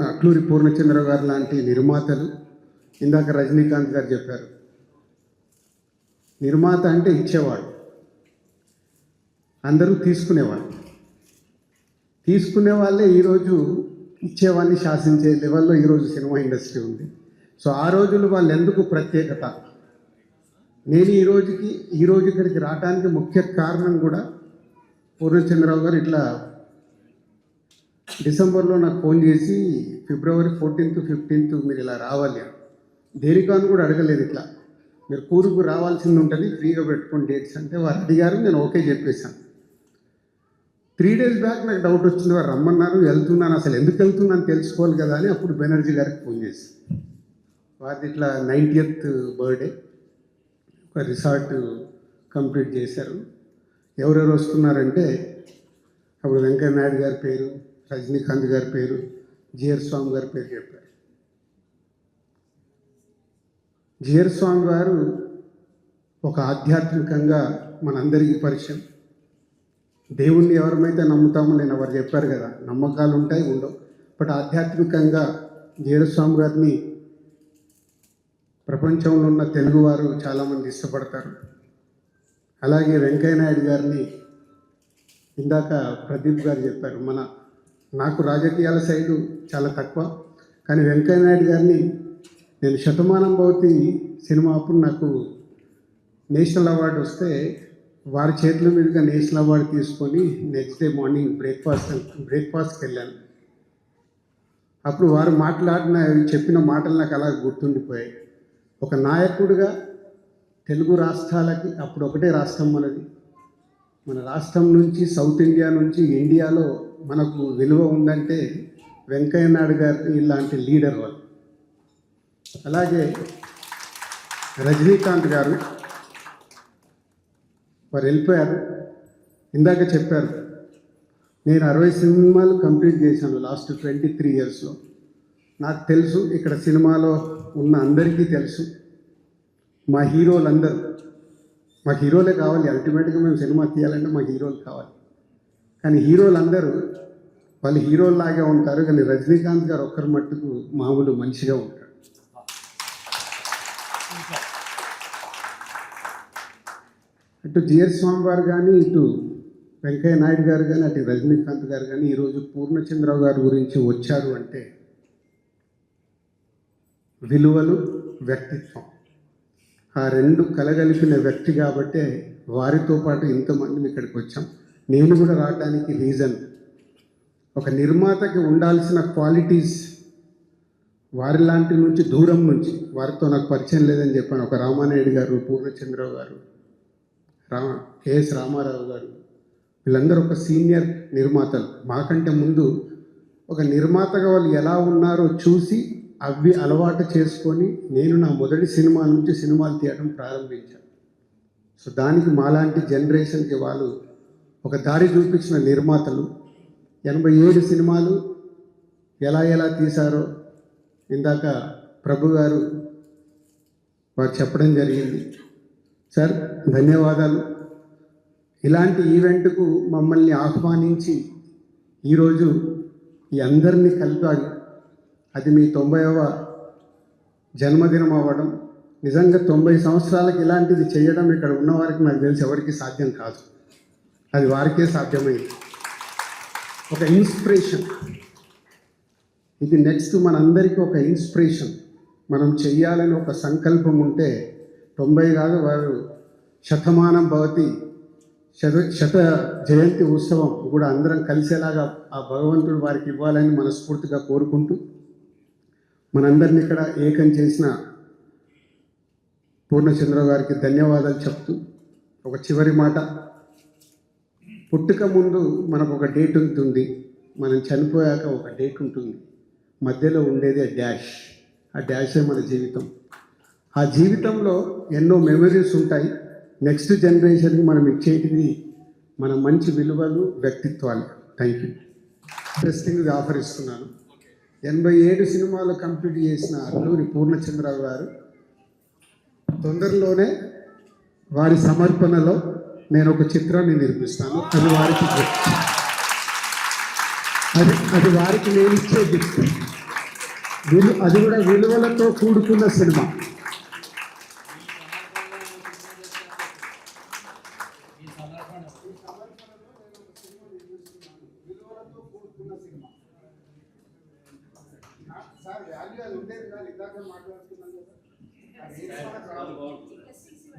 అట్లూరి పూర్ణచంద్రరావు గారు లాంటి నిర్మాతలు, ఇందాక రజనీకాంత్ గారు చెప్పారు, నిర్మాత అంటే ఇచ్చేవాడు, అందరూ తీసుకునేవాళ్ళు. తీసుకునే వాళ్ళే ఈరోజు ఇచ్చేవాడిని శాసించే లెవెల్లో ఈరోజు సినిమా ఇండస్ట్రీ ఉంది. సో ఆ రోజులు వాళ్ళు ఎందుకు ప్రత్యేకత, నేను ఈరోజు ఇక్కడికి రావడానికి ముఖ్య కారణం కూడా పూర్ణచంద్రరావు గారు ఇట్లా డిసెంబర్లో నాకు ఫోన్ చేసి ఫిబ్రవరి 14th 15th మీరు ఇలా రావాలి అని. దేనికాను కూడా అడగలేదు, ఇట్లా మీరు కూరుకు రావాల్సింది ఉంటుంది, ఫ్రీగా పెట్టుకోండి డేట్స్ అంటే వారు అడిగారు, నేను ఓకే చెప్పేశాను. 3 days బ్యాక్ నాకు డౌట్ వచ్చింది, వారు రమ్మన్నారు, వెళ్తున్నాను, అసలు ఎందుకు వెళ్తున్నాను తెలుసుకోవాలి కదా అని అప్పుడు బెనర్జీ గారికి ఫోన్ చేసి, వారిది ఇట్లా 90th బర్త్డే, ఒక రిసార్ట్ కంప్లీట్ చేశారు. ఎవరెవరు వస్తున్నారంటే అప్పుడు వెంకయ్య నాయుడు గారి పేరు, రజనీకాంత్ గారి పేరు, జిఆర్ స్వామి గారి పేరు చెప్పారు. జిఆర్ స్వామి గారు ఒక ఆధ్యాత్మికంగా మనందరికీ పరిచయం. దేవుణ్ణి ఎవరమైతే నమ్ముతామో, నేను ఎవరు చెప్పారు కదా, నమ్మకాలు ఉంటాయి ఉండవు, బట్ ఆధ్యాత్మికంగా జిఆర్ స్వామి గారిని ప్రపంచంలో ఉన్న తెలుగువారు చాలామంది ఇష్టపడతారు. అలాగే వెంకయ్య నాయుడు గారిని ఇందాక ప్రదీప్ గారు చెప్పారు, నాకు రాజకీయాల సైడు చాలా తక్కువ, కానీ వెంకయ్య నాయుడు గారిని నేను శతమానం భవతి సినిమా అప్పుడు నాకు నేషనల్ అవార్డు వస్తే వారి చేతుల మీదుగా నేషనల్ అవార్డు తీసుకొని నెక్స్ట్ డే మార్నింగ్ బ్రేక్ఫాస్ట్కి వెళ్ళాను. అప్పుడు వారు చెప్పిన మాటలు నాకు అలా గుర్తుండిపోయాయి. ఒక నాయకుడిగా తెలుగు రాష్ట్రాలకి, అప్పుడు ఒకటే రాష్ట్రం మనది, మన రాష్ట్రం నుంచి సౌత్ ఇండియా నుంచి ఇండియాలో మనకు విలువ ఉందంటే వెంకయ్య నాయుడు గారి ఇలాంటి లీడర్ వాళ్ళు. అలాగే రజనీకాంత్ గారు, వారు వెళ్ళిపోయారు. ఇందాక చెప్పారు, నేను 60 సినిమాలు కంప్లీట్ చేశాను లాస్ట్ 23 yearsలో. నాకు తెలుసు, ఇక్కడ సినిమాలో ఉన్న అందరికీ తెలుసు, మా హీరోలందరూ, మాకు హీరోలే కావాలి, అల్టిమేట్గా మేము సినిమా తీయాలంటే మాకు హీరోలు కావాలి. కానీ హీరోలందరూ వాళ్ళు హీరోల్లాగే ఉంటారు, కానీ రజనీకాంత్ గారు ఒక్కరి మట్టుకు మామూలు మనిషిగా ఉంటారు. అటు జిఆర్ స్వామి గారు కానీ, ఇటు వెంకయ్య నాయుడు గారు కానీ, అటు రజనీకాంత్ గారు కానీ ఈరోజు పూర్ణచంద్రరావు గారి గురించి వచ్చారు అంటే విలువలు, వ్యక్తిత్వం, ఆ రెండు కలగలిపిన వ్యక్తి కాబట్టే వారితో పాటు ఇంతమంది ఇక్కడికి వచ్చాం. నేను కూడా రావడానికి రీజన్, ఒక నిర్మాతకి ఉండాల్సిన క్వాలిటీస్ వారి లాంటి నుంచి దూరం నుంచి, వారితో నాకు పరిచయం లేదని చెప్పాను. ఒక రామానాయుడు గారు, పూర్ణచంద్రరావు గారు, కెఎస్ రామారావు గారు, వీళ్ళందరూ ఒక సీనియర్ నిర్మాతలు. మాకంటే ముందు ఒక నిర్మాతగా వాళ్ళు ఎలా ఉన్నారో చూసి అవి అలవాటు చేసుకొని నేను నా మొదటి సినిమా నుంచి సినిమాలు తీయడం ప్రారంభించాను. సో దానికి మాలాంటి జనరేషన్కి వాళ్ళు ఒక దారి చూపించిన నిర్మాతలు. 87 సినిమాలు ఎలా తీశారో ఇందాక ప్రభు గారు వారు చెప్పడం జరిగింది. సార్ ధన్యవాదాలు. ఇలాంటి ఈవెంట్కు మమ్మల్ని ఆహ్వానించి ఈరోజు ఈ అందరినీ కలిపారు. అది మీ 90వ జన్మదినం అవ్వడం, నిజంగా 90 సంవత్సరాలకు ఇలాంటిది చేయడం ఇక్కడ ఉన్నవారికి నాకు తెలిసి ఎవరికి సాధ్యం కాదు, అది వారికే సాధ్యమైంది. ఒక ఇన్స్పిరేషన్ ఇది. నెక్స్ట్ మనందరికీ ఒక ఇన్స్పిరేషన్, మనం చెయ్యాలని ఒక సంకల్పం ఉంటే 90 కాదు, వారు శతమానం భవతి శత జయంతి ఉత్సవం కూడా అందరం కలిసేలాగా ఆ భగవంతుడు వారికి ఇవ్వాలని మనస్ఫూర్తిగా కోరుకుంటూ, మనందరిని ఇక్కడ ఏకం చేసిన పూర్ణచంద్రరావు గారికి ధన్యవాదాలు చెప్తూ ఒక చివరి మాట, పుట్టుక ముందు మనకు ఒక డేట్ ఉంటుంది, మనం చనిపోయాక ఒక డేట్ ఉంటుంది, మధ్యలో ఉండేది ఆ డాషే మన జీవితం. ఆ జీవితంలో ఎన్నో మెమరీస్ ఉంటాయి. నెక్స్ట్ జనరేషన్కి మనం ఇచ్చేటివి మన మంచి విలువలు, వ్యక్తిత్వాలు. Thank you. ఇంట్రెస్టింగ్గా ఆఫర్ ఇస్తున్నాను. 87 సినిమాలు కంప్లీట్ చేసిన అల్లూరి పూర్ణచంద్రరావు గారు తొందరలోనే వారి సమర్పణలో నేను ఒక చిత్రాన్ని నిర్మిస్తాను. అది వారికి నేను ఇచ్చే గిఫ్ట్. అది కూడా విలువలతో కూడుకున్న సినిమా.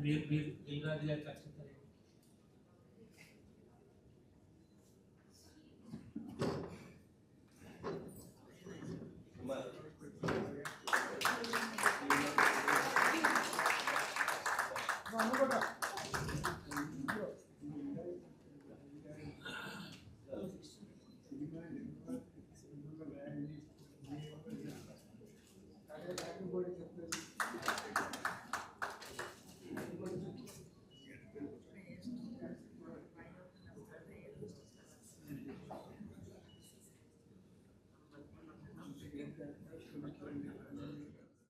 మీరు